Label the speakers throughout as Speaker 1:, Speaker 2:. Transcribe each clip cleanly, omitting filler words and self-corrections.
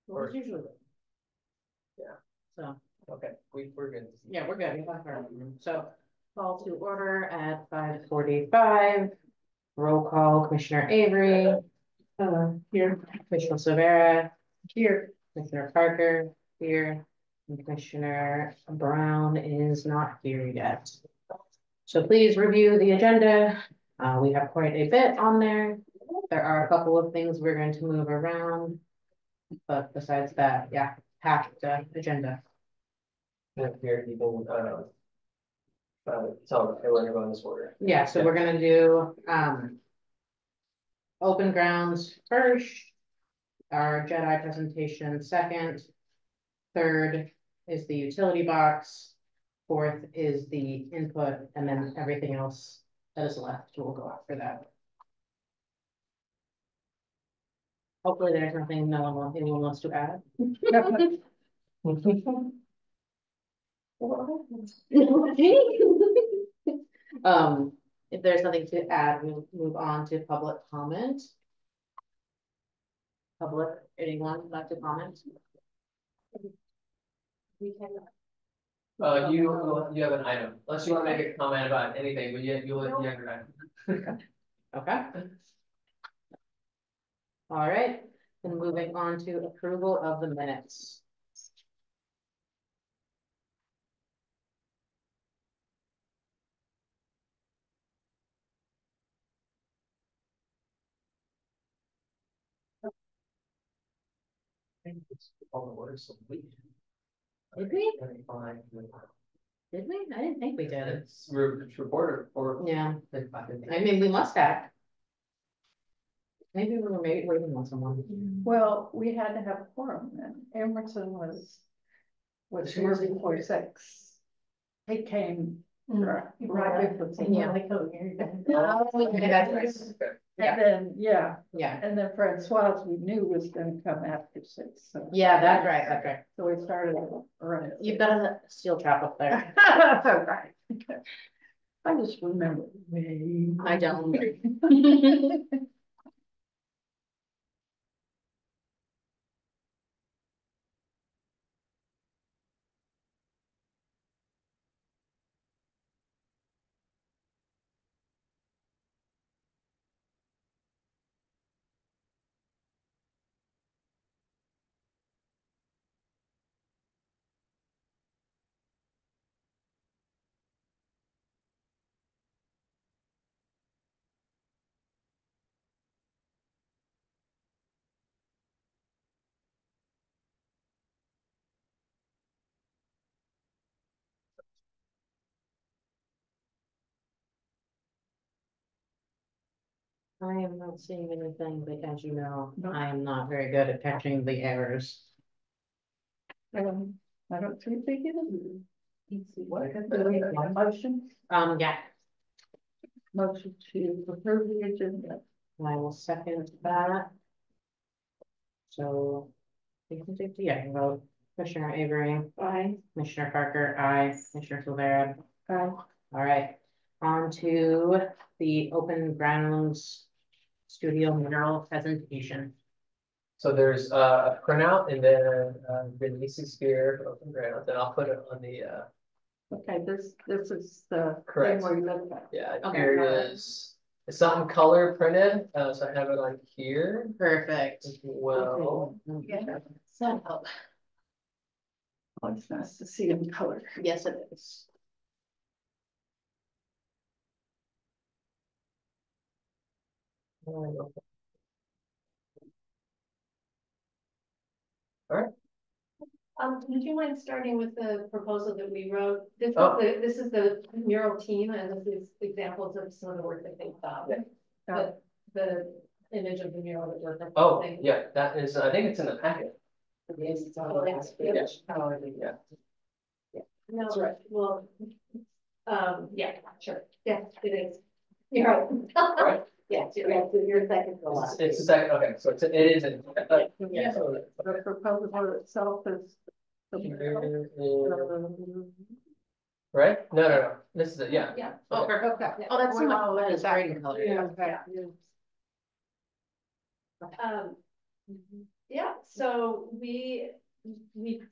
Speaker 1: Well, it's usually.
Speaker 2: Yeah.
Speaker 1: So.
Speaker 2: Okay, we're good.
Speaker 1: Yeah, we're good. So call to order at 5:45. Roll call, Commissioner Avery. Here. Commissioner Silvera. Here. Commissioner Parker. Here. And Commissioner Brown is not here yet. So please review the agenda. We have quite a bit on there. There are a couple of things we're going to move around. But besides that, yeah, packed agenda.
Speaker 2: Here, people, tell everyone about this order.
Speaker 1: Yeah, so we're gonna do, open grounds first, our Jedi presentation second, third is the utility box, fourth is the input, and then everything else that is left will go after that. Hopefully there's nothing anyone wants to add. If there's nothing to add, we'll move on to public comment. Public, anyone like to comment?
Speaker 2: You have an item, unless you want to make a comment about anything, but you have an item.
Speaker 1: Okay. All right, then moving on to approval of the minutes.
Speaker 2: All the words.
Speaker 1: Did we? Did we? I didn't think we did.
Speaker 2: It's reporter or
Speaker 1: yeah. I mean, we must have. Maybe we were waiting on someone.
Speaker 3: Well, we had to have a quorum, and Emerson was here before 6. He came right before.
Speaker 1: Yeah.
Speaker 3: And then,
Speaker 1: yeah.
Speaker 3: And then Francois, we knew was going to come after 6. So.
Speaker 1: Yeah, that's right. That's right.
Speaker 3: So we started around.
Speaker 1: You've got a steel trap up there.
Speaker 3: Right. I just remember.
Speaker 1: I don't. I am not seeing anything, but as you know, I am not very good at catching the errors.
Speaker 3: I don't think they get it. What? Motion?
Speaker 1: Yeah.
Speaker 3: Motion to approve the agenda.
Speaker 1: I will second that. So, yeah, vote. Commissioner Avery.
Speaker 3: Aye.
Speaker 1: Commissioner Parker, aye. Commissioner Silvera.
Speaker 3: Aye.
Speaker 1: All right, on to the open grounds studio mural presentation.
Speaker 2: So there's a printout and then Denise's here for open grounds, and I'll put it on the
Speaker 3: Okay, this is the
Speaker 2: correct.
Speaker 3: thing where you look at.
Speaker 2: Yeah,
Speaker 1: okay,
Speaker 2: here it is. It's not color printed, so I have it on here.
Speaker 1: Perfect.
Speaker 2: Well,
Speaker 3: Yeah.
Speaker 1: So,
Speaker 3: Oh, it's nice to see in color.
Speaker 1: yes, it is.
Speaker 2: all right.
Speaker 4: Would you mind starting with the proposal that we wrote? This,
Speaker 2: Oh.
Speaker 4: this is the mural team, and this is examples of some of the work that they've done.
Speaker 2: Yeah.
Speaker 4: The image of the mural that we're
Speaker 2: Oh,
Speaker 4: proposing.
Speaker 2: yeah, that is, I think it's in the packet.
Speaker 4: Yes, it's on
Speaker 2: Oh,
Speaker 4: the
Speaker 2: yes. Yeah.
Speaker 4: No,
Speaker 2: That's right.
Speaker 4: well, yeah, sure. Yes, it is. You're right.
Speaker 2: Right.
Speaker 4: Yes, you're second to last.
Speaker 2: It's the second, okay, so it is in.
Speaker 3: Yeah.
Speaker 2: So,
Speaker 3: The proposal itself is.
Speaker 2: right? No. This is it, yeah.
Speaker 4: Yeah.
Speaker 1: Oh,
Speaker 2: Okay.
Speaker 1: perfect. Okay. Oh, that's so much better. It's great in color.
Speaker 3: Yeah.
Speaker 4: Um, Yeah, so we've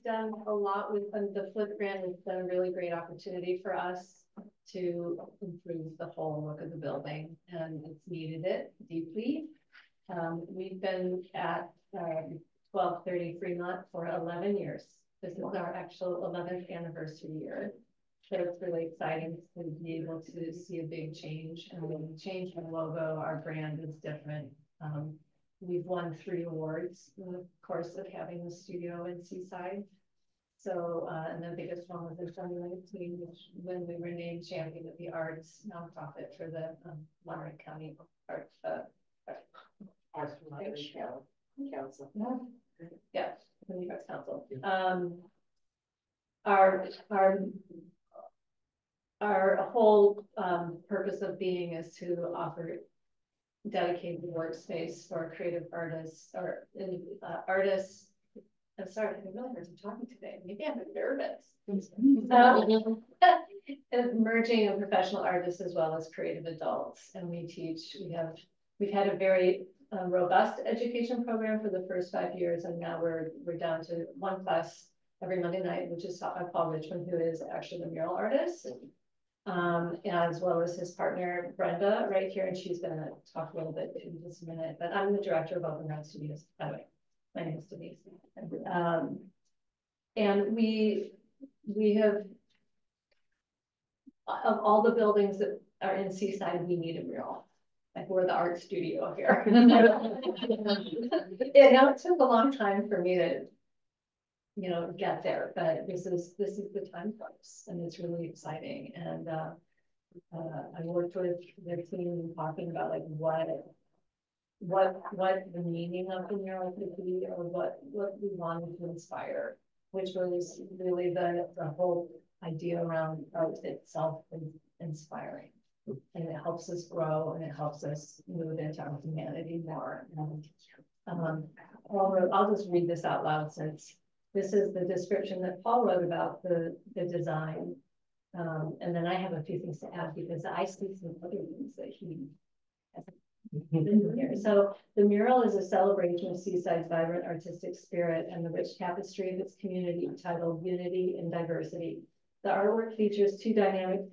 Speaker 4: done a lot with the Flip grant. Has been a really great opportunity for us to improve the whole look of the building, and it's needed it deeply. We've been at 1230 Fremont for 11 years. This is our actual 11th anniversary year. So it's really exciting to be able to see a big change. And when we change our logo, our brand is different. We've won 3 awards in the course of having the studio in Seaside. So, and the biggest one was in 2019, when we were named Champion of the Arts nonprofit for the Monterey County Art Council. Yeah, the Arts Council. Our whole purpose of being is to offer dedicated workspace for creative artists or artists. I'm sorry, I know I'm talking today. Maybe I'm nervous. Merging of professional artists as well as creative adults, and we teach. We've had a very robust education program for the first 5 years, and now we're down to 1 class every Monday night, which is taught by Paul Richmond, who is actually the mural artist. As well as his partner Brenda right here, and she's going to talk a little bit in just a minute. But I'm the director of Open Ground Studios, by the way. My name is Denise. And we have, of all the buildings that are in Seaside, we need a mural. Like, we're the art studio here. And now it took a long time for me to, you know, get there, but this is the time for us, and it's really exciting. And I worked with their team talking about like what the meaning of the mural could be, or what we wanted to inspire, which was really the whole idea around art itself is inspiring, and it helps us grow, and it helps us move into our humanity more. And, I'll just read this out loud, since this is the description that Paul wrote about the design. And then I have a few things to add, because I see some other things that he has in here. So the mural is a celebration of Seaside's vibrant artistic spirit and the rich tapestry of its community, titled Unity in Diversity. The artwork features 2 dynamic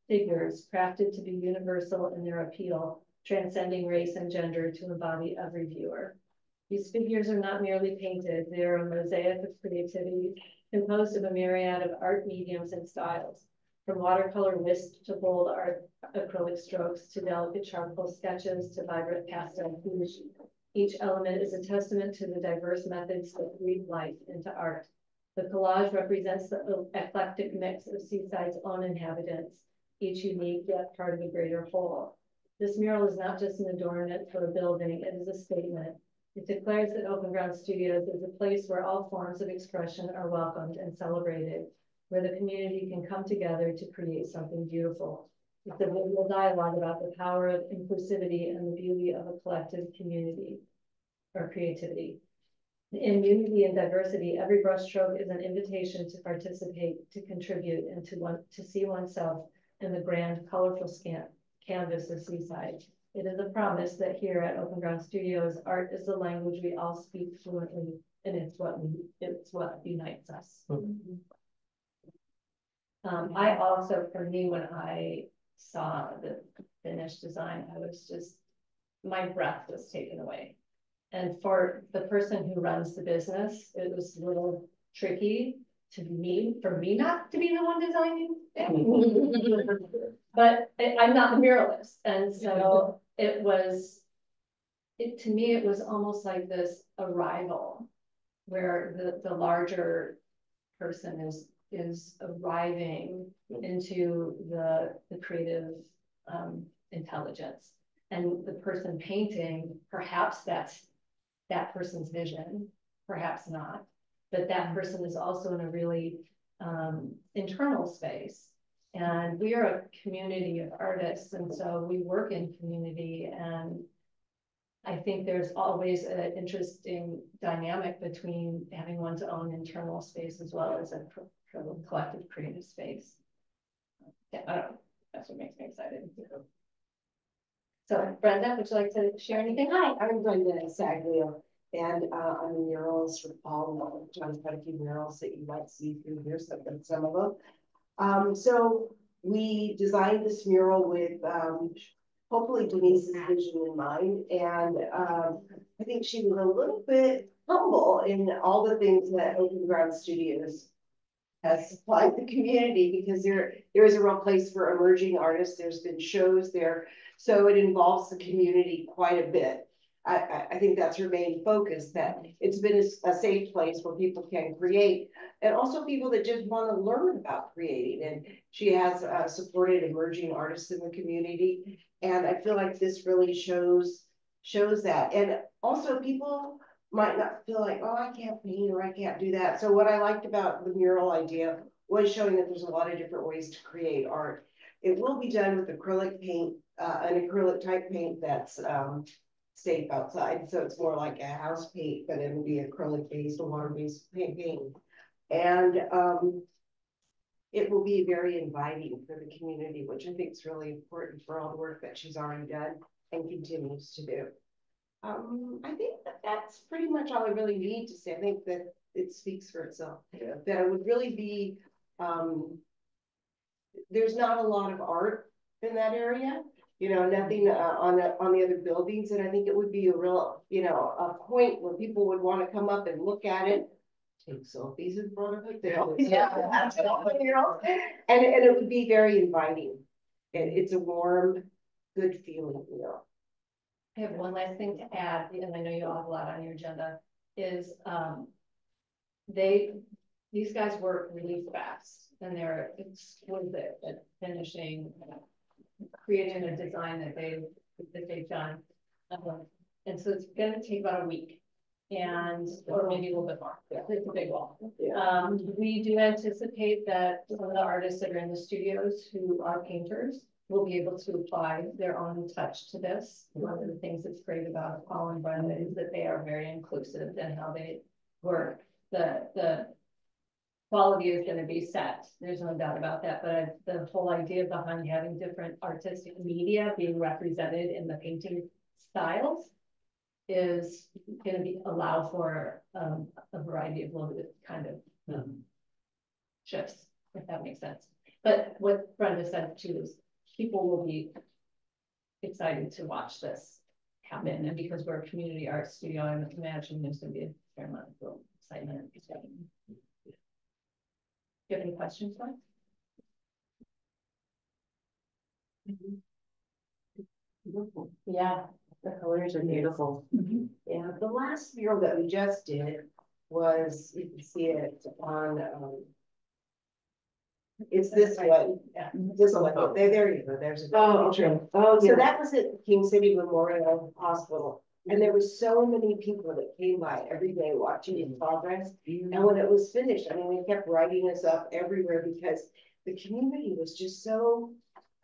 Speaker 4: figures crafted to be universal in their appeal, transcending race and gender to embody every viewer. These figures are not merely painted, they are a mosaic of creativity composed of a myriad of art mediums and styles, from watercolor wisp to bold art acrylic strokes to delicate charcoal sketches to vibrant pastel gouache. Each element is a testament to the diverse methods that breathe life into art. The collage represents the eclectic mix of Seaside's own inhabitants, each unique yet part of a greater whole. This mural is not just an adornment for a building, it is a statement. It declares that Open Ground Studios is a place where all forms of expression are welcomed and celebrated, where the community can come together to create something beautiful. It's a visual dialogue about the power of inclusivity and the beauty of a collective community or creativity. In unity and diversity, every brushstroke is an invitation to participate, to contribute, and to see oneself in the grand, colorful canvas of Seaside. It is a promise that here at Open Ground Studios, art is the language we all speak fluently, and it's what unites us. I also, for me, when I saw the finished design, I was just, my breath was taken away. And for the person who runs the business, it was a little tricky for me not to be the one designing it. But I'm not the muralist. And so to me, it was almost like this arrival where the larger person is arriving into the creative intelligence, and the person painting, perhaps that's that person's vision, perhaps not, but that person is also in a really internal space. And we are a community of artists, and so we work in community, and I think there's always an interesting dynamic between having one's own internal space as well as a collective creative space. Yeah, I don't know. That's what makes me excited. So Brenda, would you like to share anything?
Speaker 5: Hi, I'm Brenda Saglio. And on the murals for Paul, John's quite a few murals that you might see through here, some of them. So we designed this mural with hopefully Denise's vision in mind. And I think she was a little bit humble in all the things that Open Ground Studios has supplied the community, because there is a real place for emerging artists. There's been shows there, so it involves the community quite a bit. I think that's her main focus, that it's been a safe place where people can create, and also people that just want to learn about creating. And she has supported emerging artists in the community, and I feel like this really shows that. And also people might not feel like, oh, I can't paint or I can't do that. So what I liked about the mural idea was showing that there's a lot of different ways to create art. It will be done with acrylic paint, an acrylic type paint that's safe outside. So it's more like a house paint, but it will be acrylic based or water based painting. And it will be very inviting for the community, which I think is really important for all the work that she's already done and continues to do. I think that's pretty much all I really need to say. I think that it speaks for itself. Yeah. That it would really be, there's not a lot of art in that area, you know, nothing on the other buildings. And I think it would be a real, you know, a point where people would want to come up and look at it, take selfies in front of it. They always have you know, and it would be very inviting. And it's a warm, good feeling, you know.
Speaker 4: I have one last thing to add, and I know you all have a lot on your agenda, is these guys work really fast, and they're exquisite at finishing, creating a design that they've done. And so it's going to take about a week, and or maybe a little bit more. Yeah. It's a big wall. Yeah. We do anticipate that some of the artists that are in the studios who are painters will be able to apply their own touch to this. One of the things that's great about Paul and Brenda is that they are very inclusive in how they work. The quality is going to be set. There's no doubt about that. But the whole idea behind having different artistic media being represented in the painting styles is going to allow for a variety of little bit kind of shifts, if that makes sense. But what Brenda said too is people will be excited to watch this happen. And because we're a community art studio, I imagine there's going to be a fair amount of excitement. Do you have any questions, Mike?
Speaker 1: Yeah, the colors are beautiful.
Speaker 5: Mm-hmm. Yeah, the last mural that we just did was, you can see it on it's this one. Yeah, this one. There you go. There's a picture. Oh, yeah. So that was at King City Memorial Hospital. And there were so many people that came by every day watching in progress. And when it was finished, I mean, they kept writing us up everywhere because the community was just so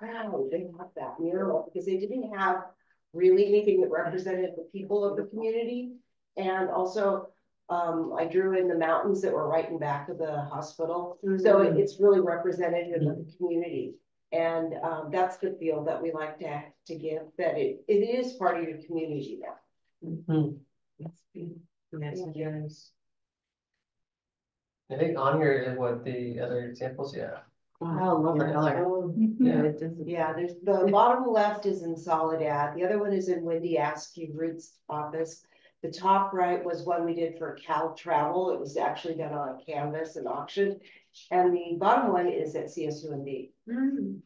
Speaker 5: proud they got that mural, because they didn't have really anything that represented the people of the community. And also, I drew in the mountains that were right in back of the hospital. Mm-hmm. So it's really representative of the community. And that's the feel that we like to give, that it is part of your community now.
Speaker 2: Mm-hmm.
Speaker 5: That's beautiful.
Speaker 2: Yes, yes. I think on here is what the other examples, yeah.
Speaker 1: Oh, I love the color.
Speaker 5: Oh,
Speaker 2: yeah.
Speaker 5: Yeah, there's the bottom left is in Soledad. The other one is in Wendy Askew Root's office. The top right was one we did for Cal Travel. It was actually done on a canvas and auction. And the bottom one is at CSUMB. Mm-hmm.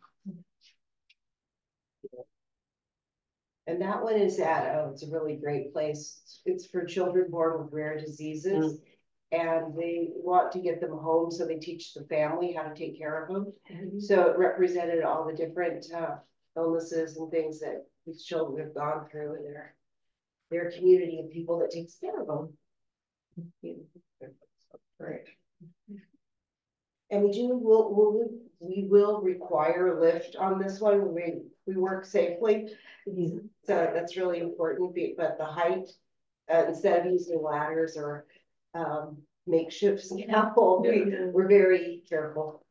Speaker 5: And that one is at, it's a really great place. It's for children born with rare diseases. And they want to get them home, so they teach the family how to take care of them. Mm-hmm. So it represented all the different illnesses and things that these children have gone through in their community of people that takes care of them. Great. And we will require a lift on this one. We work safely, so that's really important. But the height, instead of using ladders or makeshift scaffold, we're very careful.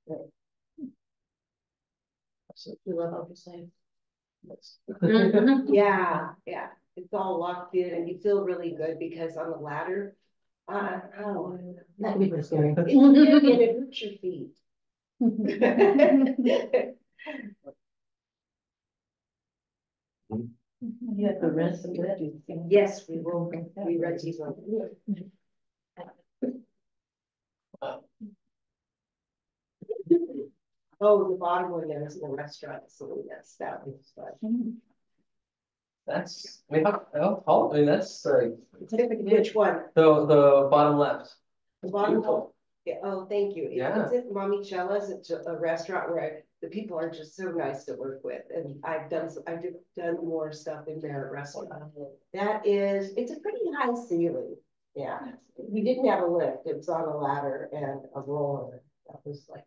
Speaker 1: We love what you're saying.
Speaker 5: Yeah, yeah. it's all locked in and you feel really good because on the ladder, oh,
Speaker 1: That could be pretty scary.
Speaker 5: it's scary and it hurts your feet.
Speaker 3: Yeah, the rest of it.
Speaker 5: Yes, we will, we read these ones. Oh, the bottom one there is the restaurant, so yes, that was fun.
Speaker 2: That's, I mean, I mean, that's like,
Speaker 5: Which one?
Speaker 2: the bottom left.
Speaker 5: The bottom one?
Speaker 2: Beautiful.
Speaker 5: Yeah, oh, thank you.
Speaker 2: Yeah.
Speaker 5: It's at Mommy Chella's. It's a restaurant where the people are just so nice to work with. And I've done more stuff in their restaurant. That is, it's a pretty high ceiling. Yeah, we didn't have a lift. It was on a ladder and a roller. That was like.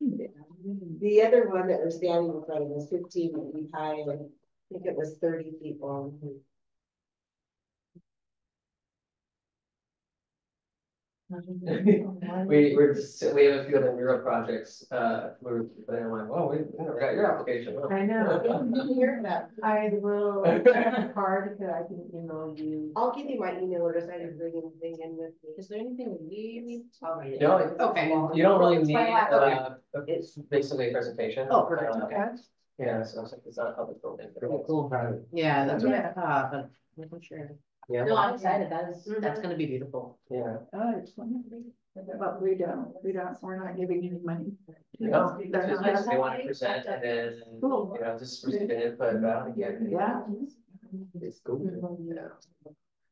Speaker 5: The other one that we're standing in front of was 15 feet high and I think it was 30 feet long.
Speaker 2: We have a few other mural projects, we're, I'm like, oh, we never got your application.
Speaker 1: I know.
Speaker 5: Didn't hear that.
Speaker 1: I will, a card that I can email you.
Speaker 5: I'll give you my email address. I didn't bring anything in with me.
Speaker 1: Is there anything we need?
Speaker 2: No,
Speaker 1: Okay.
Speaker 2: you don't really need,
Speaker 1: Okay.
Speaker 2: it's basically a presentation.
Speaker 1: Oh, perfect.
Speaker 2: Okay. Yeah, so it's not a public building.
Speaker 6: Cool, private.
Speaker 1: Yeah, that's what I thought, but I'm not sure.
Speaker 2: Yeah.
Speaker 1: No, I'm excited. That's gonna be beautiful.
Speaker 2: Yeah.
Speaker 3: Oh, it's wonderful. But we're not giving any money.
Speaker 2: No,
Speaker 3: That's
Speaker 2: just
Speaker 3: not-
Speaker 2: they want to present and then,
Speaker 3: Cool.
Speaker 2: you know, just receive input about it again.
Speaker 3: Yeah.
Speaker 2: It's cool. Yeah.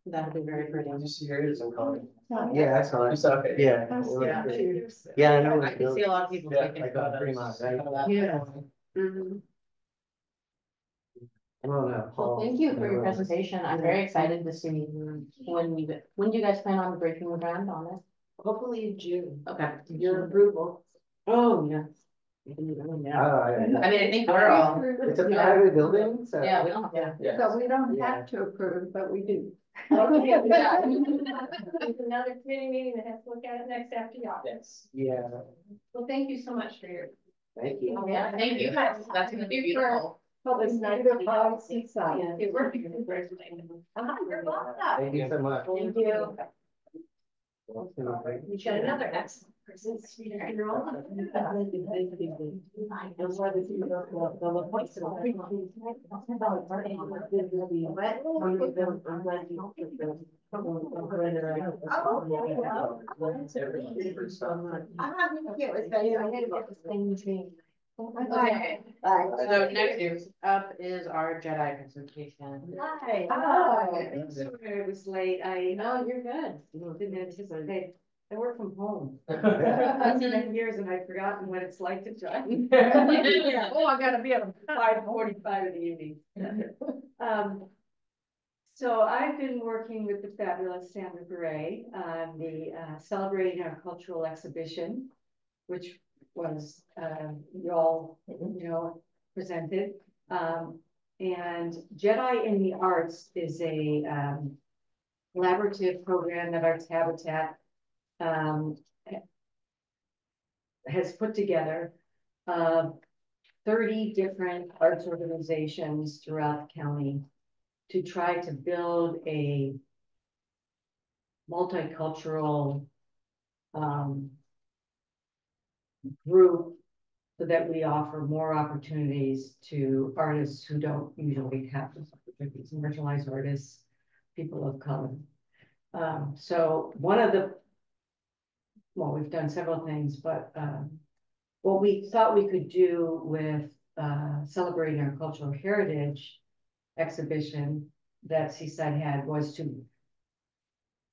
Speaker 1: That'll be very pretty.
Speaker 2: Just hear it some comment.
Speaker 6: Yeah, that's all.
Speaker 2: You saw it.
Speaker 6: Yeah.
Speaker 1: Yeah.
Speaker 6: Yeah, I know.
Speaker 1: I can see a lot of people
Speaker 2: Yeah,
Speaker 1: taking
Speaker 6: I got pretty
Speaker 1: photos.
Speaker 6: much, right?
Speaker 1: of that.
Speaker 3: Yeah.
Speaker 5: Mhm.
Speaker 1: Well, thank you for your presentation. I'm very excited to see when do you guys plan on breaking ground on it?
Speaker 5: Hopefully in June.
Speaker 1: Okay.
Speaker 5: Your approval.
Speaker 1: Oh, yeah. Yeah. I mean, I think we're all,
Speaker 6: It's a private building, so.
Speaker 1: yeah, we don't have to.
Speaker 2: Yeah.
Speaker 3: So we don't
Speaker 6: Yeah.
Speaker 3: have to approve, but we do.
Speaker 4: It's another committee meeting that has to look at it next after y'all.
Speaker 2: Yes.
Speaker 6: Yeah,
Speaker 4: Well, thank you so much for your.
Speaker 6: thank you.
Speaker 1: Yeah, thank you guys. That's gonna be beautiful.
Speaker 3: It's nice to policy side.
Speaker 4: Yeah, you're working. You're welcome.
Speaker 6: Thank you so much.
Speaker 4: Thank you. You got another excellent person. You're all-
Speaker 1: Okay. So next up is our Jedi presentation.
Speaker 4: Hi.
Speaker 5: I'm sorry I was late.
Speaker 1: No, you're good.
Speaker 5: Didn't anticipate. I work from home.
Speaker 1: Yeah.
Speaker 5: It's been years and I've forgotten what it's like to drive.
Speaker 3: Oh, I gotta be at
Speaker 5: 5:45 in the evening. So I've been working with the fabulous Sandra Gray on the Celebrating Our Cultural Exhibition, which was y'all, presented. And Jedi in the Arts is a collaborative program that Arts Habitat has put together 30 different arts organizations throughout the county to try to build a multicultural group so that we offer more opportunities to artists who don't usually have those opportunities, marginalized artists, people of color. So one of the, well, we've done several things, but what we thought we could do with Celebrating Our Cultural Heritage exhibition that Seaside had was to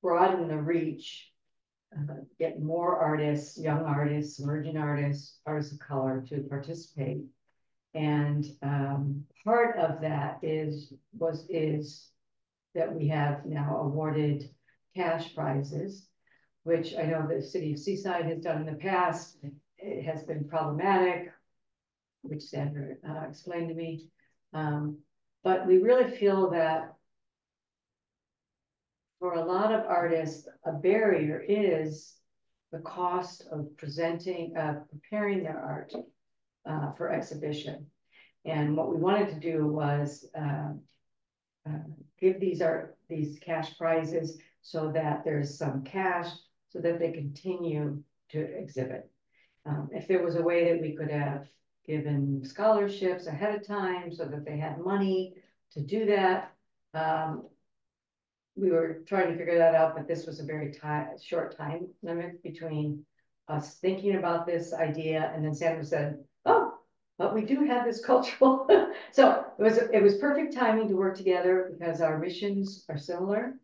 Speaker 5: broaden the reach, get more artists, young artists, emerging artists, artists of color to participate. And part of that is that we have now awarded cash prizes, which I know the city of Seaside has done in the past. It has been problematic, which Sandra explained to me. But we really feel that for a lot of artists, a barrier is the cost of preparing their art for exhibition.
Speaker 7: And what we wanted to do was, give these cash prizes so that there's some cash so that they continue to exhibit. If there was a way that we could have given scholarships ahead of time so that they had money to do that. We were trying to figure that out, but this was a very short time limit between us thinking about this idea and then Sandra said, oh, but we do have this cultural. So it was perfect timing to work together because our missions are similar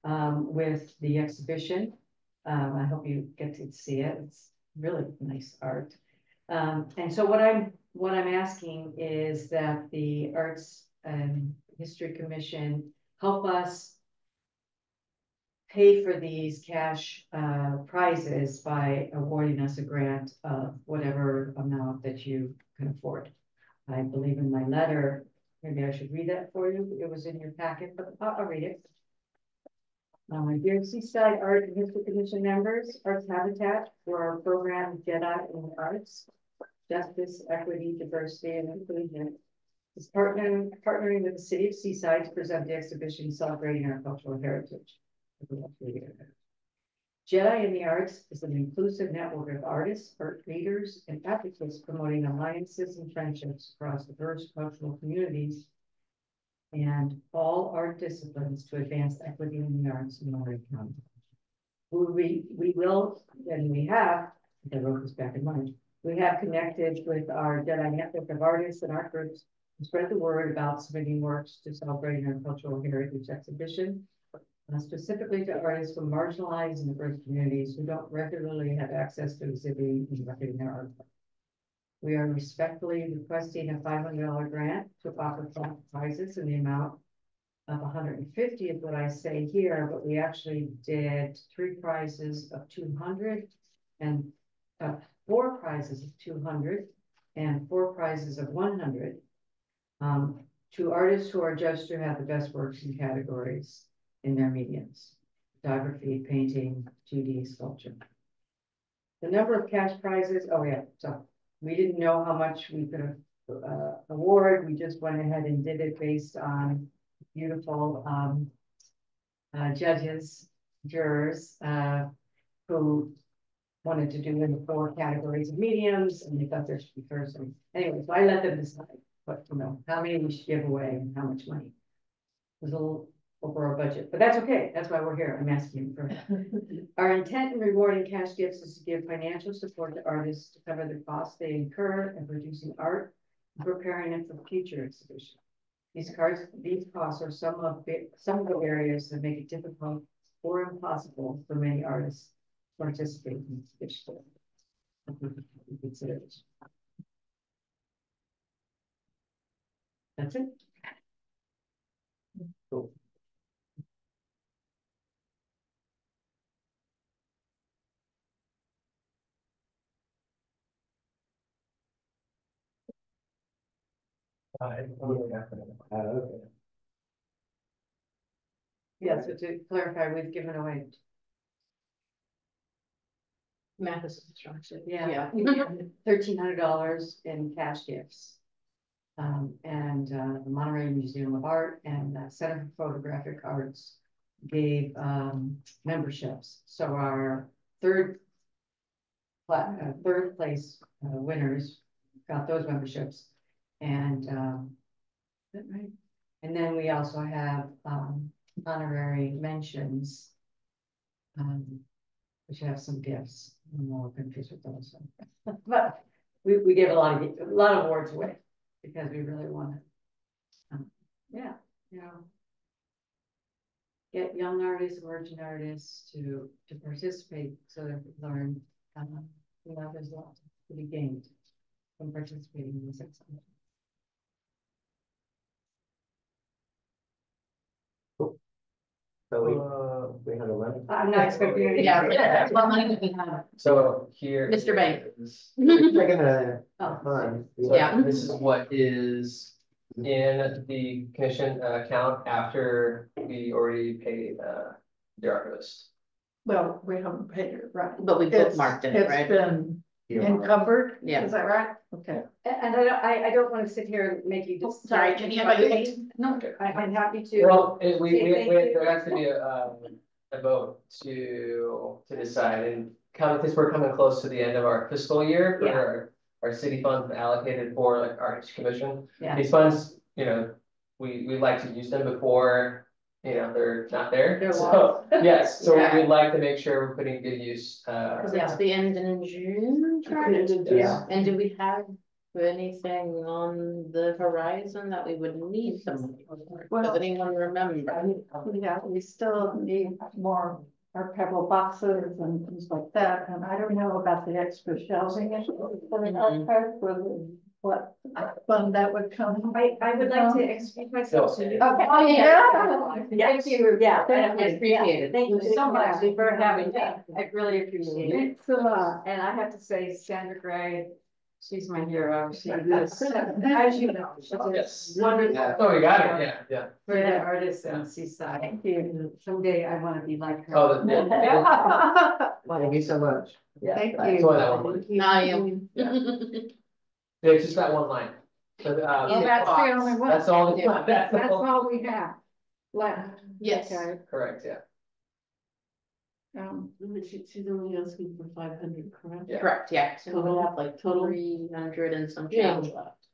Speaker 7: with the exhibition. I hope you get to see it. It's really nice art. And so what I'm asking is that the Arts and History Commission help us pay for these cash prizes by awarding us a grant of whatever amount that you can afford. I believe in my letter, maybe I should read that for you. It was in your packet, but I'll read it. Dear Seaside Art and History Commission members, Arts Habitat for our program Jedi in the Arts, Justice, Equity, Diversity, and Inclusion is partnering with the City of Seaside to present the exhibition celebrating our cultural heritage. Jedi in the Arts is an inclusive network of artists, art leaders, and advocates promoting alliances and friendships across diverse cultural communities and all art disciplines to advance equity in the arts in Orange County. We will, and we have, I wrote this back in mind, we have connected with our Jedi network of artists and art groups to spread the word about submitting works to celebrate our cultural heritage exhibition, specifically to artists from marginalized and diverse communities who don't regularly have access to exhibiting and marketing their art. We are respectfully requesting a $500 grant to offer prizes in the amount of 150 is what I say here, but we actually did 3 prizes of 200 and 4 prizes of 200 and 4 prizes of 100 to artists who are judged to have the best works in categories in their mediums: photography, painting, 2D, sculpture. The number of cash prizes, oh yeah, so we didn't know how much we could award. We just went ahead and did it based on beautiful jurors who wanted to do in the 4 categories of mediums, and they thought there should be first. Anyway, so I let them decide what, how many we should give away and how much money. It was a little over our budget, but that's okay. That's why we're here. I'm asking for our intent in rewarding cash gifts is to give financial support to artists to cover the costs they incur in producing art and preparing it for the future exhibition. These costs are some of the barriers that make it difficult or impossible for many artists to participate in this exhibition. That's it.
Speaker 6: Cool. Okay.
Speaker 7: Yeah, so to clarify, we've given away.
Speaker 1: Math is instruction.
Speaker 7: Yeah. $1,300 in cash gifts. And the Monterey Museum of Art and the Center for Photographic Arts gave memberships. So our third place winners got those memberships. And is that right? And then we also have honorary mentions, which have some gifts. I'm more confused with those. But we gave a lot of awards away because we really want to, yeah, get young artists, emerging artists to participate so they can learn. There's a lot to be gained from participating in this exhibition.
Speaker 6: So we had 11.
Speaker 7: I'm not expecting you to.
Speaker 1: Yeah. What money do we have?
Speaker 2: So here.
Speaker 1: Mr. Bank.
Speaker 6: Taking a
Speaker 7: Oh.
Speaker 6: fun.
Speaker 2: So
Speaker 1: Yeah.
Speaker 2: this is what is in the commission account after we already paid the archivist.
Speaker 3: Well, we haven't paid it, right?
Speaker 1: But we bookmarked it, right?
Speaker 3: It's been Encumbered,
Speaker 1: Yeah.
Speaker 3: is that right? Okay.
Speaker 8: And I don't want to sit here and make you just.
Speaker 1: Sorry, can you have a-
Speaker 8: No, I'm happy to.
Speaker 2: Well,
Speaker 8: Thank
Speaker 2: there
Speaker 8: you.
Speaker 2: has to be a vote to decide, and because we're coming close to the end of our fiscal year for
Speaker 8: Yeah.
Speaker 2: our city funds allocated for like Arts Commission.
Speaker 8: Yeah.
Speaker 2: These funds, you know, we like to use them before, you know, they're not there.
Speaker 8: They're
Speaker 2: So, yes, so
Speaker 1: Yeah.
Speaker 2: we'd like to make sure we're putting good use,
Speaker 1: Cause it's the end in June, correct?
Speaker 2: Yeah.
Speaker 1: And do we have anything on the horizon that we would need some money for? Does
Speaker 3: Well,
Speaker 1: anyone remember?
Speaker 3: Yeah, we still need more archival boxes and things like that, and I don't know about the extra shelving issue for the archive, what fund that would come.
Speaker 8: I would like to excuse myself.
Speaker 2: Okay.
Speaker 3: Oh, yeah.
Speaker 8: Thank you, yeah.
Speaker 1: I appreciate it.
Speaker 8: Thank you so much for having me. I really appreciate it.
Speaker 3: Thanks a lot.
Speaker 8: And I have to say, Sandra Gray, she's my hero. She is, as you know, she's
Speaker 2: Yes.
Speaker 8: a wonderful.
Speaker 2: Oh, you got it, yeah.
Speaker 8: For the artists in Seaside.
Speaker 3: Thank you.
Speaker 8: Someday I want to be like her.
Speaker 2: Oh,
Speaker 6: Thank you so much.
Speaker 3: Thank
Speaker 2: It's
Speaker 3: you.
Speaker 2: only that one line.
Speaker 1: Now you.
Speaker 2: Yeah, it's just that one line. So,
Speaker 3: Oh, that's the only one.
Speaker 2: that's all,
Speaker 1: Yeah.
Speaker 2: that's
Speaker 3: That's
Speaker 2: all,
Speaker 3: all we have left.
Speaker 1: Yes.
Speaker 3: Okay.
Speaker 2: correct, yeah.
Speaker 7: She's only asking for 500, correct?
Speaker 2: Yeah.
Speaker 1: Correct, yeah, so we
Speaker 7: Total-
Speaker 1: have like
Speaker 7: total?
Speaker 1: 300 and some
Speaker 7: Yeah.
Speaker 1: change left.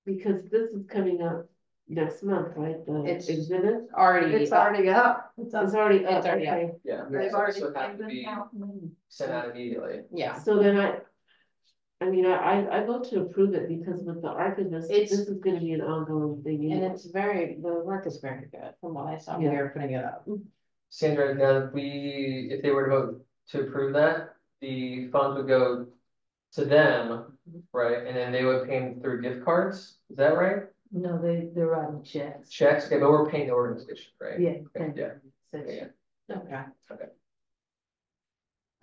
Speaker 7: Because this is coming up next month, right? The
Speaker 1: It's-
Speaker 7: exhibit?
Speaker 1: Already.
Speaker 3: It's already up.
Speaker 7: It's already up,
Speaker 1: It's already up.
Speaker 7: okay.
Speaker 2: Yeah.
Speaker 3: They've
Speaker 2: So
Speaker 3: already
Speaker 2: it have to
Speaker 3: given
Speaker 2: be
Speaker 3: out money.
Speaker 2: sent out immediately.
Speaker 1: Yeah,
Speaker 7: So then I vote to approve it because with the archivist,
Speaker 1: It's-
Speaker 7: this is gonna be an ongoing thing.
Speaker 1: and
Speaker 7: anyway.
Speaker 1: it's the work is very good from what I saw when you were putting it up.
Speaker 2: Sandra, now if they were to vote to approve that, the funds would go to them, right? And then they would pay them through gift cards, is that right?
Speaker 7: No, they're writing checks.
Speaker 2: Checks, okay, but we're paying the organization, right?
Speaker 7: Yeah.
Speaker 2: Okay, yeah, yeah,
Speaker 1: Okay.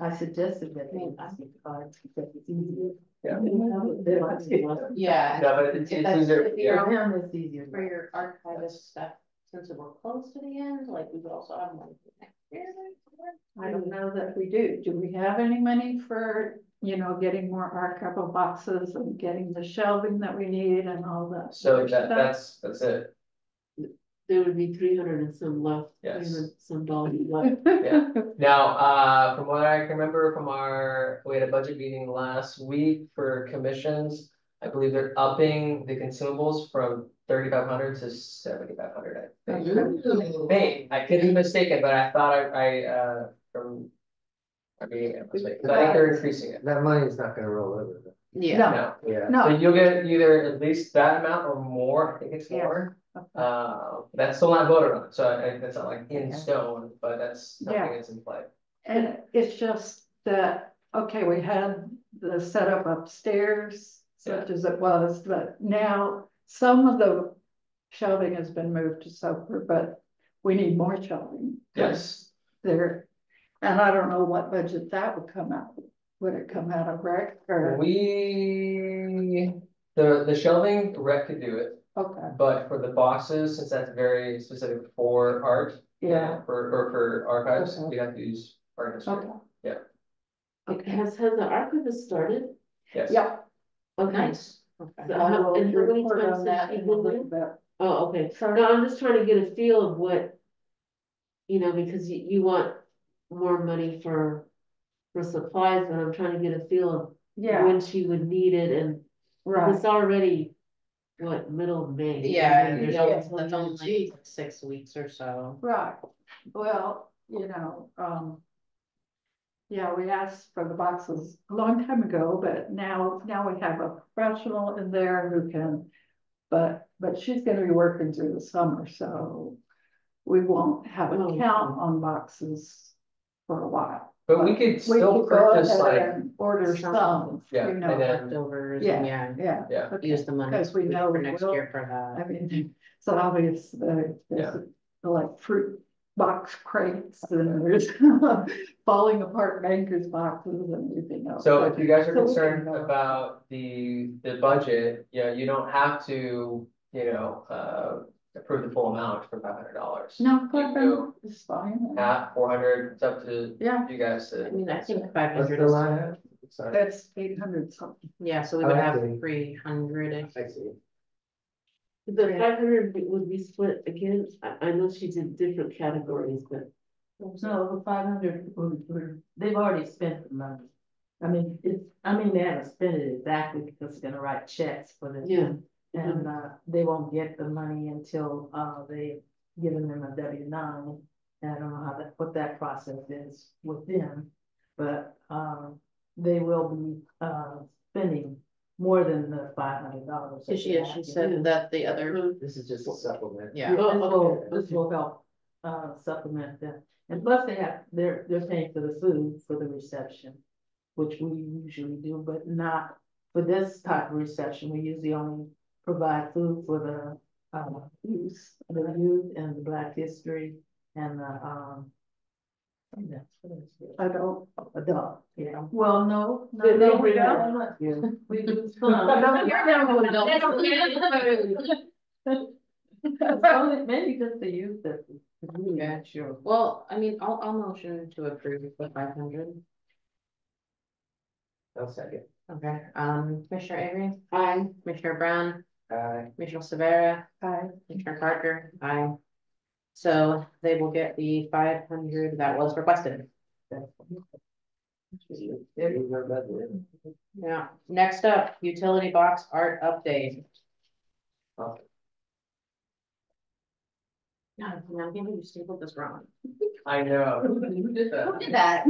Speaker 7: I suggested that.
Speaker 1: I mean, I think
Speaker 7: cards because it's easier.
Speaker 2: yeah.
Speaker 1: Yeah.
Speaker 2: No, but it's
Speaker 1: If that's-
Speaker 2: easier,
Speaker 1: if
Speaker 2: yeah.
Speaker 1: you're-
Speaker 7: it's easier.
Speaker 1: For your archivist stuff, since we're close to the end, like we would also have money for next year.
Speaker 3: I don't know that we do. Do we have any money for, getting more archival boxes and getting the shelving that we need and all that?
Speaker 2: So
Speaker 3: other stuff?
Speaker 2: that's it,
Speaker 7: There would be 300 and some left.
Speaker 2: Yes.
Speaker 7: 300 some dollars left.
Speaker 2: yeah. Now, from what I can remember from we had a budget meeting last week for commissions. I believe they're upping the consumables from 3,500 to 7,500, I think. Hey, I could be mistaken, but I thought I was like, 'cause I think they're increasing it.
Speaker 6: That money's not gonna roll over.
Speaker 1: Yeah.
Speaker 3: No,
Speaker 2: No,
Speaker 6: Yeah.
Speaker 2: so
Speaker 3: no,
Speaker 2: you'll get either at least that amount or more, I think it's
Speaker 3: Yeah.
Speaker 2: more.
Speaker 3: Okay.
Speaker 2: That's still not voted on, so that's not like in
Speaker 3: Okay.
Speaker 2: stone, but that's something
Speaker 3: Yeah.
Speaker 2: that's in play.
Speaker 3: and it's just that, okay, we had the setup upstairs, such as it was, but now some of the shelving has been moved to Soper, but we need more shelving.
Speaker 2: Yes,
Speaker 3: There, and I don't know what budget that would come out. Would it come out of rec or,
Speaker 2: the shelving, rec could do it,
Speaker 3: okay,
Speaker 2: but for the boxes, since that's very specific for art.
Speaker 3: yeah,
Speaker 2: For archives,
Speaker 3: Okay.
Speaker 2: we have to use art history,
Speaker 3: okay,
Speaker 7: Okay, has the archivist started?
Speaker 2: yes.
Speaker 3: yeah.
Speaker 7: Okay.
Speaker 1: Nice. Okay.
Speaker 7: So
Speaker 3: I
Speaker 7: how,
Speaker 3: will
Speaker 7: and how many
Speaker 3: report
Speaker 7: times
Speaker 3: on
Speaker 7: has
Speaker 3: that
Speaker 7: she
Speaker 3: in a
Speaker 7: been
Speaker 3: little
Speaker 7: there?
Speaker 3: bit.
Speaker 7: Oh, okay.
Speaker 3: Sorry.
Speaker 7: No, I'm just trying to get a feel of what, because you want more money for supplies, but I'm trying to get a feel of
Speaker 3: Yeah,
Speaker 7: when she would need it, and
Speaker 3: right,
Speaker 7: it's already, what, middle of May?
Speaker 1: Yeah,
Speaker 7: And there's
Speaker 1: that's
Speaker 7: always
Speaker 1: only
Speaker 7: one June.
Speaker 1: like 6 weeks or so.
Speaker 3: right. Well, yeah, we asked for the boxes a long time ago, but now we have a professional in there who can. But she's gonna be working through the summer, so we won't have a
Speaker 7: Oh.
Speaker 3: count on boxes for a while.
Speaker 2: But we could
Speaker 3: We
Speaker 2: still
Speaker 3: could go
Speaker 2: purchase
Speaker 3: ahead
Speaker 2: like,
Speaker 3: and order some,
Speaker 2: yeah,
Speaker 3: you know.
Speaker 2: and then,
Speaker 1: Leftovers,
Speaker 3: Yeah,
Speaker 1: and
Speaker 3: yeah.
Speaker 2: yeah.
Speaker 3: okay.
Speaker 1: use the money
Speaker 3: Because we know
Speaker 1: for
Speaker 3: we
Speaker 1: next
Speaker 3: will.
Speaker 1: year for that.
Speaker 3: I mean, it's obvious that
Speaker 2: Yeah.
Speaker 3: there's like fruit box crates and there's falling apart bankers boxes and everything else.
Speaker 2: So if you guys are
Speaker 3: So we
Speaker 2: concerned
Speaker 3: can,
Speaker 2: about the budget, you don't have to, approve the full amount for $500.
Speaker 3: No,
Speaker 2: go
Speaker 3: it's fine.
Speaker 2: Half, 400, it's up to
Speaker 3: Yeah,
Speaker 2: you guys
Speaker 1: I
Speaker 2: to.
Speaker 1: mean, I think five
Speaker 6: What's
Speaker 1: hundred
Speaker 6: the
Speaker 1: is,
Speaker 6: line? Sorry,
Speaker 3: that's 800 something.
Speaker 1: yeah, so we
Speaker 6: Oh,
Speaker 1: would
Speaker 6: I
Speaker 1: have
Speaker 6: see.
Speaker 1: 300.
Speaker 6: I see.
Speaker 8: The 500 would be split again, I know she did different categories, but.
Speaker 7: No, the 500, they've already spent the money. I mean, they haven't spent it exactly because they're gonna write checks for the.
Speaker 8: Yeah.
Speaker 7: And, they won't get the money until, they've given them a W-9. And I don't know how what that process is with them, but, they will be, spending more than the $500.
Speaker 1: So she said that the other,
Speaker 6: This is just a supplement.
Speaker 1: yeah,
Speaker 7: This will help, supplement them. And plus they're paying for the food for the reception, which we usually do, but not for this type of reception. We usually only provide food for youth and the Black History and the,
Speaker 3: Adult.
Speaker 7: adult, yeah. Well, no.
Speaker 8: No,
Speaker 7: we
Speaker 8: we
Speaker 7: don't.
Speaker 6: Yeah.
Speaker 7: We do some. Maybe just the youth that.
Speaker 1: yeah, sure. Well, I mean, I'll motion to approve the 500.
Speaker 6: I'll second.
Speaker 1: Okay, Commissioner Avery,
Speaker 8: I,
Speaker 1: Commissioner Brown,
Speaker 6: Aye.
Speaker 1: Commissioner Severa,
Speaker 3: Aye.
Speaker 1: Commissioner Parker, aye. So they will get the 500 that was requested.
Speaker 6: Here's our budget.
Speaker 1: Yeah, next up, utility box art update.
Speaker 6: Oh.
Speaker 1: No, I'm gonna you stapled this wrong.
Speaker 2: I know. Who did that?
Speaker 1: Who did that?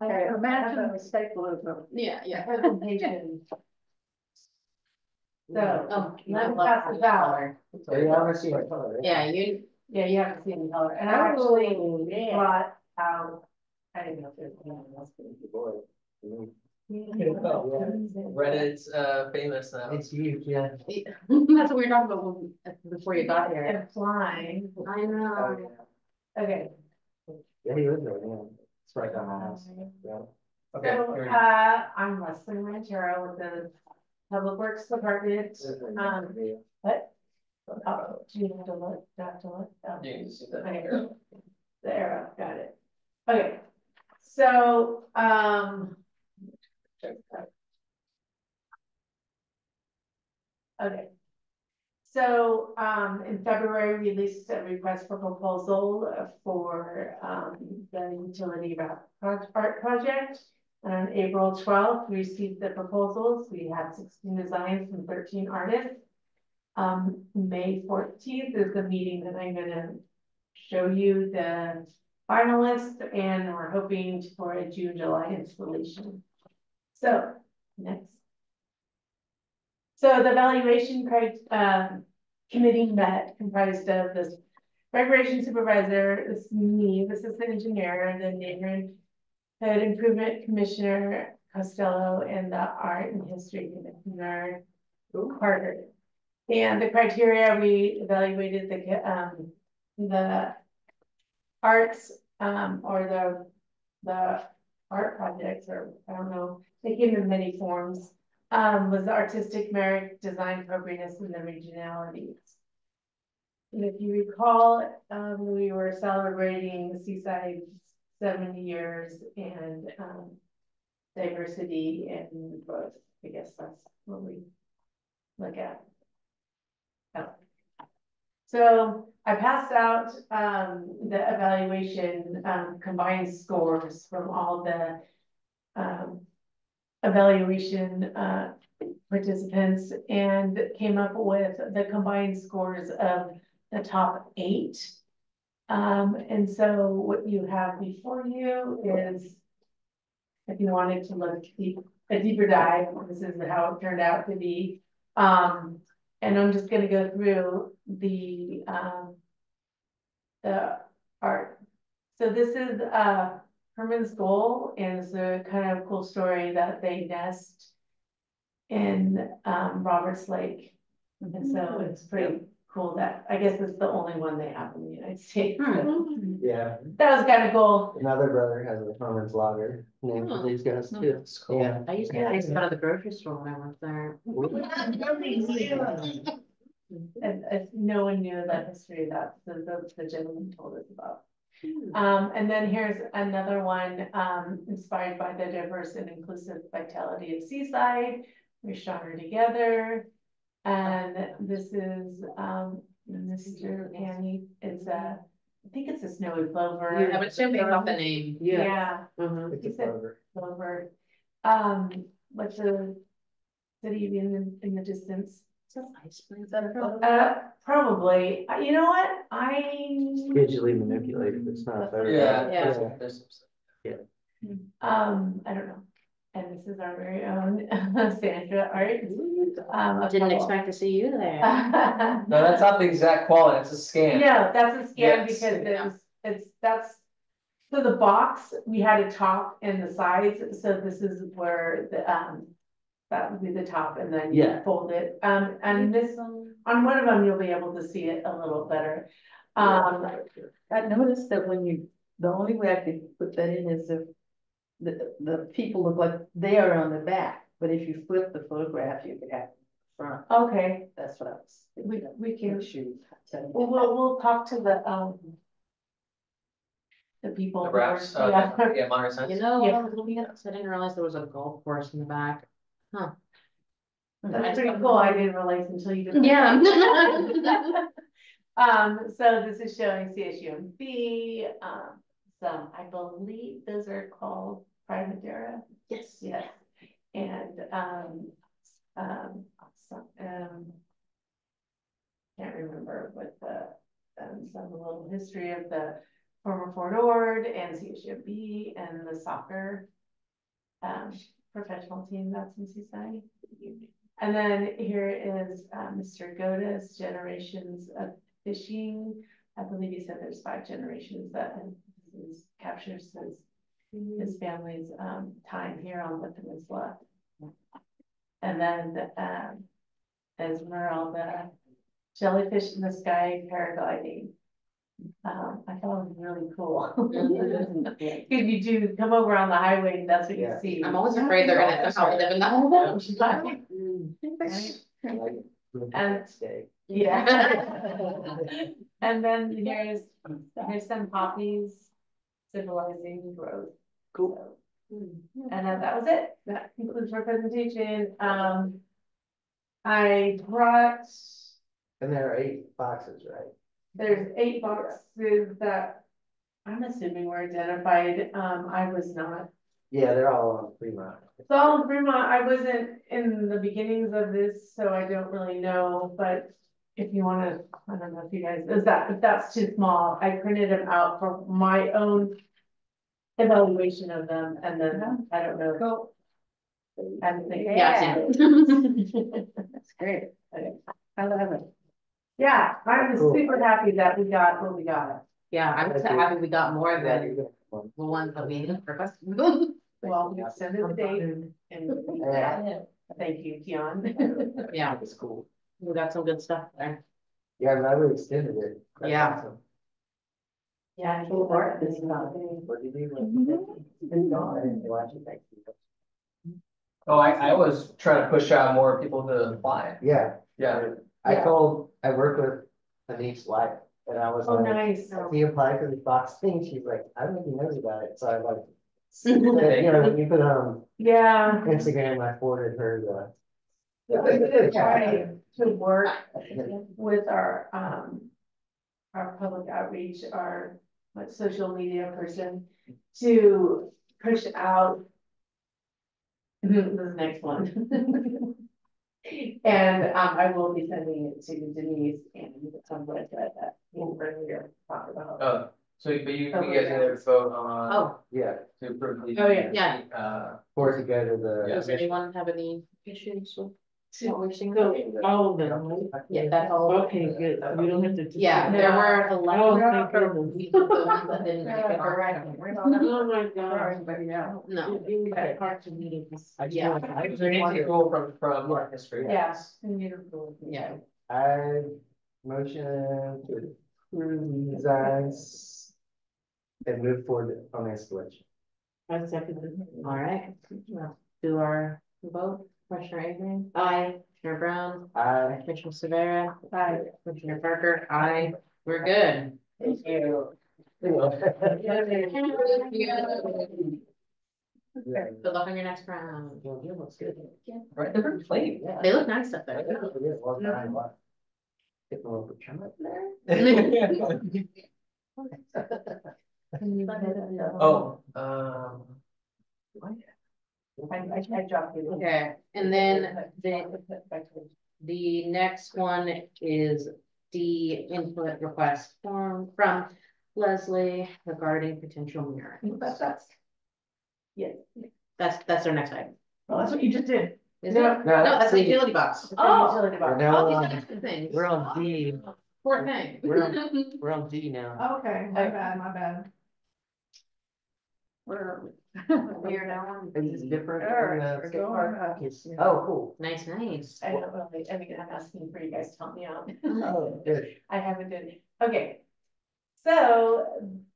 Speaker 3: I imagine the staple is a.
Speaker 1: Yeah, yeah.
Speaker 4: So, let me pass the ballot.
Speaker 6: So you wanna see my color, right?
Speaker 1: Yeah, you,
Speaker 4: Yeah, you have to see the color, and I actually brought out, I didn't know if there's anyone else.
Speaker 6: Good boy. Mhm.
Speaker 2: Reddit's famous now.
Speaker 6: It's huge, yeah.
Speaker 1: that's what we were talking about before you got here.
Speaker 4: And flying,
Speaker 1: I
Speaker 6: Oh,
Speaker 1: know.
Speaker 6: yeah.
Speaker 4: okay.
Speaker 6: Yeah, he lives there, yeah. It's right down my house. Yeah.
Speaker 2: Okay.
Speaker 4: So,
Speaker 2: here we go.
Speaker 4: I'm Leslie Ranchero with the Public Works Department, what? Oh, do you have to look, do I have to look? Oh.
Speaker 2: You can just see that
Speaker 4: Okay.
Speaker 2: here.
Speaker 4: The arrow, got it. Okay, so, okay. So, in February, we released a request for proposal for, the utility art project. And on April 12th, we received the proposals. We had 16 designs from 13 artists. May 14th is the meeting that I'm gonna show you the finalists, and we're hoping for a June, July installation. So, next. So the evaluation committee met, comprised of this recreation supervisor, this me, this is the engineer, and the neighborhood improvement commissioner Costello, and the art and history commissioner Carter. And the criteria, we evaluated the arts, or the art projects, or I don't know, they came in many forms, was the artistic merit, design appropriateness, and the regionalities. And if you recall, we were celebrating Seaside 70 years and diversity and growth. I guess that's what we look at. So I passed out the evaluation combined scores from all the evaluation participants, and came up with the combined scores of the top 8. And so what you have before you is, if you wanted to look a deeper dive, this is how it turned out to be. And I'm just gonna go through the art. So this is Herman's Goal, and it's a kind of cool story that they nest in Roberts Lake. And so it's pretty cool that, I guess it's the only one they have in the United States.
Speaker 6: Yeah,
Speaker 4: That was kind of cool.
Speaker 6: another brother has a Herman's Lager, named for these guys too. Yeah.
Speaker 1: I used to go to the grocery store when I went there.
Speaker 4: And no one knew that history of that, the gentleman told us about. And then here's another one, inspired by the diverse and inclusive vitality of Seaside. We're stronger together. And this is, Mr. Annie is I think it's a snowy clover.
Speaker 1: I would assume based off the name.
Speaker 4: Yeah,
Speaker 1: Uh-huh.
Speaker 6: It's a
Speaker 4: He said-
Speaker 6: clover.
Speaker 4: clover. What's the city in the distance? Probably, you know what,
Speaker 6: Digitally manipulated, it's not.
Speaker 2: Yeah.
Speaker 1: Yeah.
Speaker 2: There's
Speaker 4: I don't know. And this is our very own Sandra Art.
Speaker 1: Didn't expect to see you there.
Speaker 2: No, that's not the exact quality, it's a scan.
Speaker 4: No, that's a scan
Speaker 2: Yes.
Speaker 4: because so the box, we had a top and the sides, so this is where the, that would be the top and then you
Speaker 6: Yeah.
Speaker 4: fold it. And this, on one of them, you'll be able to see it a little better.
Speaker 3: I noticed that the only way I could put that in is if the people look like they are on the back, but if you flip the photograph, you could have the front.
Speaker 4: Okay,
Speaker 3: That's what I was.
Speaker 4: we can,
Speaker 3: Shoot.
Speaker 4: we'll talk to the people.
Speaker 2: The
Speaker 4: who are-
Speaker 2: wraps,
Speaker 4: Yeah.
Speaker 2: yeah, Monterey Signs.
Speaker 1: You know,
Speaker 4: Yeah.
Speaker 1: I was looking at this, I didn't realize there was a golf course in the back.
Speaker 4: That's pretty cool. I didn't realize until you did.
Speaker 1: Yeah.
Speaker 4: So this is showing CSUMB, some, I believe those are called Primavera.
Speaker 1: Yes.
Speaker 4: Yes, and, can't remember what the, some little history of the former Fort Ord and CSUMB and the soccer professional team that's in Seaside. And then here is Mr. Goda's Generations of Fishing. I believe he said there's 5 generations that captures his family's time here on the peninsula. And then Esmeralda, jellyfish in the sky paragliding. I thought it was really cool. If you do come over on the highway, and that's what you
Speaker 6: Yeah.
Speaker 4: see.
Speaker 1: I'm always afraid they're gonna somehow live in the home.
Speaker 4: And-
Speaker 6: Stay.
Speaker 4: Yeah. And then here's some poppies symbolizing growth. Cool. And then that was it. That concludes our presentation. I brought,
Speaker 6: And there are 8 boxes, right?
Speaker 4: there's 8 boxes that I'm assuming were identified. I was not.
Speaker 6: Yeah, they're all on Fremont.
Speaker 4: It's all in Fremont. I wasn't in the beginnings of this, so I don't really know, but if you wanna, I don't know if you guys, if that's too small, I printed them out for my own evaluation of them, and then, I don't know.
Speaker 3: Go.
Speaker 4: I'm thinking.
Speaker 1: Yeah.
Speaker 3: That's great. I love it.
Speaker 4: Yeah, I was
Speaker 6: Cool.
Speaker 4: super happy that we got what we got.
Speaker 1: Yeah, I'm just happy we got more
Speaker 6: Yeah,
Speaker 1: than
Speaker 6: you're good. One.
Speaker 1: the ones that we requested.
Speaker 4: Well, we extended the date, and we got it. Thank you, Keon.
Speaker 1: Yeah,
Speaker 6: It's cool.
Speaker 1: we got some good stuff there.
Speaker 6: Yeah, I really extended it. That's
Speaker 1: Yeah.
Speaker 6: awesome.
Speaker 4: Yeah. I think Mark is
Speaker 6: What did you do? It's gone. I didn't watch it. Thank you.
Speaker 2: Oh, I was trying to push out more people to apply.
Speaker 6: Yeah,
Speaker 2: Yeah.
Speaker 6: I worked with Anik's wife, and I was
Speaker 4: Oh,
Speaker 6: like,
Speaker 4: nice.
Speaker 6: he applied for the box thing, she's like, I don't think he knows about it, so I like. You know, when you put on
Speaker 4: Yeah.
Speaker 6: Instagram, I forwarded her
Speaker 4: We're gonna try to work with our public outreach, our social media person to push out the next one. And I will be sending it to Denise and what that we earlier talked about.
Speaker 2: Oh, so, but you guys didn't vote on.
Speaker 1: Oh,
Speaker 6: yeah,
Speaker 2: To approve the.
Speaker 4: Oh, yeah.
Speaker 1: Yeah.
Speaker 6: force to go to the.
Speaker 2: Yeah.
Speaker 1: does anyone have any issues with what we're seeing?
Speaker 8: All of them, right?
Speaker 1: Yeah, that's all.
Speaker 8: Okay, good, we don't have to.
Speaker 1: Yeah, there were 11.
Speaker 8: Oh, thank goodness.
Speaker 1: We took the ones that didn't make it.
Speaker 8: Oh, my God.
Speaker 1: No.
Speaker 8: We had parts of meetings.
Speaker 1: Yeah.
Speaker 2: Is there anything cool from art history?
Speaker 4: Yes. And you're cool.
Speaker 1: Yeah.
Speaker 6: I motion to approve the designs and move forward on installation.
Speaker 8: I second it.
Speaker 1: All right, let's do our vote. Commissioner Avery,
Speaker 8: Aye.
Speaker 1: Commissioner Brown,
Speaker 6: Aye.
Speaker 1: Commissioner Severa, aye, Commissioner Parker, aye, we're good.
Speaker 6: Thank you.
Speaker 1: Good luck on your next round.
Speaker 6: Looks good.
Speaker 2: Right, different plate.
Speaker 6: Yeah.
Speaker 1: They look nice up there.
Speaker 6: It is, well done, what? Get a little bit of there.
Speaker 2: Oh,
Speaker 5: I dropped it.
Speaker 1: Okay, and then the next one is the input request form from Leslie regarding potential mirror.
Speaker 5: Yes.
Speaker 1: That's our next item.
Speaker 5: Well, that's what you just did.
Speaker 1: Is it?
Speaker 5: No,
Speaker 1: No, that's the utility box.
Speaker 5: Oh.
Speaker 6: We're
Speaker 1: All
Speaker 6: now
Speaker 1: these
Speaker 6: on,
Speaker 1: other good things.
Speaker 6: we're on D,
Speaker 1: Poor thing.
Speaker 6: we're on D now.
Speaker 3: Okay, my bad. Where are we?
Speaker 1: We are now on
Speaker 6: Is this
Speaker 1: D.
Speaker 6: different?
Speaker 3: Alright,
Speaker 6: than
Speaker 3: we're
Speaker 6: the-
Speaker 3: going up.
Speaker 6: Oh, cool.
Speaker 1: Nice.
Speaker 4: I don't really, I mean, I'm asking for you guys to help me out.
Speaker 6: Oh, good.
Speaker 4: I haven't done it. Okay. So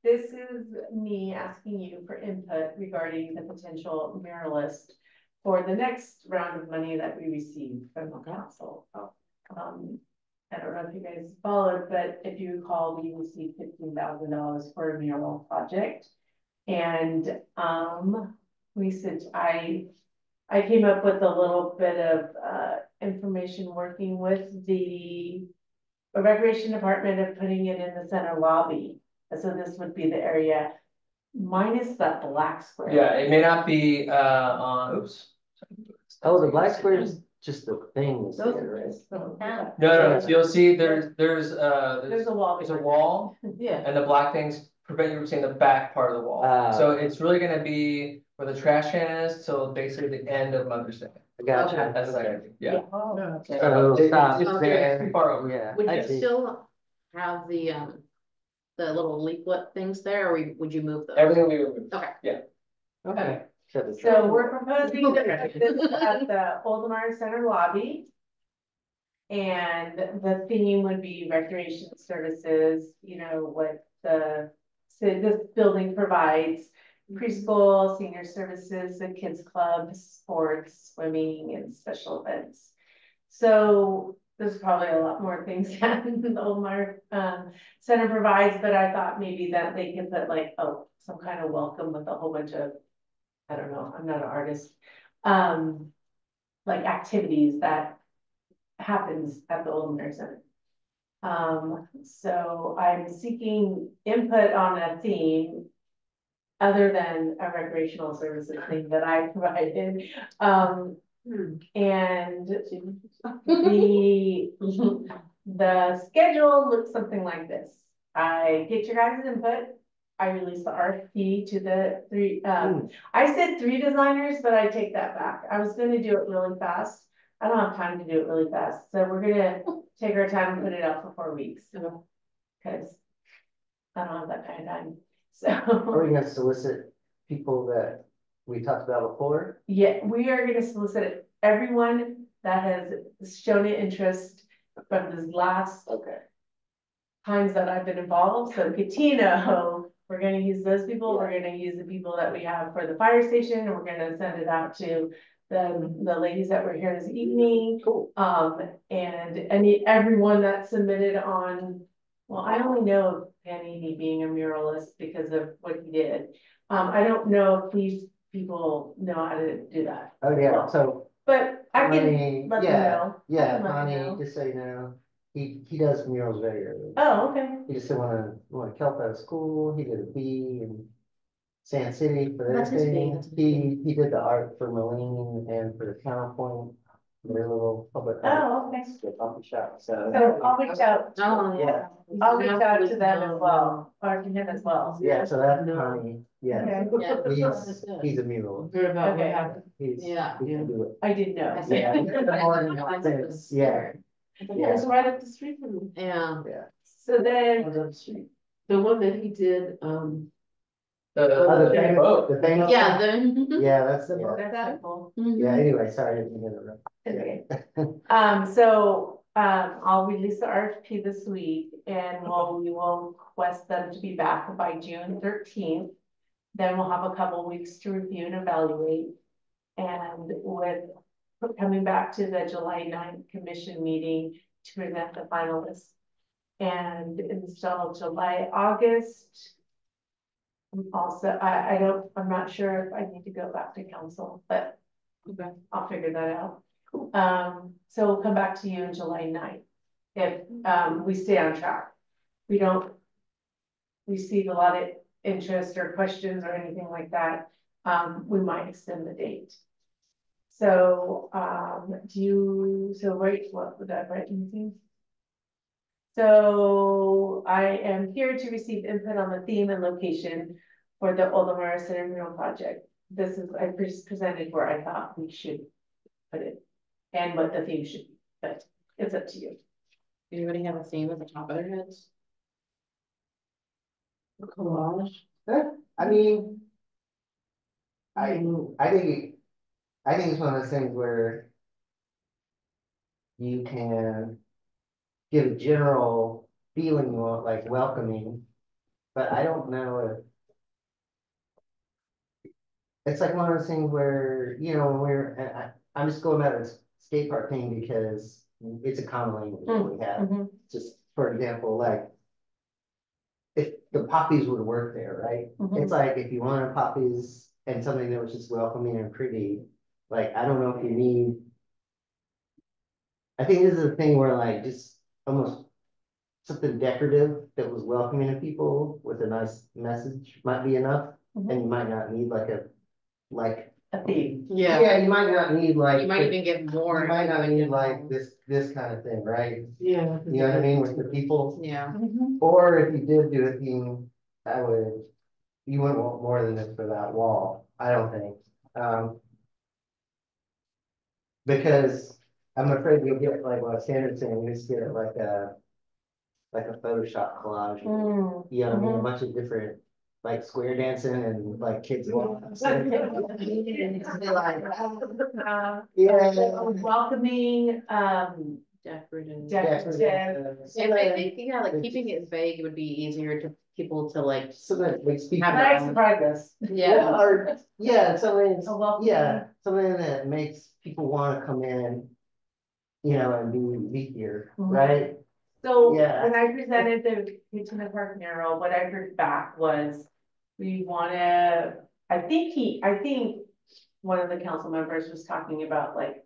Speaker 4: this is me asking you for input regarding the potential muralist for the next round of money that we received from the council. I don't know if you guys followed, but if you recall, we received $15,000 for a mural project. And we said, I came up with a little bit of information working with the recreation department of putting it in the center lobby. So this would be the area minus that black square.
Speaker 2: yeah, it may not be, on, oops.
Speaker 6: Oh, the black square is just the thing,
Speaker 4: Those
Speaker 6: there,
Speaker 4: are
Speaker 6: right?
Speaker 4: just the-
Speaker 2: No, so you'll see there's
Speaker 4: There's a wall.
Speaker 2: there's a wall,
Speaker 4: Yeah.
Speaker 2: and the black things prevent you from seeing the back part of the wall.
Speaker 6: Ah.
Speaker 2: So it's really gonna be where the trash can is, till basically the end of Mother's Day.
Speaker 6: I got you.
Speaker 2: That's like, yeah.
Speaker 3: Oh,
Speaker 6: So stop
Speaker 2: It's
Speaker 6: there.
Speaker 2: too far over.
Speaker 6: Yeah.
Speaker 1: Would
Speaker 6: I
Speaker 1: you
Speaker 6: see.
Speaker 1: still have the little leaflet things there, or would you move those?
Speaker 2: Everything we removed.
Speaker 1: Okay.
Speaker 6: Okay.
Speaker 4: So we're proposing to put this at the Oldemar Center lobby. And the theme would be recreation services, you know, what this building provides. Preschool, senior services, the kids club, sports, swimming, and special events. So there's probably a lot more things that the Oldemar Center provides, but I thought maybe that they could put like, oh, some kind of welcome with a whole bunch of, I don't know, I'm not an artist, like activities that happens at the Oldemar Center. So I'm seeking input on a theme other than a recreational services thing that I provided. And the schedule looks something like this. I get your guys' input. I release the RFP to the three, I said 3 designers, but I take that back. I was gonna do it really fast. I don't have time to do it really fast, so we're gonna take our time and put it out for 4 weeks. Cause I don't have that kind of time,
Speaker 6: Are we
Speaker 4: so.
Speaker 6: gonna solicit people that we talked about before?
Speaker 4: Yeah, we are gonna solicit everyone that has shown an interest from this last
Speaker 6: Okay.
Speaker 4: times that I've been involved, so Catino, we're gonna use those people, we're gonna use the people that we have for the fire station, and we're gonna send it out to the ladies that were here this evening.
Speaker 6: Cool.
Speaker 4: And everyone that submitted on, well, I only know of Panini being a muralist because of what he did. I don't know if these people know how to do that,
Speaker 6: Oh, yeah, so.
Speaker 4: but I can
Speaker 6: Connie,
Speaker 4: let them
Speaker 6: yeah,
Speaker 4: know. I
Speaker 6: yeah,
Speaker 4: can let them
Speaker 6: Connie,
Speaker 4: know.
Speaker 6: just so you know, he does murals very early.
Speaker 4: Oh, okay.
Speaker 6: He just didn't wanna kelp out of school, he did a B in Sand City for
Speaker 1: That's his
Speaker 6: everything.
Speaker 1: thing, that's his
Speaker 6: He did the art for Moline and for the Counterpoint, their little public. art
Speaker 4: Oh, okay.
Speaker 6: Coffee shop, so.
Speaker 4: So I'll reach out.
Speaker 1: Oh,
Speaker 6: Yeah.
Speaker 4: I'll reach out to them as well, or to him as well.
Speaker 6: Yeah, so that's
Speaker 8: No.
Speaker 6: Connie, yeah,
Speaker 1: Yeah.
Speaker 6: he's a mural,
Speaker 8: Heard about what
Speaker 4: Okay.
Speaker 8: happened.
Speaker 1: Yeah.
Speaker 6: he can do it.
Speaker 4: I didn't know.
Speaker 6: Yeah. Yeah.
Speaker 8: Yeah, it's right up the street from me.
Speaker 1: Yeah.
Speaker 4: So then,
Speaker 6: Right up the street.
Speaker 8: The one that he did,
Speaker 6: Oh,
Speaker 2: The boat.
Speaker 6: the thing.
Speaker 1: Yeah, the.
Speaker 6: Yeah, that's the,
Speaker 4: that's helpful.
Speaker 6: yeah, anyway, sorry, I didn't interrupt.
Speaker 4: Okay. So
Speaker 9: I'll release the RFP this week and we will request them to be back by June 13th. Then we'll have a couple weeks to review and evaluate. And with coming back to the July 9th commission meeting to present the finalists. And until July, August. Also, I'm not sure if I need to go back to council, but I'll figure that out. So we'll come back to you on July 9th. If we stay on track. We don't receive a lot of interest or questions or anything like that, we might extend the date. So, what would that write anything? So I am here to receive input on the theme and location for the Oldemar Center Mural Project. This is, I just presented where I thought we should put it and what the theme should be, but it's up to you.
Speaker 1: Anybody have a theme at the top of their heads?
Speaker 6: Collage. I mean, I think it's one of those things where you can give a general feeling of like welcoming, but I don't know if it's like one of those things where, you know, when I'm just going about this skate park thing because it's a common language that we have. Just for example, like if the poppies would work there, right? It's like if you wanted poppies and something that was just welcoming and pretty, like I don't know if you need. I think this is a thing where like just almost something decorative that was welcoming to people with a nice message might be enough, and you might not need like a
Speaker 9: theme.
Speaker 6: Yeah, you might not need like
Speaker 1: You might even get more.
Speaker 6: you might not need like this kind of thing, right?
Speaker 8: Yeah.
Speaker 6: You know what I mean with the people.
Speaker 1: Yeah.
Speaker 6: Or if you did do a theme, you wouldn't want more than this for that wall, I don't think. Because I'm afraid you'll get like what Sandra's saying, you just get like a Photoshop collage. You know what I mean? A bunch of different like square dancing and like kids walking.
Speaker 9: Welcoming, decorative.
Speaker 1: And I think, yeah, like keeping it vague, it would be easier to people to like.
Speaker 6: So that makes people.
Speaker 9: I surprised us.
Speaker 1: Yeah.
Speaker 6: Or, yeah, something,
Speaker 9: welcoming.
Speaker 6: something that makes people want to come in, you know, and be here, right?
Speaker 9: So
Speaker 6: Yeah.
Speaker 9: when I presented the Kitchen and Park mural, what I heard back was we wanna, I think one of the council members was talking about like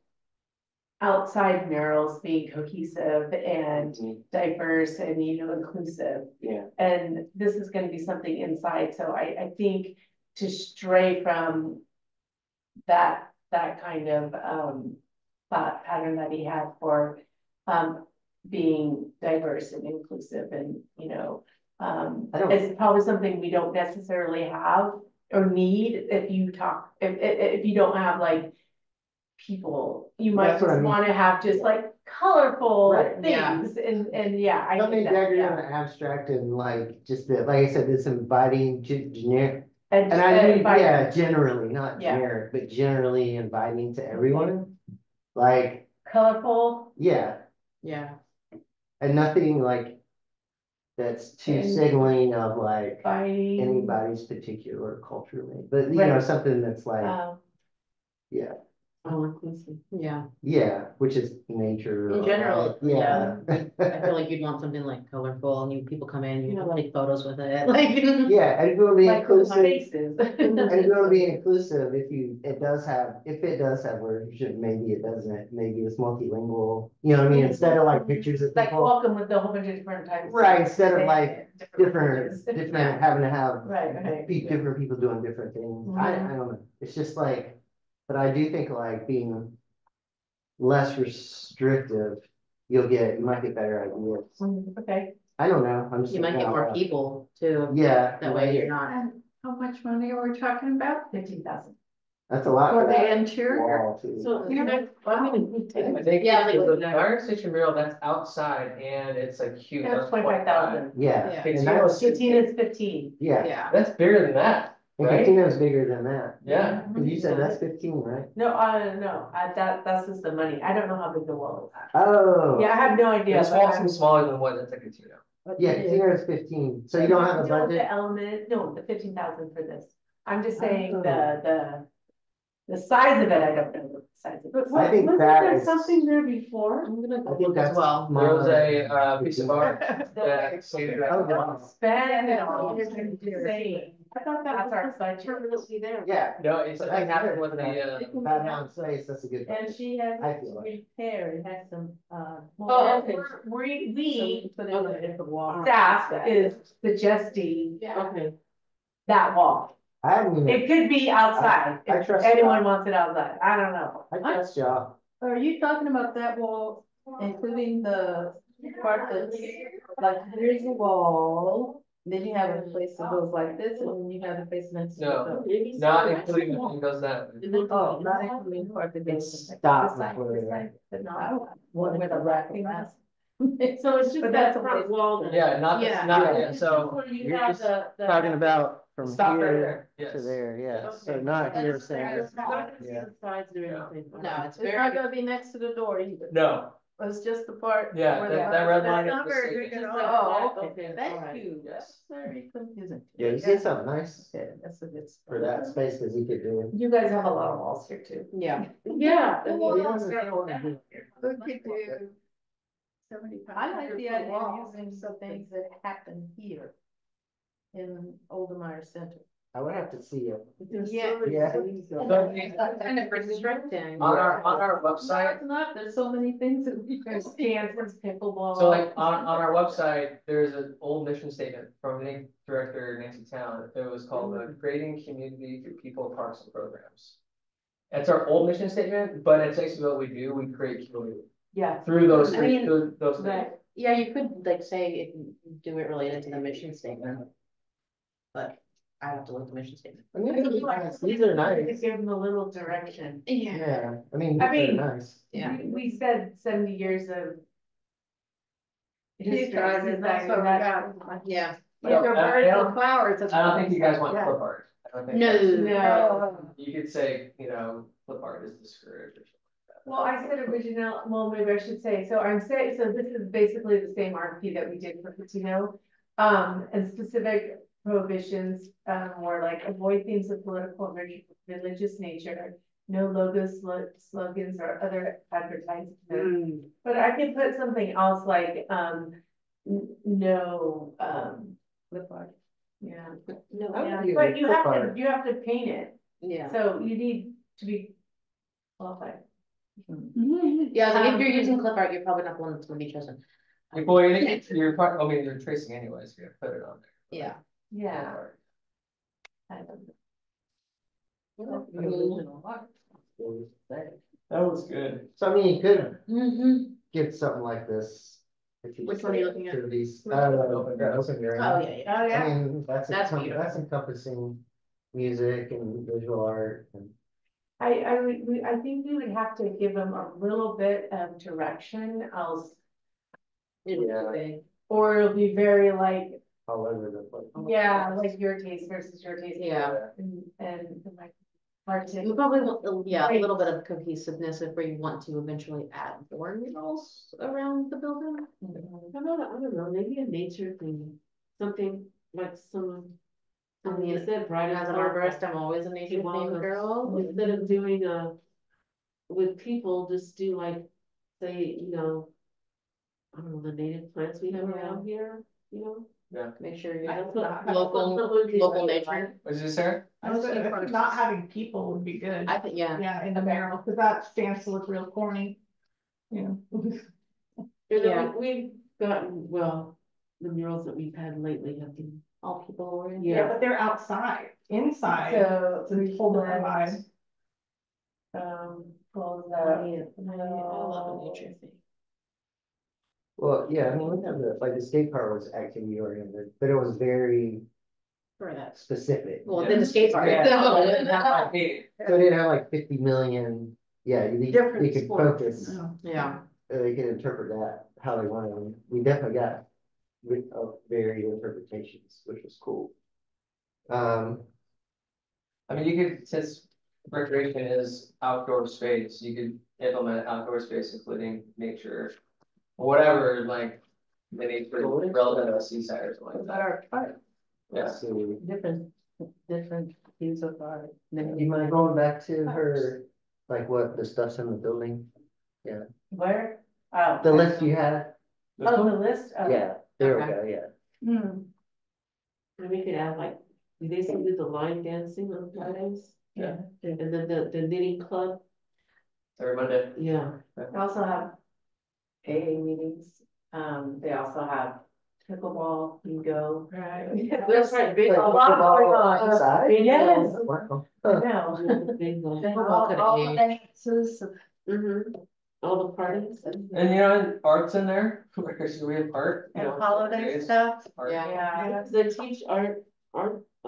Speaker 9: outside murals being cohesive and diverse and, you know, inclusive.
Speaker 6: Yeah.
Speaker 9: And this is gonna be something inside. So I think to stray from that kind of thought pattern that he had for being diverse and inclusive and, you know, it's probably something we don't necessarily have or need if you don't have like people, you might just want to have just like colorful things and yeah, I
Speaker 6: something
Speaker 9: think
Speaker 6: decorative and abstract and like just that, like I said, this inviting generic.
Speaker 9: And
Speaker 6: I mean, yeah, generally, not generic, but generally inviting to everyone. Like
Speaker 9: colorful.
Speaker 6: Yeah.
Speaker 1: Yeah.
Speaker 6: And nothing like that's too signaling of like anybody's particular culture, but you know, something that's like yeah.
Speaker 1: Oh, inclusive. Yeah.
Speaker 6: Yeah, which is nature.
Speaker 1: In general,
Speaker 6: yeah.
Speaker 1: I feel like you'd want something like colorful and people come in, you have take photos with it. Like
Speaker 6: yeah, and it's gonna be inclusive.
Speaker 9: And
Speaker 6: it's gonna be inclusive if it does have version, maybe it doesn't, maybe it's multilingual, you know what I mean? Instead of like pictures of
Speaker 9: like
Speaker 6: people.
Speaker 9: welcome with a whole bunch of different types.
Speaker 6: Right, instead of like different
Speaker 9: yeah.
Speaker 6: having to have
Speaker 9: different
Speaker 6: people doing different things. I don't know. It's just like, but I do think like being less restrictive, you might get better ideas.
Speaker 9: Okay.
Speaker 6: I don't know. I'm just
Speaker 1: you might get more people too.
Speaker 6: Yeah.
Speaker 1: That way you're not.
Speaker 3: And how much money are we talking about?
Speaker 9: 15,000.
Speaker 6: That's a lot
Speaker 3: For the
Speaker 6: that
Speaker 3: interior?
Speaker 6: wall, too.
Speaker 8: So,
Speaker 2: I think
Speaker 1: Yeah,
Speaker 2: the Iron Station mural that's outside and it's like huge.
Speaker 9: That's 25,000.
Speaker 6: Yeah.
Speaker 2: It's
Speaker 6: And that was
Speaker 9: 15 is 15.
Speaker 6: yeah.
Speaker 1: Yeah.
Speaker 2: That's bigger than that.
Speaker 6: And
Speaker 2: Right?
Speaker 6: Catino's bigger than that.
Speaker 2: Yeah,
Speaker 6: 'Cause you said that's 15, right?
Speaker 9: No, that's just the money. I don't know how big the wall is.
Speaker 6: Oh.
Speaker 9: Yeah, I have no idea.
Speaker 2: this
Speaker 9: but
Speaker 2: wall
Speaker 9: I'm-
Speaker 2: seems smaller than what it's like a Catino.
Speaker 6: Yeah, Catino is 15, so you don't have a
Speaker 9: No,
Speaker 6: budget?
Speaker 9: The element, no, the 15,000 for this. I'm just saying
Speaker 6: Oh.
Speaker 9: the size of it, I don't know the size of it.
Speaker 6: I think
Speaker 8: Wasn't
Speaker 6: that
Speaker 8: there
Speaker 6: is-
Speaker 8: something there before?
Speaker 1: I'm gonna
Speaker 6: I think that's.
Speaker 1: well.
Speaker 2: There was a piece of art that stated.
Speaker 6: Oh, wow.
Speaker 9: Spend it
Speaker 3: Yeah,
Speaker 9: all.
Speaker 3: it's
Speaker 9: Insane.
Speaker 8: I thought that
Speaker 9: That's our
Speaker 8: was
Speaker 9: budget.
Speaker 8: permanently there.
Speaker 6: Yeah.
Speaker 2: No, it's
Speaker 6: So
Speaker 2: something
Speaker 6: that's
Speaker 2: happened
Speaker 6: good.
Speaker 2: with the,
Speaker 6: That down space, that's a good.
Speaker 8: And
Speaker 6: budget.
Speaker 8: she has
Speaker 6: I feel like.
Speaker 8: repaired, has some,
Speaker 9: Oh,
Speaker 8: okay.
Speaker 9: we,
Speaker 8: Put in a different wall.
Speaker 9: staff is suggesting
Speaker 8: Okay.
Speaker 9: that wall.
Speaker 6: I haven't even,
Speaker 9: It could be outside,
Speaker 6: I
Speaker 9: if
Speaker 6: trust
Speaker 9: anyone
Speaker 6: y'all.
Speaker 9: wants it outside, I don't know.
Speaker 6: I trust y'all.
Speaker 3: Are you talking about that wall, including the part that's, like, here's the wall, then you have a place that goes like this, and then you have a place next to
Speaker 2: No.
Speaker 3: it.
Speaker 2: not including the one that goes that way.
Speaker 3: Oh, not including part that goes.
Speaker 6: Stop.
Speaker 3: But no, one with a rack of that.
Speaker 8: So it's just
Speaker 3: But
Speaker 8: that
Speaker 3: that's a
Speaker 8: front
Speaker 3: waste.
Speaker 8: wall then?
Speaker 2: Yeah, not,
Speaker 3: Yeah.
Speaker 2: not, yeah, so,
Speaker 8: Where you
Speaker 6: You're
Speaker 8: have
Speaker 6: just
Speaker 8: the.
Speaker 6: Talking about from
Speaker 2: stop right
Speaker 6: here
Speaker 2: there,
Speaker 6: to
Speaker 2: yes.
Speaker 6: there, yeah, so
Speaker 8: Okay.
Speaker 6: not here
Speaker 8: It's
Speaker 6: saying.
Speaker 8: not gonna see
Speaker 6: Yeah.
Speaker 8: the sides or
Speaker 2: Yeah.
Speaker 8: anything.
Speaker 1: No, it's
Speaker 3: It's
Speaker 1: very.
Speaker 3: not gonna be next to the door either.
Speaker 2: No,
Speaker 3: It's just the part.
Speaker 2: yeah,
Speaker 3: where
Speaker 2: that,
Speaker 3: the-
Speaker 2: that red
Speaker 3: That's
Speaker 2: line
Speaker 3: not
Speaker 2: is
Speaker 3: very
Speaker 2: the
Speaker 3: big
Speaker 2: same.
Speaker 3: at
Speaker 8: Just
Speaker 3: all.
Speaker 8: like that,
Speaker 3: Oh,
Speaker 8: okay,
Speaker 3: thank
Speaker 8: alright.
Speaker 3: you,
Speaker 2: Yes.
Speaker 3: that's very confusing.
Speaker 6: Yeah, you did something nice
Speaker 3: Yeah, that's a good.
Speaker 6: for that space, cause you could do.
Speaker 9: You guys have a lot of walls here too.
Speaker 1: Yeah.
Speaker 8: Yeah.
Speaker 3: Well,
Speaker 6: We
Speaker 3: well,
Speaker 6: understand what we're doing.
Speaker 3: We could do. 75. I like the idea of using some things that happen here. In Oldemeyer Center.
Speaker 6: I would have to see it.
Speaker 3: Yeah.
Speaker 6: Yeah.
Speaker 1: That's kind of restricting.
Speaker 2: On our
Speaker 3: No,
Speaker 2: website,
Speaker 3: it's not, there's so many things that we can
Speaker 9: There's
Speaker 3: see.
Speaker 9: dances, pickleball.
Speaker 2: so like on our website, there's an old mission statement from the director Nancy Town. It was called the Creating Community Through People, Parks and Programs. It's our old mission statement, but it's basically what we do. We create community
Speaker 9: Yeah.
Speaker 2: through those,
Speaker 1: I mean,
Speaker 2: those things.
Speaker 9: Right.
Speaker 1: Yeah, you could like say, do it related to the mission statement. But I have to look at the mission statement.
Speaker 6: I mean, these are nice.
Speaker 9: Give them a little direction.
Speaker 6: Yeah, I mean,
Speaker 9: I
Speaker 6: these are
Speaker 9: mean,
Speaker 6: nice.
Speaker 1: Yeah.
Speaker 9: We said 70 years of. history,
Speaker 3: Guys, and that's what we got.
Speaker 1: Yeah.
Speaker 3: If you're
Speaker 2: I
Speaker 3: birds
Speaker 2: don't-
Speaker 3: and flowers. it's
Speaker 2: I don't think you guys want
Speaker 3: Yeah.
Speaker 2: clip art. I don't think
Speaker 1: No.
Speaker 2: that's-
Speaker 9: No.
Speaker 2: You could say, clip art is discouraged or something like that.
Speaker 9: Well, I said original, well, maybe I should say, so I'm saying, so this is basically the same RFP that we did for Patino. And specific prohibitions, were like avoid themes of political or religious nature. No logos, slogans or other advertisements. But I could put something else like, no,
Speaker 3: Flip art.
Speaker 9: yeah.
Speaker 1: No,
Speaker 6: I would
Speaker 9: Yeah,
Speaker 6: do
Speaker 9: but you
Speaker 6: clip
Speaker 9: have to,
Speaker 6: art.
Speaker 9: you have to paint it,
Speaker 1: yeah.
Speaker 9: so you need to be qualified.
Speaker 1: Yeah, like if you're using clip art, you're probably not the one that's gonna be chosen.
Speaker 2: Well, you're tracing anyways, you're gonna put it on there.
Speaker 1: Yeah.
Speaker 9: Yeah. I don't know.
Speaker 3: The original art.
Speaker 2: That was good.
Speaker 6: So I mean, you could
Speaker 1: Mm-hmm.
Speaker 6: get something like this. if
Speaker 1: Which one are you looking at?
Speaker 6: To these,
Speaker 2: Open ground.
Speaker 6: open ground.
Speaker 1: Oh, yeah, yeah.
Speaker 3: Oh, yeah.
Speaker 6: I mean, that's
Speaker 1: That's
Speaker 6: that's encompassing music and visual art and.
Speaker 9: I think we would have to give them a little bit of direction, else,
Speaker 6: Yeah.
Speaker 9: or it'll be very like,
Speaker 6: All over the place.
Speaker 9: yeah, like your taste versus your taste.
Speaker 1: Yeah.
Speaker 9: And like, hard
Speaker 1: You
Speaker 9: to,
Speaker 1: probably want, yeah, a little bit of cohesiveness if we want to eventually add more murals around the building.
Speaker 8: How about, I don't know, maybe a nature thing, something like some.
Speaker 1: I mean,
Speaker 8: Instead, bright
Speaker 1: As an arborist, I'm always a nature
Speaker 8: Well,
Speaker 1: themed girl.
Speaker 8: Instead of doing with people, just do like, say, I don't know, the native plants we have around here,
Speaker 1: Make sure you
Speaker 8: I
Speaker 1: have
Speaker 8: don't know.
Speaker 1: local nature.
Speaker 2: What's this, Sarah?
Speaker 10: I was saying not having people would be good.
Speaker 1: I think, yeah.
Speaker 10: Yeah, in the mural, because that stands to look real corny. You know.
Speaker 8: Yeah, we've gotten, well, the murals that we've had lately have been,
Speaker 1: All people oriented.
Speaker 10: Yeah, but they're outside, inside.
Speaker 9: so.
Speaker 10: So we pulled the vibe.
Speaker 9: Pull
Speaker 1: I
Speaker 9: the.
Speaker 1: love a nature thing.
Speaker 6: Well, yeah, I mean, we have the skate park was activity oriented, but it was very
Speaker 1: For that.
Speaker 6: specific.
Speaker 1: Well, then the skate park.
Speaker 2: Yeah.
Speaker 1: So-
Speaker 2: Hey,
Speaker 6: So it didn't have like 50 million, yeah, you
Speaker 3: Different
Speaker 6: could
Speaker 3: sports.
Speaker 6: focus,
Speaker 1: Yeah.
Speaker 6: they could interpret that how they wanted. We definitely got varied interpretations, which was cool.
Speaker 2: I mean, you could, since recreation is outdoor space, you could implement outdoor space, including nature. Whatever, like, the nature relevant to the seaside or something like that. Yeah.
Speaker 6: So,
Speaker 8: different views of art.
Speaker 6: you mind going back to her, like what the stuff's in the building?
Speaker 9: Where? Oh.
Speaker 6: The list you had?
Speaker 9: Oh, the list? Oh.
Speaker 6: Yeah, there we
Speaker 9: Okay.
Speaker 6: go, yeah.
Speaker 8: And we could add like, do they still do the line dancing on Fridays?
Speaker 2: Yeah.
Speaker 8: And then the knitting club,
Speaker 2: Every Monday.
Speaker 8: yeah.
Speaker 1: They also have AA meetings, they also have pickleball, bingo.
Speaker 9: Right.
Speaker 8: That's right, big,
Speaker 6: Like,
Speaker 8: a lot
Speaker 6: pickleball
Speaker 8: going on.
Speaker 6: outside?
Speaker 9: Yes.
Speaker 6: Wow.
Speaker 9: I know.
Speaker 8: Big one.
Speaker 1: Pickleball could age.
Speaker 3: dances.
Speaker 8: All the parties.
Speaker 2: And you know, art's in there, because we have art. you
Speaker 3: And
Speaker 2: know,
Speaker 3: holiday
Speaker 2: days,
Speaker 3: stuff.
Speaker 2: art.
Speaker 9: Yeah.
Speaker 8: They teach art, for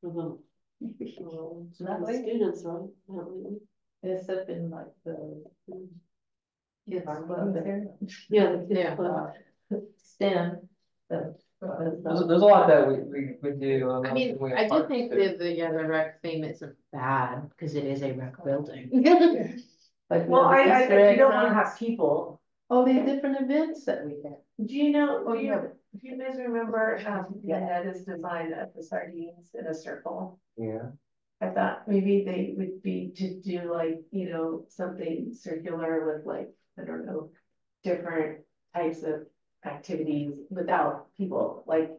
Speaker 8: the students, right?
Speaker 3: It's up in like the. Kids club there.
Speaker 8: Yeah, the
Speaker 1: Yeah.
Speaker 8: kids club.
Speaker 3: STEM.
Speaker 2: There's a lot that we do.
Speaker 1: I mean,
Speaker 2: we have
Speaker 1: I do
Speaker 2: parks
Speaker 1: think
Speaker 2: too.
Speaker 1: the rec theme isn't bad, because it is a rec building.
Speaker 3: Like,
Speaker 9: Well,
Speaker 3: Easter
Speaker 9: you
Speaker 3: egg
Speaker 9: don't wanna
Speaker 3: hunts.
Speaker 9: have people.
Speaker 3: All these different events that we have.
Speaker 9: Do you know,
Speaker 3: Oh, yeah.
Speaker 9: do you guys remember, Netta's design of the sardines in a circle?
Speaker 6: Yeah.
Speaker 9: I thought maybe they would be to do like, you know, something circular with like, I don't know, different types of activities without people, like.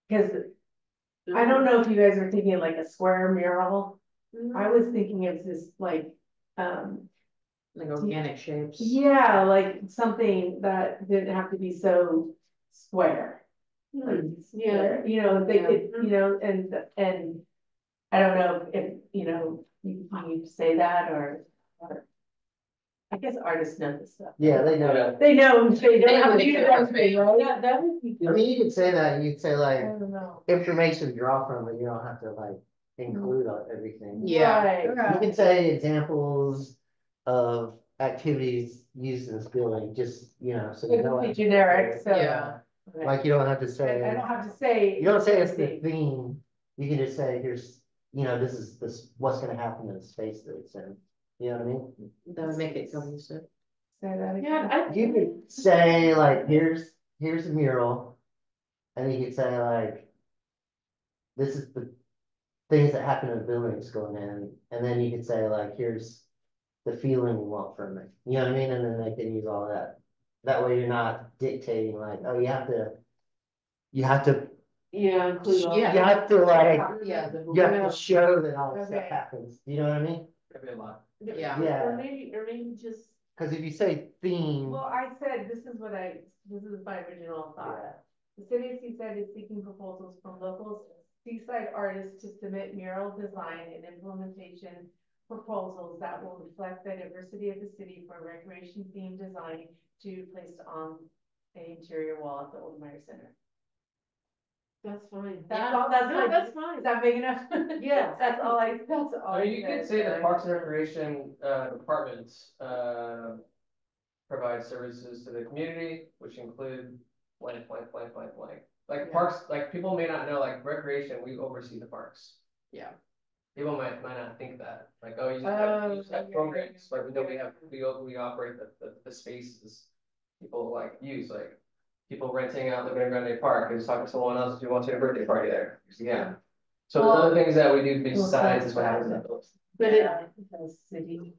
Speaker 9: Cause I don't know if you guys are thinking like a square mural. I was thinking of this like,
Speaker 1: Like organic shapes.
Speaker 9: yeah, like something that didn't have to be so square. Like,
Speaker 8: Yeah.
Speaker 9: you know, they
Speaker 1: Yeah.
Speaker 9: could, you know, and I don't know if, you know, you say that or I guess artists know this stuff.
Speaker 6: Yeah, they know that.
Speaker 9: They know, they don't have to do
Speaker 1: They
Speaker 9: that, right?
Speaker 8: Yeah, that would be
Speaker 6: I mean, you could say that, you could say
Speaker 9: I
Speaker 6: like,
Speaker 9: don't know.
Speaker 6: information to draw from, but you don't have to like include everything.
Speaker 1: Yeah.
Speaker 9: Right.
Speaker 6: You can say examples of activities used in this building, just, you know, so you
Speaker 9: It
Speaker 6: know.
Speaker 9: could be generic, so.
Speaker 1: Yeah.
Speaker 6: Like, you don't have to
Speaker 9: I
Speaker 6: say,
Speaker 9: don't have to say.
Speaker 6: you don't say it's the theme, you can just say, here's, you know, this is what's gonna happen in the space that it's in, you know what I mean?
Speaker 1: That would make it cohesive.
Speaker 9: Say that again.
Speaker 8: Yeah,
Speaker 6: You could say like, here's a mural, and you could say like, this is the things that happen in the buildings going in, and then you could say like, here's the feeling we want from it, you know what I mean, and then they can use all that. That way you're not dictating like, oh, you have to,
Speaker 8: yeah, include all.
Speaker 6: you have to like,
Speaker 1: Yeah.
Speaker 6: you have to show that all this stuff
Speaker 9: Okay.
Speaker 6: happens, you know what I mean?
Speaker 2: Maybe a lot.
Speaker 1: Yeah.
Speaker 6: Yeah.
Speaker 8: Or maybe just,
Speaker 6: Cause if you say theme,
Speaker 9: Well, I said, this is my original thought. The city of Seaside is seeking proposals from local seaside artists to submit mural design and implementation proposals that will reflect the diversity of the city for recreation themed design to be placed on the interior wall at the Old Meyer Center.
Speaker 8: that's fine.
Speaker 9: That's all, that's
Speaker 8: No,
Speaker 9: like,
Speaker 8: that's fine.
Speaker 9: is that big enough?
Speaker 8: Yeah.
Speaker 9: That's all that's all.
Speaker 2: I mean, you
Speaker 9: I
Speaker 2: could say the
Speaker 9: said.
Speaker 2: Parks and Recreation, department, provide services to the community, which include blank, blank, blank, blank, blank. Like
Speaker 9: Yeah.
Speaker 2: parks, like people may not know, like recreation, we oversee the parks.
Speaker 1: Yeah.
Speaker 2: People might not think that, like, oh, you just have
Speaker 9: yeah,
Speaker 2: programs, but no, we operate the spaces. People like use, like, people renting out Laguna Grande Park, and just talking to someone else, if you want to do a birthday party there, yeah. So there's other things that we do besides what happens in the buildings.
Speaker 9: But it, the city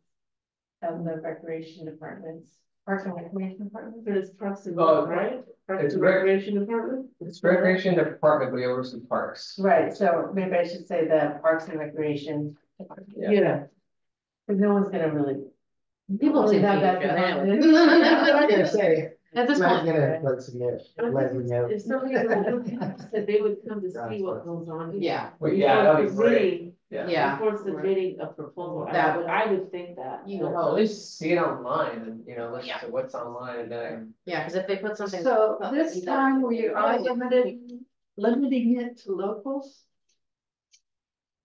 Speaker 9: of the recreation departments, parks and recreation departments.
Speaker 8: But it's Parks and
Speaker 2: Oh,
Speaker 8: Rec, right? Parks
Speaker 2: it's
Speaker 8: and
Speaker 2: rec-
Speaker 8: Recreation Department?
Speaker 2: It's recreation department, but we oversee parks.
Speaker 9: Right, so maybe I should say the parks and recreation department.
Speaker 2: Yeah.
Speaker 9: Cause no one's gonna really.
Speaker 1: People
Speaker 9: really
Speaker 1: say
Speaker 9: have that
Speaker 1: page, yeah.
Speaker 9: design.
Speaker 6: I'm gonna say,
Speaker 1: At this
Speaker 6: I'm
Speaker 1: point.
Speaker 6: gonna like submit, let me know.
Speaker 8: If somebody said they would come to see what goes on. here.
Speaker 1: Yeah.
Speaker 2: Well, yeah, that'd be
Speaker 8: Before
Speaker 2: great.
Speaker 8: submitting-
Speaker 2: Yeah.
Speaker 1: Yeah.
Speaker 8: Before submitting a proposal,
Speaker 1: That would-
Speaker 8: I would think that.
Speaker 1: You
Speaker 8: but-
Speaker 1: would
Speaker 2: At
Speaker 1: hope.
Speaker 2: least see it online and, you know, listen
Speaker 1: Yeah.
Speaker 2: to what's online and then.
Speaker 1: Yeah, because if they put something.
Speaker 3: So this time we are limiting it to locals?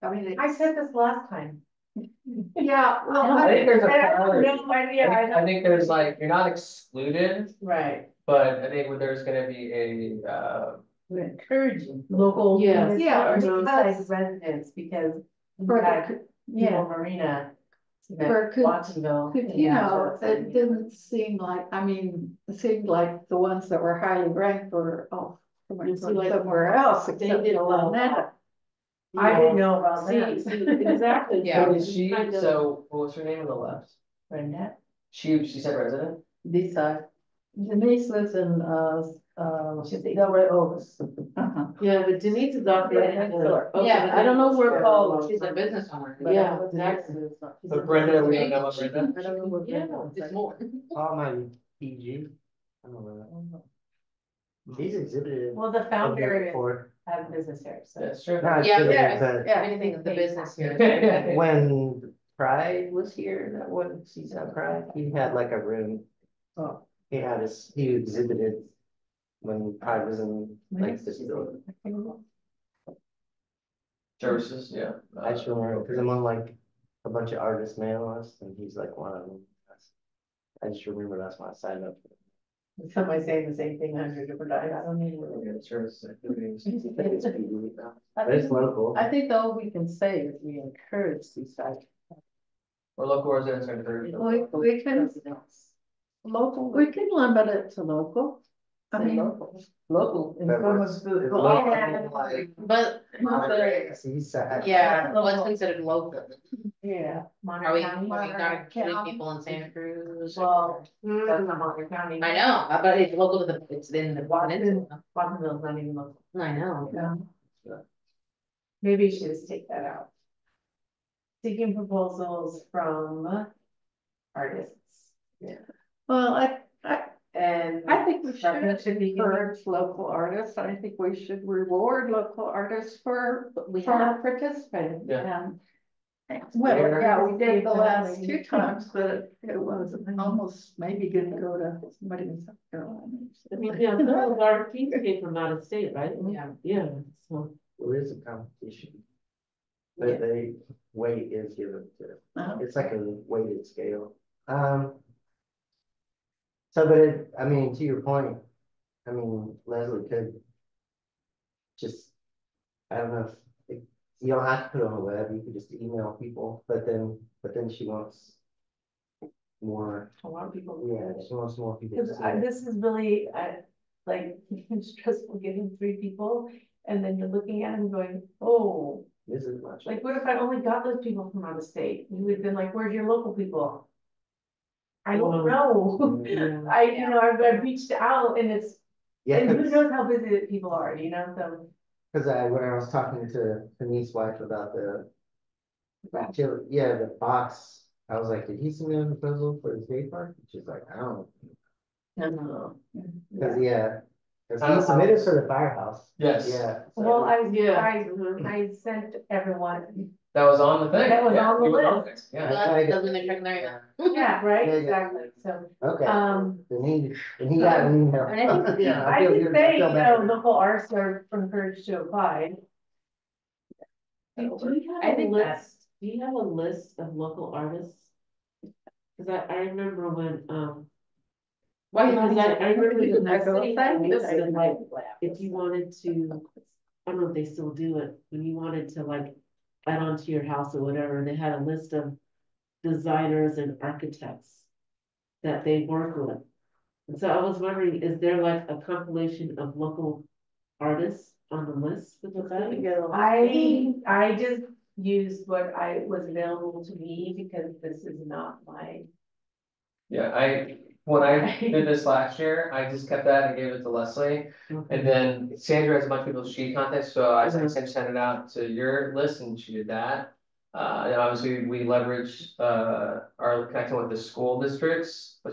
Speaker 3: I mean,
Speaker 9: I said this last time.
Speaker 3: yeah, well,
Speaker 2: I think there's a
Speaker 9: I have
Speaker 2: priority.
Speaker 9: no idea, I
Speaker 2: I
Speaker 9: don't.
Speaker 2: think there's like, you're not excluded,
Speaker 9: Right,
Speaker 2: but I think there's gonna be a,
Speaker 9: we're encouraging local.
Speaker 8: Yes.
Speaker 3: Yeah,
Speaker 9: Or
Speaker 3: because-
Speaker 9: roadside residents, because
Speaker 3: For the
Speaker 9: had
Speaker 3: co-
Speaker 9: Eagle
Speaker 3: yeah,
Speaker 9: Marina.
Speaker 3: For co-
Speaker 9: Watsonville.
Speaker 3: you know, it didn't seem like, I mean, it seemed like the ones that were highly ranked were all coming
Speaker 8: You see,
Speaker 3: from
Speaker 8: like,
Speaker 3: somewhere else,
Speaker 8: they
Speaker 3: except
Speaker 8: did
Speaker 3: for
Speaker 8: well.
Speaker 3: that.
Speaker 9: I didn't know about
Speaker 8: See,
Speaker 9: that.
Speaker 8: exactly.
Speaker 1: Yeah.
Speaker 2: What is she,
Speaker 8: Kind of-
Speaker 2: so what's her name on the left?
Speaker 9: Brenda.
Speaker 2: She said resident?
Speaker 3: This side. Denise lives in, Delray Oaks.
Speaker 8: Yeah, but Denise is out there. Okay,
Speaker 1: Yeah,
Speaker 8: I don't know where Paul.
Speaker 1: She's a business owner.
Speaker 8: Yeah, exactly.
Speaker 2: But Brenda, we don't know about Brenda?
Speaker 3: I don't know what
Speaker 8: Yeah.
Speaker 1: It's more.
Speaker 6: Paul might be PG. I don't know. He's exhibited.
Speaker 9: Well, the founder
Speaker 6: before.
Speaker 9: has business here, so.
Speaker 2: That's true.
Speaker 6: Not
Speaker 1: Yeah,
Speaker 6: exhibited,
Speaker 1: yeah,
Speaker 6: but
Speaker 1: yeah, anything in the business here.
Speaker 6: when Pride was here, that one season of Pride, he had like a room.
Speaker 3: Oh.
Speaker 6: He exhibited when Pride was in like this building.
Speaker 2: Services, yeah.
Speaker 6: I just remember, because I'm on like a bunch of artist mail lists, and he's like one of them. I just remember that's why I signed up.
Speaker 9: Somebody saying the same thing 100 different times. I don't need
Speaker 2: Yeah, services activities.
Speaker 6: But it's local.
Speaker 3: I think all we can say is we encourage these sites.
Speaker 2: Or local residents are encouraged.
Speaker 3: We can, local, we can limit it to local. I
Speaker 8: Say
Speaker 3: mean,
Speaker 8: local.
Speaker 6: But it's- it's local, like,
Speaker 1: But,
Speaker 6: Seaside.
Speaker 1: yeah, what's considered local?
Speaker 3: yeah.
Speaker 1: Are we
Speaker 9: County.
Speaker 1: not including people in Santa Cruz?
Speaker 9: Well, that's not Monterey County.
Speaker 1: I know, but it's local to the, it's in the peninsula.
Speaker 9: Watsonville's not even local.
Speaker 1: I know.
Speaker 9: Maybe you should just take that out. Seeking proposals from artists.
Speaker 3: Well,
Speaker 9: And.
Speaker 3: I think we
Speaker 9: Reference
Speaker 3: should
Speaker 9: should be
Speaker 3: encourage local artists. I think we should reward local artists for participating.
Speaker 2: Yeah.
Speaker 3: And well, yeah, we did the last
Speaker 9: Definitely.
Speaker 3: 2 times, but it was almost maybe good to go to somebody in South Carolina.
Speaker 8: I mean, yeah, some of our teams came from out of state, right?
Speaker 1: Yeah.
Speaker 8: Yeah, so.
Speaker 6: There is a competition. But they, weight is given to,
Speaker 3: Uh-huh.
Speaker 6: it's like a weighted scale. So, but it, I mean, to your point, I mean, Leslie could just, I don't know if, you don't have to put it on the web, you could just email people, but then she wants more,
Speaker 9: A lot of people.
Speaker 6: yeah, she wants more people to
Speaker 9: Because
Speaker 6: see it.
Speaker 9: this is really, like, stressful getting 3 people, and then you're looking at them going, oh,
Speaker 6: This is much.
Speaker 9: like, what if I only got those people from out of state? You would have been like, where's your local people? I don't know. I've reached out and it's,
Speaker 6: Yeah,
Speaker 9: and who knows how busy the people are, you know, so.
Speaker 6: because when I was talking to Denise's wife about the box, I was like, did he submit a proposal for the skate park? She's like, I don't.
Speaker 8: No.
Speaker 6: Because because he submitted for the firehouse.
Speaker 2: Yes.
Speaker 6: Yeah. so-
Speaker 9: Well,
Speaker 8: Yeah.
Speaker 9: I sent everyone,
Speaker 2: That was on the thing.
Speaker 9: That was
Speaker 2: Yeah,
Speaker 9: on the
Speaker 2: you were
Speaker 9: list.
Speaker 2: there. Yeah.
Speaker 1: That doesn't make sense there either.
Speaker 9: yeah, right,
Speaker 6: Yeah, yeah.
Speaker 9: exactly, so,
Speaker 6: Okay.
Speaker 9: um.
Speaker 6: Then he got an email.
Speaker 1: And I think-
Speaker 6: Yeah,
Speaker 9: I
Speaker 6: feel
Speaker 9: can
Speaker 6: good,
Speaker 9: say,
Speaker 6: feel
Speaker 9: you
Speaker 6: better.
Speaker 9: know, local artists are encouraged to apply.
Speaker 8: Do you
Speaker 1: I
Speaker 8: have a
Speaker 1: think
Speaker 8: list, do you have a list of local artists? Cause I remember when,
Speaker 1: Why
Speaker 8: because I remember the
Speaker 3: I go,
Speaker 8: city
Speaker 3: thank you.
Speaker 8: listed, like, if you wanted to, I don't know if they still do it, when you wanted to like add on to your house or whatever, they had a list of designers and architects that they work with. And so I was wondering, is there like a compilation of local artists on the list with the city?
Speaker 9: I just used what was available to me because this is not my.
Speaker 2: Yeah, when I did this last year, I just kept that and gave it to Leslie. And then Sandra has a bunch of people she contacts, so I sent it out to your list and she did that. And obviously we leveraged, our connection with the school districts, Who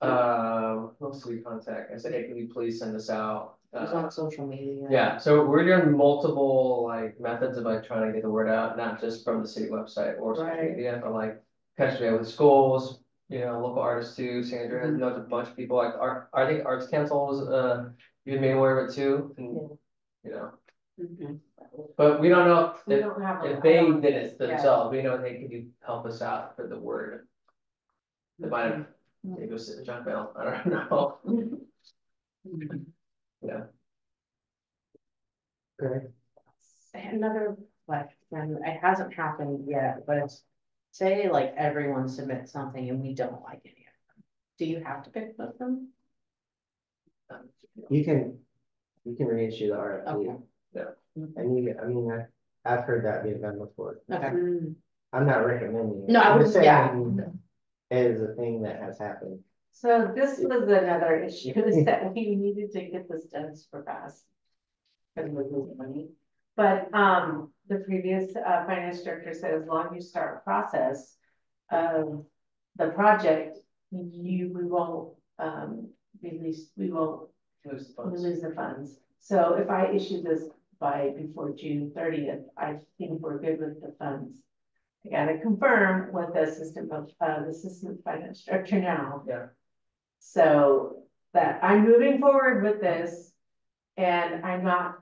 Speaker 2: else do we contact? I said, hey, can you please send this out?
Speaker 1: It's on social media.
Speaker 2: Yeah, so we're doing multiple like methods of like trying to get the word out, not just from the city website or social
Speaker 3: Right.
Speaker 2: media, but like catching with schools, local artists too. Sandra knows a bunch of people like I think Arts Council was even made aware of it too, and but we don't know
Speaker 9: We
Speaker 2: if
Speaker 9: don't have.
Speaker 2: they did it themselves. We know they could help us out for the word. They might have maybe go sit in junk mail. I don't know. Yeah.
Speaker 6: Okay.
Speaker 9: Another question.
Speaker 1: and it hasn't happened yet, but it's, say like everyone submits something and we don't like any of them. Do you have to pick with them?
Speaker 6: You can reissue the RFP.
Speaker 1: Okay.
Speaker 6: And I mean, I've heard that being done before.
Speaker 1: Okay.
Speaker 6: I'm not recommending it.
Speaker 1: No, I
Speaker 6: I'm just
Speaker 1: would, yeah.
Speaker 6: saying it is a thing that has happened.
Speaker 9: So this was another issue, is that we needed to get this done super fast. Because we're losing money. But, the previous, finance director said, as long as you start a process of the project, we won't, we won't lose the funds. So if I issue this before June 30th, I think we're good with the funds. I gotta confirm with the assistant finance director now.
Speaker 2: Yeah.
Speaker 9: So that I'm moving forward with this and I'm not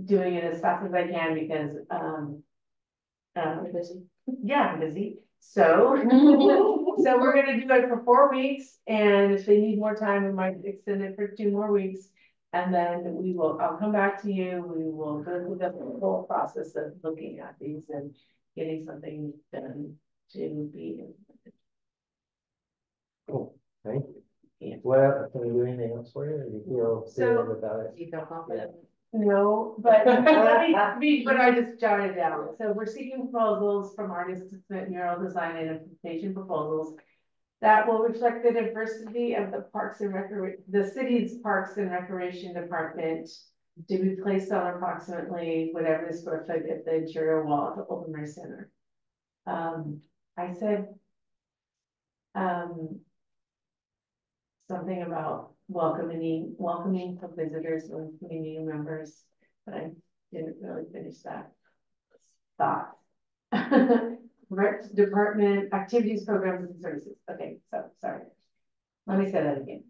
Speaker 9: doing it as fast as I can because, I'm busy. Yeah, I'm busy. So, so we're gonna do it for 4 weeks, and if they need more time, we might extend it for 2 more weeks. And then I'll come back to you, we will go through the whole process of looking at these and getting something done to be implemented.
Speaker 6: Cool, thank you.
Speaker 9: Yeah.
Speaker 6: Well, can we do anything else for you? Or do you feel
Speaker 9: So-
Speaker 6: good about it?
Speaker 1: You feel confident?
Speaker 9: No, but but I just jotted down. So we're seeking proposals from artists to submit mural design and implementation proposals that will reflect the diversity of the the city's Parks and Recreation Department to be placed on approximately whatever the square foot at the interior wall at the Open Air Center. I said something about welcoming for visitors and community members, but I didn't really finish that thought. Rec department activities, programs, and services. Okay, so sorry. Let me say that again.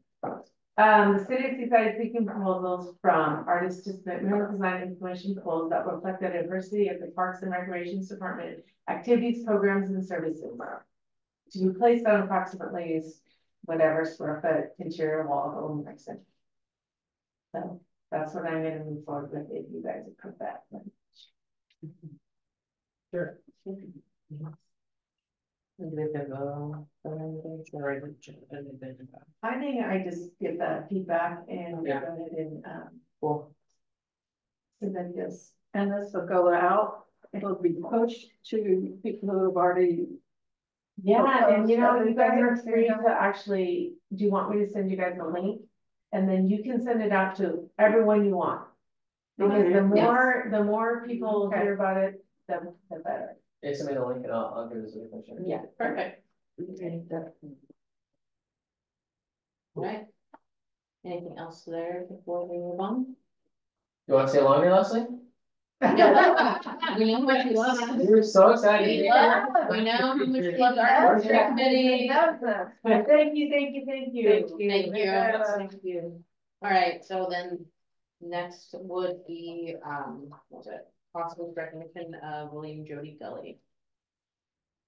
Speaker 9: The city of Seaside is seeking proposals from artists to submit mural design information proposals that reflect the diversity of the Parks and Recreation Department activities, programs, and services to be placed on approximately whatever square foot interior wall of Open Rec Center. So that's what I'm gonna move forward with if you guys approve that.
Speaker 6: Sure.
Speaker 9: I think I just get that feedback and go ahead and, submit this.
Speaker 3: And this will go out, it'll be pushed to people who have already.
Speaker 9: Yeah, and you know, you guys are
Speaker 3: Proposed
Speaker 9: free
Speaker 3: everything.
Speaker 9: to actually, do you want me to send you guys a link? And then you can send it out to everyone you want. Because the more people
Speaker 3: Okay.
Speaker 9: hear about it, the better.
Speaker 2: It's a link and I'll give this a commissioner.
Speaker 1: Yeah, perfect.
Speaker 8: Okay,
Speaker 1: Right. Anything else there before we move on?
Speaker 2: You want to stay longer, Leslie?
Speaker 1: We know what you love.
Speaker 2: You're so excited.
Speaker 1: We know how much you love our committee.
Speaker 9: Thank you, thank you, thank you.
Speaker 1: Thank you. Thank you. All right, so then next would be, what was it? Possible recognition of William Jody Gully.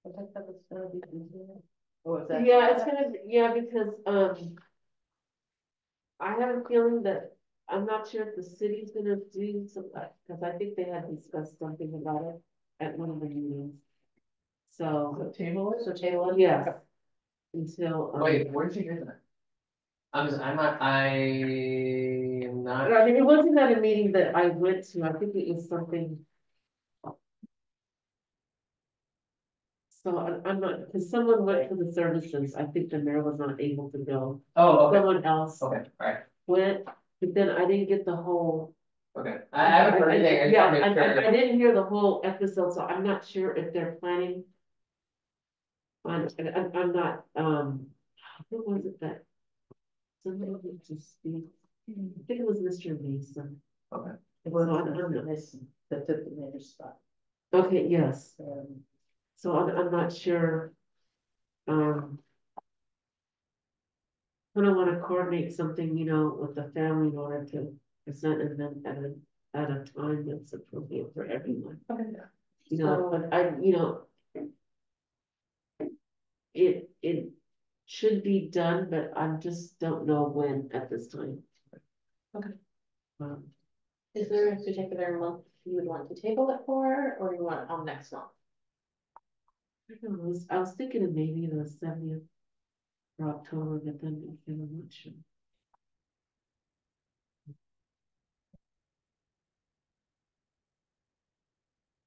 Speaker 1: I think that was gonna be easier. Or was that?
Speaker 8: Yeah, it's gonna, because, I have a feeling that, I'm not sure if the city's gonna do some, because I think they had discussed something about it at one of the meetings. So,
Speaker 1: table it? So table it?
Speaker 8: yes. Until.
Speaker 2: Wait, where did you hear that? I am not.
Speaker 8: I mean, it wasn't at a meeting that I went to, I think it was something. So I'm not, because someone went to the services, I think the mayor was not able to go,
Speaker 2: Oh, okay,
Speaker 8: someone else
Speaker 2: okay, alright,
Speaker 8: went, but then I didn't get the whole.
Speaker 2: okay. I haven't heard anything. I just
Speaker 8: Yeah,
Speaker 2: wanna make sure.
Speaker 8: I didn't hear the whole episode, so I'm not sure if they're planning. I'm not, who was it that? Somebody went to speak, I think it was Mr. Mason.
Speaker 2: Okay.
Speaker 8: It was on,
Speaker 7: That took the mayor's spot.
Speaker 8: okay, yes, so I'm not sure. I don't wanna coordinate something, with the family in order to present and then at a time that's appropriate for everyone.
Speaker 9: Okay.
Speaker 8: But it should be done, but I just don't know when at this time.
Speaker 1: Okay.
Speaker 8: Um,
Speaker 1: Is there a particular month you would want to table it for, or you want it on next month?
Speaker 8: I don't know, I was thinking of maybe the 70th for October, but then again, I'm not sure.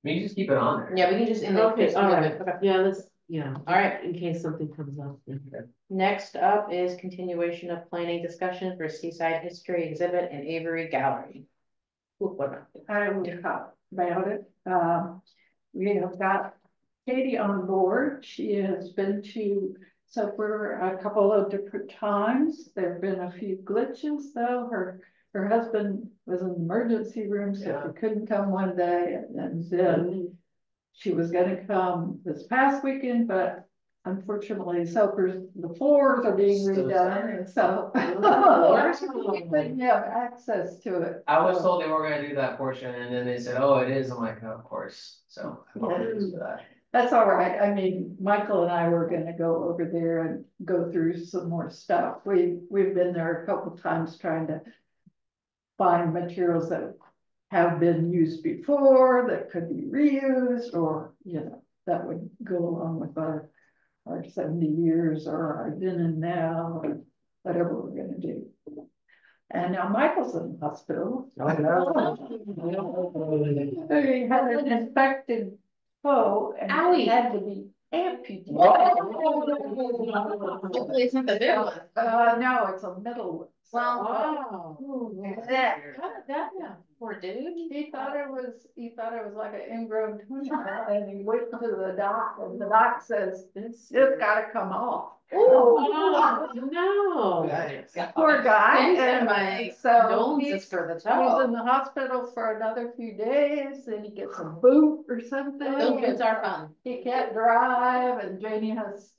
Speaker 2: We can just keep it on there.
Speaker 1: Yeah, we can just.
Speaker 8: Okay, all right,
Speaker 1: Okay.
Speaker 8: yeah, let's, yeah.
Speaker 1: All right.
Speaker 8: In case something comes up.
Speaker 1: Next up is continuation of planning discussion for Seaside History Exhibit and Avery Gallery. What?
Speaker 3: I will talk about it. We have got Katie on board. She has been to Soper a couple of different times. There have been a few glitches though. Her husband was in the emergency room, so she couldn't come one day, and then she was gonna come this past weekend, but unfortunately, Soper's, the floors are being redone, and so we couldn't have access to it.
Speaker 2: I was
Speaker 3: So-
Speaker 2: told they were gonna do that portion, and then they said, oh, it is, I'm like, oh, of course, so. I apologize for that.
Speaker 3: That's all right. I mean, Michael and I were gonna go over there and go through some more stuff. We've been there a couple times trying to find materials that have been used before that could be reused, or, you know, that would go along with our 70 years or our then and now, or whatever we're gonna do. And now Michael's in the hospital.
Speaker 6: Oh, no.
Speaker 3: He had an infected toe and
Speaker 1: Owie.
Speaker 3: it had to be amputated.
Speaker 1: Hopefully it's not the big one.
Speaker 3: No, it's a middle one.
Speaker 1: Wow.
Speaker 3: That,
Speaker 1: How did that happen? Poor dude.
Speaker 3: he thought it was like an ingrown tumor, and he went to the doc, and the doc says, it's gotta come off.
Speaker 8: Oh, no.
Speaker 3: Poor guy,
Speaker 1: Thanks,
Speaker 3: and
Speaker 1: my
Speaker 3: so
Speaker 1: condolences
Speaker 3: he's
Speaker 1: for the
Speaker 3: in
Speaker 1: toe.
Speaker 3: the hospital for another few days, then he gets a boot or something.
Speaker 1: Those boots are fun.
Speaker 3: He can't drive, and Janie, his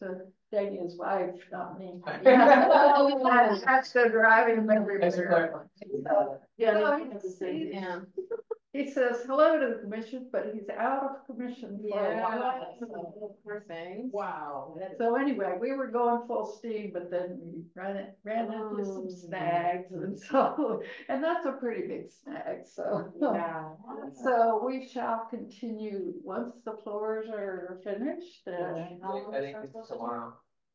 Speaker 3: wife, not me. Has to drive him everywhere.
Speaker 8: Yeah,
Speaker 3: So
Speaker 8: they have the same.
Speaker 1: Yeah.
Speaker 3: he says hello to the commission, but he's out of commission for a while. So-
Speaker 1: Poor thing.
Speaker 3: Wow. So anyway, we were going full steam, but then we ran into some snags, and so, and that's a pretty big snag, so.
Speaker 1: Yeah.
Speaker 3: So we shall continue once the floors are finished.
Speaker 2: I think it's tomorrow.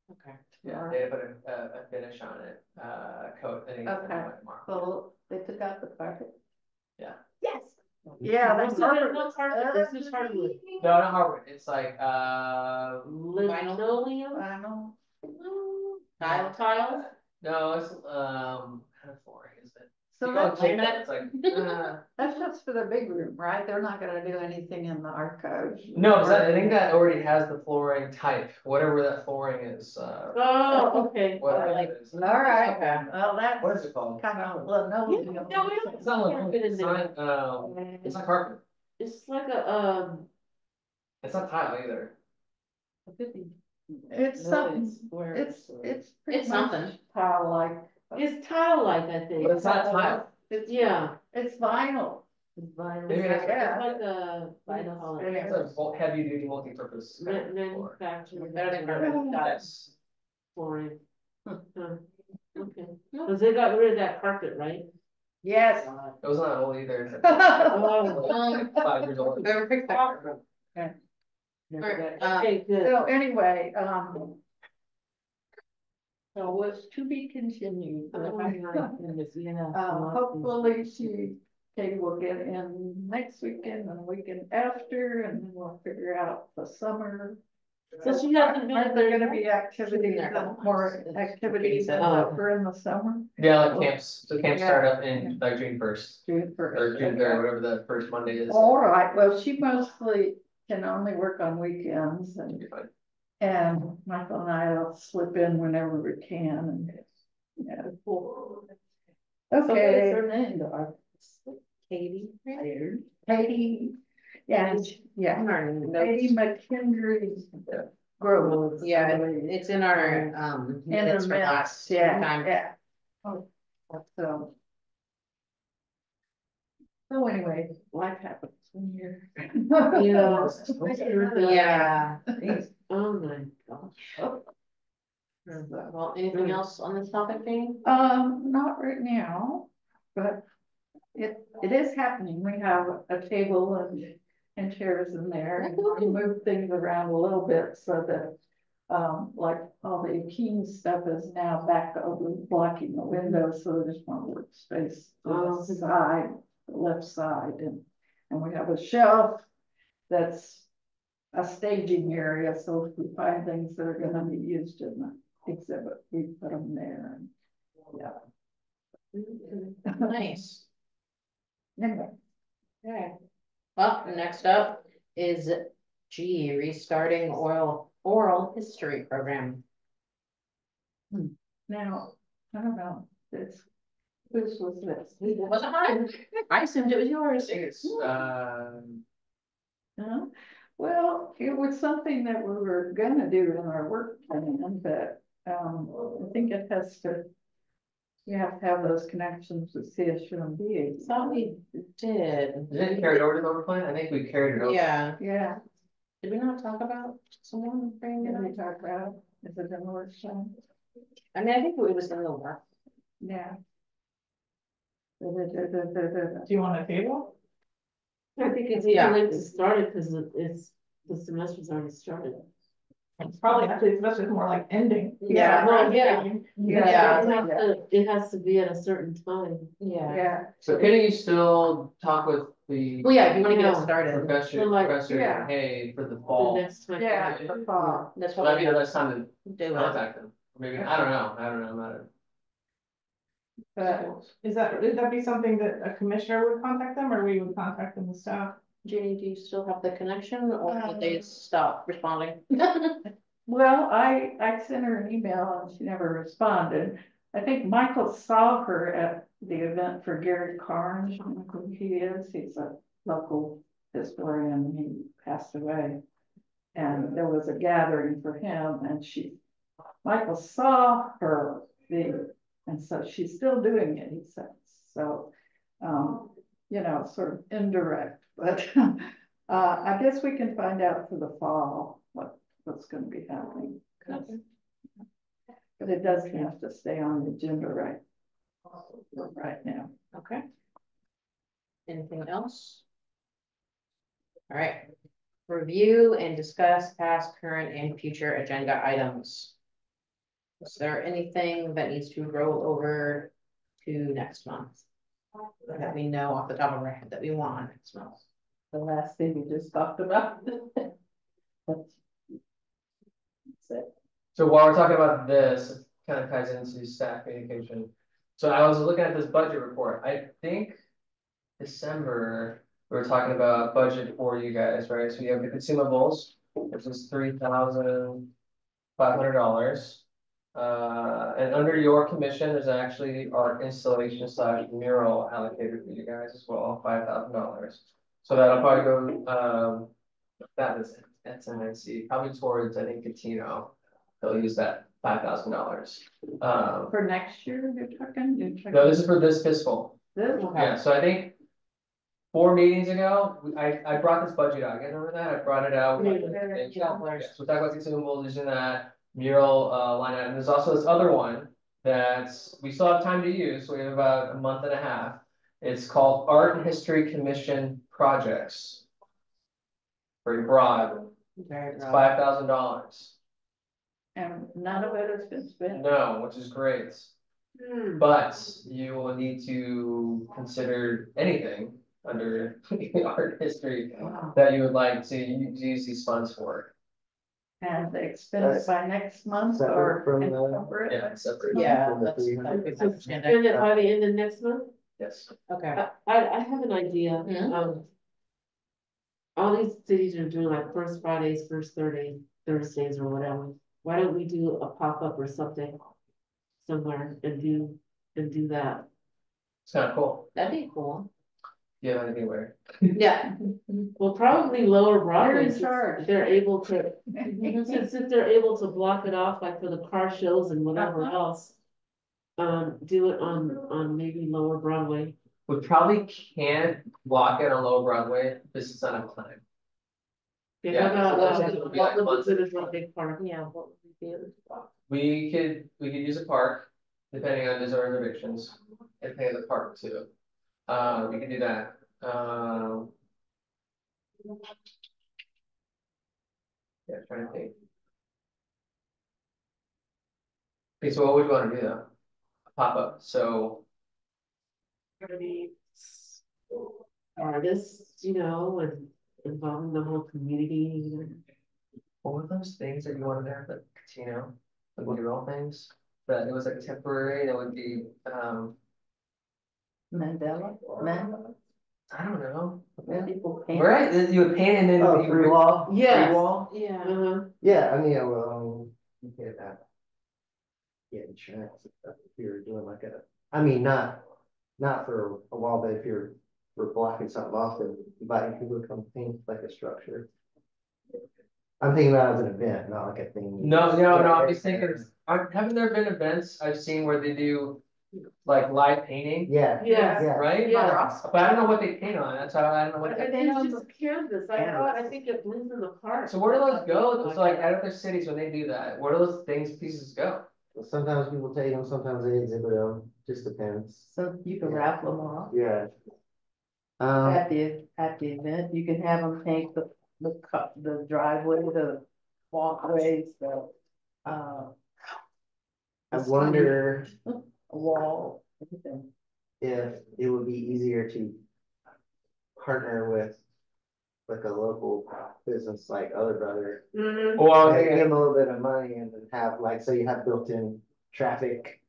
Speaker 1: Okay.
Speaker 2: Yeah, they put a finish on it, coat, I think it's
Speaker 3: Okay.
Speaker 2: tomorrow.
Speaker 3: Well, they took out the carpet.
Speaker 2: Yeah.
Speaker 3: Yes. Yeah,
Speaker 8: What's
Speaker 3: the
Speaker 8: the
Speaker 3: carpet.
Speaker 8: no carpet? This is hardwood.
Speaker 2: No, not hardwood, it's like,
Speaker 8: Linoleum?
Speaker 3: I know.
Speaker 1: Tiles?
Speaker 2: no, it's, kind of flooring, is it?
Speaker 3: So
Speaker 2: You call it
Speaker 3: that's,
Speaker 2: laminate, it's like,
Speaker 3: that's just for the big room, right? They're not gonna do anything in the archives.
Speaker 2: no, 'cause I think that already has the flooring type, whatever that flooring is,
Speaker 8: Oh, okay.
Speaker 2: whatever
Speaker 1: like-
Speaker 2: it is.
Speaker 3: All right,
Speaker 1: Okay.
Speaker 3: well, that's
Speaker 2: What is it called?
Speaker 3: kind of linoleum.
Speaker 8: No, we don't-
Speaker 2: It's not like,
Speaker 8: Carpet in
Speaker 2: it's
Speaker 8: there.
Speaker 2: not, it's not carpet,
Speaker 8: It's like a,
Speaker 2: it's not tile either.
Speaker 3: It's something, it's pretty
Speaker 1: It's
Speaker 3: much
Speaker 1: something.
Speaker 3: tile-like.
Speaker 8: it's tile-like, I think.
Speaker 2: But it's not tile.
Speaker 3: It's,
Speaker 8: Yeah.
Speaker 3: it's vinyl.
Speaker 2: Maybe
Speaker 8: It's
Speaker 2: that's-
Speaker 8: like a, I don't know,
Speaker 2: It's a heavy duty multi-purpose. kind of floor.
Speaker 8: manufactured.
Speaker 1: Better than carpet.
Speaker 2: Yes.
Speaker 8: Flooring. Huh. Okay, cause they got rid of that carpet, right?
Speaker 3: Yes.
Speaker 2: It was not old either. It's
Speaker 8: Oh.
Speaker 2: 5 years old.
Speaker 1: Whoever picked that.
Speaker 8: Okay, good.
Speaker 3: So anyway, so was to be continued.
Speaker 8: Oh my goodness, yeah.
Speaker 3: Hopefully Katie will get in next weekend and the weekend after, and then we'll figure out the summer.
Speaker 8: So she hasn't been
Speaker 3: Aren't there
Speaker 8: there
Speaker 3: gonna be activities,
Speaker 1: there a couple
Speaker 3: more
Speaker 1: months.
Speaker 3: activities
Speaker 8: Oh.
Speaker 3: over in the summer?
Speaker 2: Yeah, like camps, so camps
Speaker 3: Yeah.
Speaker 2: start up in like June 1st,
Speaker 3: June first.
Speaker 2: or June 3rd, whatever the first Monday is.
Speaker 3: All right, well, she mostly can only work on weekends,
Speaker 2: Fine.
Speaker 3: and Michael and I'll slip in whenever we can, and, yeah. Okay.
Speaker 8: Her name, Katie.
Speaker 3: Katie, yeah, yeah, Katie McKendry Grove.
Speaker 1: Yeah, it's in our, minutes from last
Speaker 3: Yeah,
Speaker 1: time.
Speaker 3: yeah. Oh, so. So anyway, life happens when you're.
Speaker 8: Yeah.
Speaker 1: Yeah.
Speaker 8: Oh my gosh.
Speaker 1: Well, anything else on this topic, Jane?
Speaker 3: Not right now, but it is happening. We have a table and chairs in there. And we move things around a little bit so that, like all the Keen stuff is now back over blocking the window, so there's more workspace to the side, the left side, and we have a shelf that's a staging area, so if we find things that are gonna be used in the exhibit, we put them there, and yeah.
Speaker 1: Nice.
Speaker 3: Anyway,
Speaker 1: Okay. Well, next up is G, restarting oral history program.
Speaker 3: now, I don't know, whose was this?
Speaker 1: It wasn't mine. I assumed it was yours.
Speaker 2: I think it's,
Speaker 3: No? Well, it was something that we were gonna do in our work plan, but, I think it has to, you have to have those connections with CSUMB.
Speaker 1: Thought we did.
Speaker 2: did it carry over to the overplan? I think we carried it over.
Speaker 1: Yeah,
Speaker 3: Yeah,
Speaker 1: did we not talk about someone bringing it
Speaker 3: did we
Speaker 1: up?
Speaker 3: talk about, is it in the work plan?
Speaker 1: I mean, I think it was in the work.
Speaker 3: Yeah.
Speaker 10: Do you want a table?
Speaker 8: I think it's
Speaker 1: Yeah.
Speaker 8: too late to start it, because the semester's already started.
Speaker 10: Probably actually, especially more like ending.
Speaker 1: Yeah.
Speaker 8: Well,
Speaker 10: yeah.
Speaker 1: Yeah.
Speaker 8: It has to be at a certain time.
Speaker 1: Yeah.
Speaker 3: Yeah,
Speaker 2: So can you still talk with the
Speaker 1: Well, yeah, if you wanna get it
Speaker 8: Yeah.
Speaker 1: started,
Speaker 2: professor,
Speaker 8: Well, like,
Speaker 2: professor,
Speaker 3: yeah.
Speaker 2: hey, for the
Speaker 8: The
Speaker 2: fall?
Speaker 8: next time.
Speaker 3: yeah, the fall.
Speaker 1: that's
Speaker 2: Well,
Speaker 1: what
Speaker 2: that'd be the best time to
Speaker 1: we do.
Speaker 2: contact them. Maybe, I don't know, I'm not a.
Speaker 3: But
Speaker 10: Would that be something that a commissioner would contact them, or we would contact them as staff?
Speaker 1: Jenny, do you still have the connection or did they stop responding?
Speaker 3: well, I sent her an email and she never responded. I think Michael saw her at the event for Gary Carnes, I don't know who he is, he's a local historian, he passed away. And there was a gathering for him and Michael saw her, and so she's still doing it, he says, so, you know, sort of indirect, but, I guess we can find out for the fall what's gonna be happening. But it does have to stay on the agenda right now.
Speaker 1: Okay. Anything else? All right. Review and discuss past, current, and future agenda items. Is there anything that needs to roll over to next month? That we know off the top of our head that we want next month?
Speaker 3: The last thing we just talked about. That's it.
Speaker 2: So while we're talking about this, it kind of ties into staff communication. So I was looking at this budget report. I think December, we were talking about budget for you guys, right? So you have the consumables, which is $3,500. And under your commission, there's actually art installation / mural allocated for you guys as well, $5,000. So that'll probably go, that's NNC, probably towards, I think, Catino. They'll use that $5,000.
Speaker 3: For next year, you're talking?
Speaker 2: No, this is for this fiscal.
Speaker 3: This?
Speaker 2: Yeah, so I think 4 meetings ago, I brought this budget out. You guys remember that? I brought it out.
Speaker 1: Yeah.
Speaker 2: So we talked about consumables, using that mural line item. There's also this other one that we still have time to use. So we have about a month and a half. It's called Art and History Commission Projects. Very broad.
Speaker 1: Very
Speaker 2: It's
Speaker 1: broad.
Speaker 2: $5,000.
Speaker 3: And none of it has been spent.
Speaker 2: No, which is great. But you will need to consider anything under art history that you would like to use these funds for.
Speaker 3: And they expend it by next month or.
Speaker 6: Separate from the-
Speaker 3: cover it
Speaker 2: Yeah,
Speaker 3: next
Speaker 2: separate.
Speaker 3: month?
Speaker 1: Yeah,
Speaker 6: From the
Speaker 1: that's,
Speaker 6: 300.
Speaker 1: that'd be my understanding.
Speaker 8: Spend it by the end of next month?
Speaker 2: Yes.
Speaker 1: Okay.
Speaker 8: I have an idea.
Speaker 1: Mhm.
Speaker 8: All these cities are doing like first Fridays, first Thursdays or whatever. Why don't we do a pop-up or something somewhere and do that?
Speaker 2: It's kind of cool.
Speaker 1: That'd be cool.
Speaker 2: Do you have anything where?
Speaker 1: Yeah.
Speaker 8: Well, probably lower Broadway,
Speaker 3: You're in
Speaker 8: since
Speaker 3: charge.
Speaker 8: they're able to, since they're able to block it off like for the car shows and whatever else. Do it on maybe lower Broadway.
Speaker 2: We probably can't block it on Lower Broadway. This is not time. Yeah, so those things would be like
Speaker 8: What would
Speaker 2: months.
Speaker 8: be considered one big park?
Speaker 1: Yeah, what would we be able to block?
Speaker 2: We could use a park, depending on these reservations, and pay the park too. We can do that, yeah, trying to think. Okay, so what would you wanna do though? Pop-up, so,
Speaker 8: Artists, you know, and involving the whole community.
Speaker 2: what were those things that you wanted to have, like, casino, like mural things? That it was like temporary, that would be,
Speaker 3: Mandela,
Speaker 2: I don't know.
Speaker 3: people paint.
Speaker 2: Right, you would paint and then.
Speaker 6: Oh,
Speaker 2: you
Speaker 6: free
Speaker 2: would-
Speaker 6: wall?
Speaker 8: Yes.
Speaker 2: wall?
Speaker 8: Yeah.
Speaker 6: Yeah, I mean, yeah, well, you get that. Yeah, insurance and stuff, if you're doing like I mean, not for a wall, but if you're blocking something off and inviting people to come paint like a structure. I'm thinking about it as an event, not like a thing.
Speaker 2: No, I'm just thinking, haven't there been events I've seen where they do like live painting,
Speaker 6: Yeah.
Speaker 8: Yes.
Speaker 6: Yeah.
Speaker 2: right?
Speaker 8: Yeah.
Speaker 2: But I don't know what they paint on, that's how I don't know what.
Speaker 8: I think it's just canvas, I think it blends in the park.
Speaker 2: So where do those go? So like at other cities, when they do that, where do those pieces go?
Speaker 6: Sometimes people take them, sometimes they exhibit them, just depends.
Speaker 3: So you can raffle them off.
Speaker 6: Yeah.
Speaker 3: At the event, you can have them paint the driveway, the walkways, the,
Speaker 6: I wonder
Speaker 3: a wall, everything.
Speaker 6: if it would be easier to partner with like a local business like Other Brother.
Speaker 2: Well,
Speaker 6: And give them a little bit of money and then have like, so you have built-in traffic.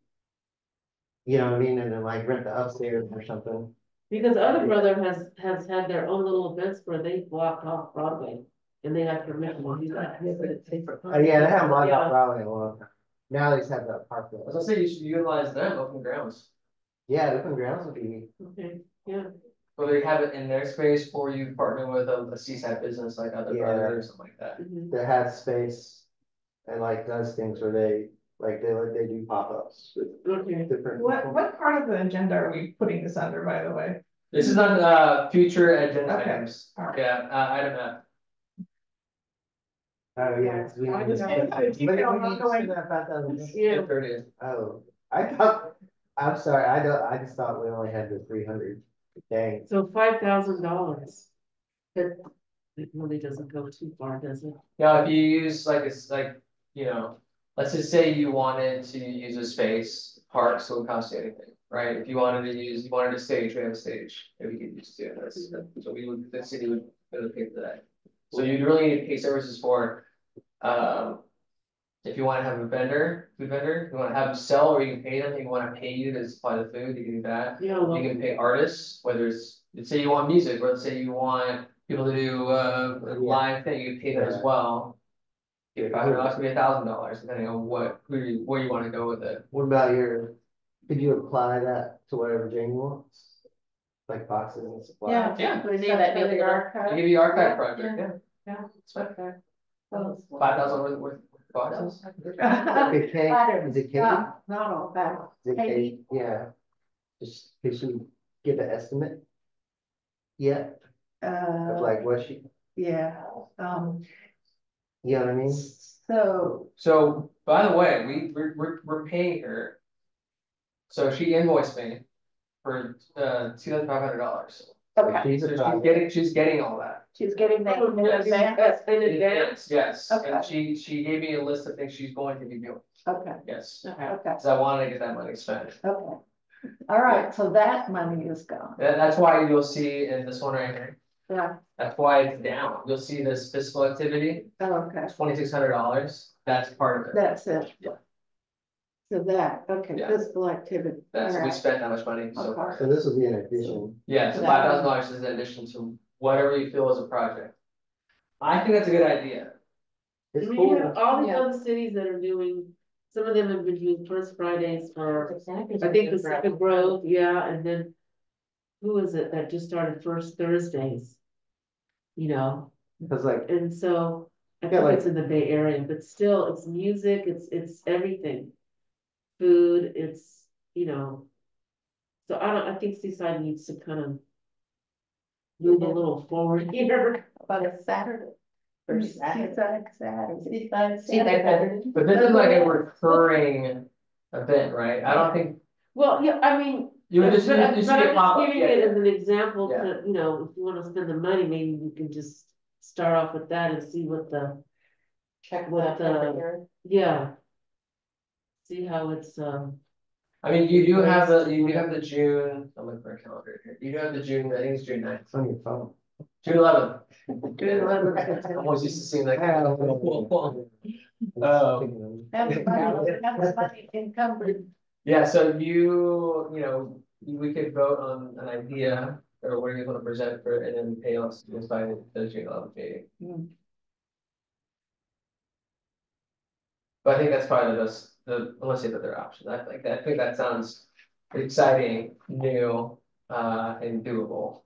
Speaker 6: You know what I mean? And then like rent the upstairs or something.
Speaker 8: Because Other Brother has had their own little events where they blocked off Broadway and they have permission to do that.
Speaker 6: Yeah, they haven't blocked out Broadway in a long time. Now they just have that park.
Speaker 2: I was gonna say you should utilize them, open grounds.
Speaker 6: Yeah, open grounds would be,
Speaker 8: Okay, yeah.
Speaker 2: Whether they have it in their space or you partner with a seaside business like Other
Speaker 6: Yeah.
Speaker 2: Brother or something like that.
Speaker 8: Mhm.
Speaker 6: that has space and like does things where they do pop-ups with
Speaker 8: Okay.
Speaker 6: different.
Speaker 10: What,
Speaker 6: people.
Speaker 10: what part of the agenda are we putting this under, by the way?
Speaker 2: This is on future agenda
Speaker 10: Okay,
Speaker 2: items,
Speaker 10: alright.
Speaker 2: yeah, item F.
Speaker 6: Oh, yeah. 'cause we
Speaker 10: I
Speaker 6: need to
Speaker 10: just
Speaker 6: spend-
Speaker 10: wanted to keep
Speaker 6: but
Speaker 10: it on
Speaker 6: we need to
Speaker 10: ongoing.
Speaker 6: spend that 5,000.
Speaker 8: Yeah.
Speaker 2: 30.
Speaker 6: Oh, I'm sorry, I just thought we only had the 300. Dang.
Speaker 8: So $5,000. That it really doesn't go too far, does it?
Speaker 2: Now, if you use like, it's like, you know, let's just say you wanted to use a space, parks won't cost you anything, right? If you wanted a stage, we have a stage, that we could use too, so the city would really pay for that. So you'd really need to pay services for, if you wanna have a food vendor, you wanna have them sell, or you can pay them, you wanna pay you to supply the food, you can do that.
Speaker 8: Yeah, well,
Speaker 2: You can pay artists, whether it's, let's say you want music, or let's say you want people to do a live thing, you can pay them as well. Give $500, maybe $1,000, depending on where you wanna go with it.
Speaker 6: What about could you apply that to whatever Jane wants? Like boxes and supplies?
Speaker 2: Yeah.
Speaker 1: We need that
Speaker 2: They give you archive project, yeah. It's fine.
Speaker 3: So-
Speaker 2: 5,000 worth of boxes.
Speaker 6: Okay, Kate, is it Katie?
Speaker 3: Not all that.
Speaker 6: Is it Katie? Yeah. Just, could she give an estimate? Yeah, of like what she,
Speaker 3: Yeah,
Speaker 6: you know what I mean?
Speaker 3: so,
Speaker 2: So, by the way, we're paying her. So she invoiced me for $2,500.
Speaker 3: okay,
Speaker 6: She's
Speaker 2: So
Speaker 6: a project.
Speaker 2: she's getting all that.
Speaker 3: she's getting that in
Speaker 2: Yes.
Speaker 3: advance,
Speaker 8: in advance?
Speaker 2: Yes, and
Speaker 3: Okay.
Speaker 2: she gave me a list of things she's going to be doing,
Speaker 3: okay,
Speaker 2: yes.
Speaker 3: okay,
Speaker 2: So I wanted to get that money spent.
Speaker 3: okay. All right, so that money is gone,
Speaker 2: That's why you'll see in this one right here,
Speaker 3: yeah,
Speaker 2: that's why it's down. You'll see this fiscal activity,
Speaker 3: okay,
Speaker 2: $2,600, that's part of it.
Speaker 3: that's it.
Speaker 2: Yeah.
Speaker 3: So that, okay,
Speaker 2: Yeah.
Speaker 3: physical activity.
Speaker 2: That's,
Speaker 3: all
Speaker 2: we
Speaker 3: right.
Speaker 2: spent that much money so far.
Speaker 6: So this will be an addition.
Speaker 2: Yeah, so
Speaker 3: Yeah.
Speaker 2: $5,000 is in addition to whatever you feel is a project. I think that's a good idea.
Speaker 8: I
Speaker 6: It's
Speaker 8: mean,
Speaker 6: cool.
Speaker 8: you have all these
Speaker 1: Yeah.
Speaker 8: other cities that are doing, some of them have been doing First Fridays for, I think Pacific Grove, yeah, and then. Who is it that just started First Thursdays? You know,
Speaker 6: Cause like,
Speaker 8: and so I
Speaker 6: Yeah,
Speaker 8: think
Speaker 6: like-
Speaker 8: it's in the Bay Area, but still, it's music, it's everything. Food, it's, you know. So I think Seaside needs to kind of. Move a little forward here.
Speaker 3: About a Saturday. Or Saturday. Saturday.
Speaker 2: But this is like a recurring event, right? I don't think,
Speaker 8: Well, yeah, I mean,
Speaker 2: You would just,
Speaker 8: But
Speaker 2: you
Speaker 8: but
Speaker 2: see it
Speaker 8: I'm
Speaker 2: pop
Speaker 8: just
Speaker 2: up,
Speaker 8: giving it
Speaker 2: yeah,
Speaker 8: as an example
Speaker 2: Yeah.
Speaker 8: to, you know, if you wanna spend the money, maybe you can just start off with that and see what the,
Speaker 1: Check
Speaker 8: What
Speaker 1: that
Speaker 8: the-
Speaker 1: every year.
Speaker 8: yeah. See how it's,
Speaker 2: I mean, you do have the June, I'm looking for a calendar here, you do have the June, I think it's June 9th.
Speaker 6: It's on your phone.
Speaker 2: June 11th.
Speaker 3: June 11th.
Speaker 2: I'm always used to seeing that.
Speaker 3: Have the money encumbered.
Speaker 2: Yeah, so you know, we could vote on an idea, or what do you want to present for, and then pay us just by the June 11th meeting. But I think that's probably the best, unless you have other options, I think that sounds exciting, new, and doable.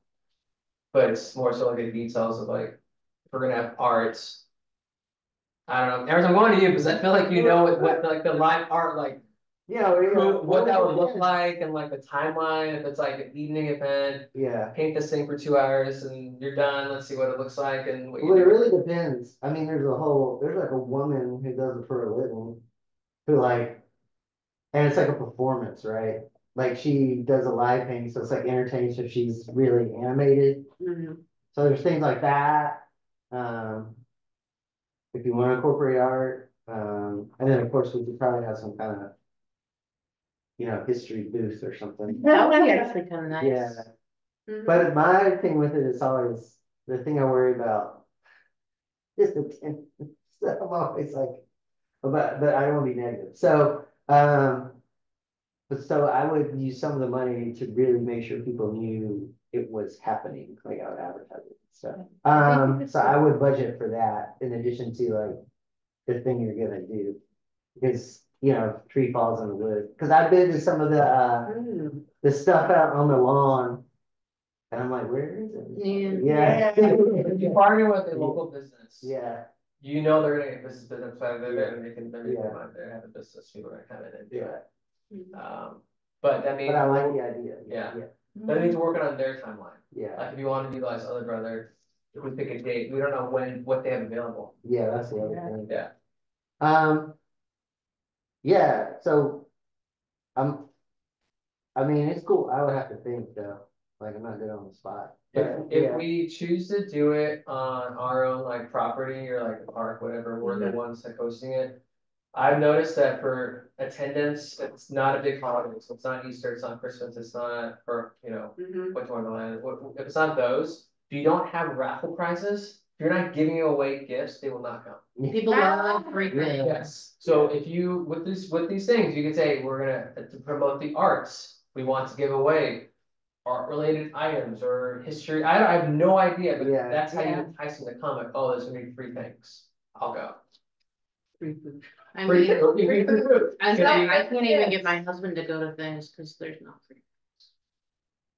Speaker 2: But it's more so like the details of like, if we're gonna have arts. I don't know, every time I'm going to you, because I feel like you know what like the live art, like,
Speaker 6: Yeah,
Speaker 2: what that would look like, and like the timeline, if it's like an evening event.
Speaker 6: Yeah,
Speaker 2: Paint this thing for 2 hours and you're done, let's see what it looks like and what you
Speaker 6: well, it
Speaker 2: do.
Speaker 6: really depends. I mean, there's like a woman who does it for a living. Who like, and it's like a performance, right? Like she does a live thing, so it's like entertaining, so she's really animated. So there's things like that. If you want to incorporate art, and then of course we could probably have some kind of, you know, history booth or something.
Speaker 1: That would be actually kind of nice.
Speaker 6: Yeah. But my thing with it is always, the thing I worry about is attendance. So I'm always like, but I don't want to be negative. So, but so I would use some of the money to really make sure people knew it was happening, like I would advertise it. So, so I would budget for that in addition to like the thing you're gonna do. Because, you know, tree falls in the wood. Because I've been to some of the stuff out on the lawn. And I'm like, where is it? Yeah.
Speaker 2: If you partner with a local business.
Speaker 6: Yeah.
Speaker 2: You know they're gonna get business plan, they're gonna make it, they're have a business, people are gonna come in and do it. But that means.
Speaker 6: But I like the idea.
Speaker 2: Yeah. That means we're working on their timeline.
Speaker 6: Yeah.
Speaker 2: Like if you want to utilize other brother, if we pick a date, we don't know what they have available.
Speaker 6: Yeah, that's the other thing.
Speaker 2: Yeah.
Speaker 6: Yeah, so I mean, it's cool. I would have to think though. Like I'm not good on the spot.
Speaker 2: If we choose to do it on our own like property or like a park, whatever, we're the ones that hosting it. I've noticed that for attendance, it's not a big holiday, so it's not Easter, it's not Christmas, it's not, or, you know, what's Wonderland, if it's not those, if you don't have raffle prizes, if you're not giving away gifts, they will not come.
Speaker 1: People love free things.
Speaker 2: Yes, so if you, with these things, you can say, we're gonna, to promote the arts, we want to give away art-related items or history, I have no idea, but that's how you entice them to come, like, oh, there's gonna be free things, I'll go.
Speaker 1: I
Speaker 2: Free
Speaker 1: mean,
Speaker 2: food, free food.
Speaker 1: I can't even get my husband to go to things because there's no free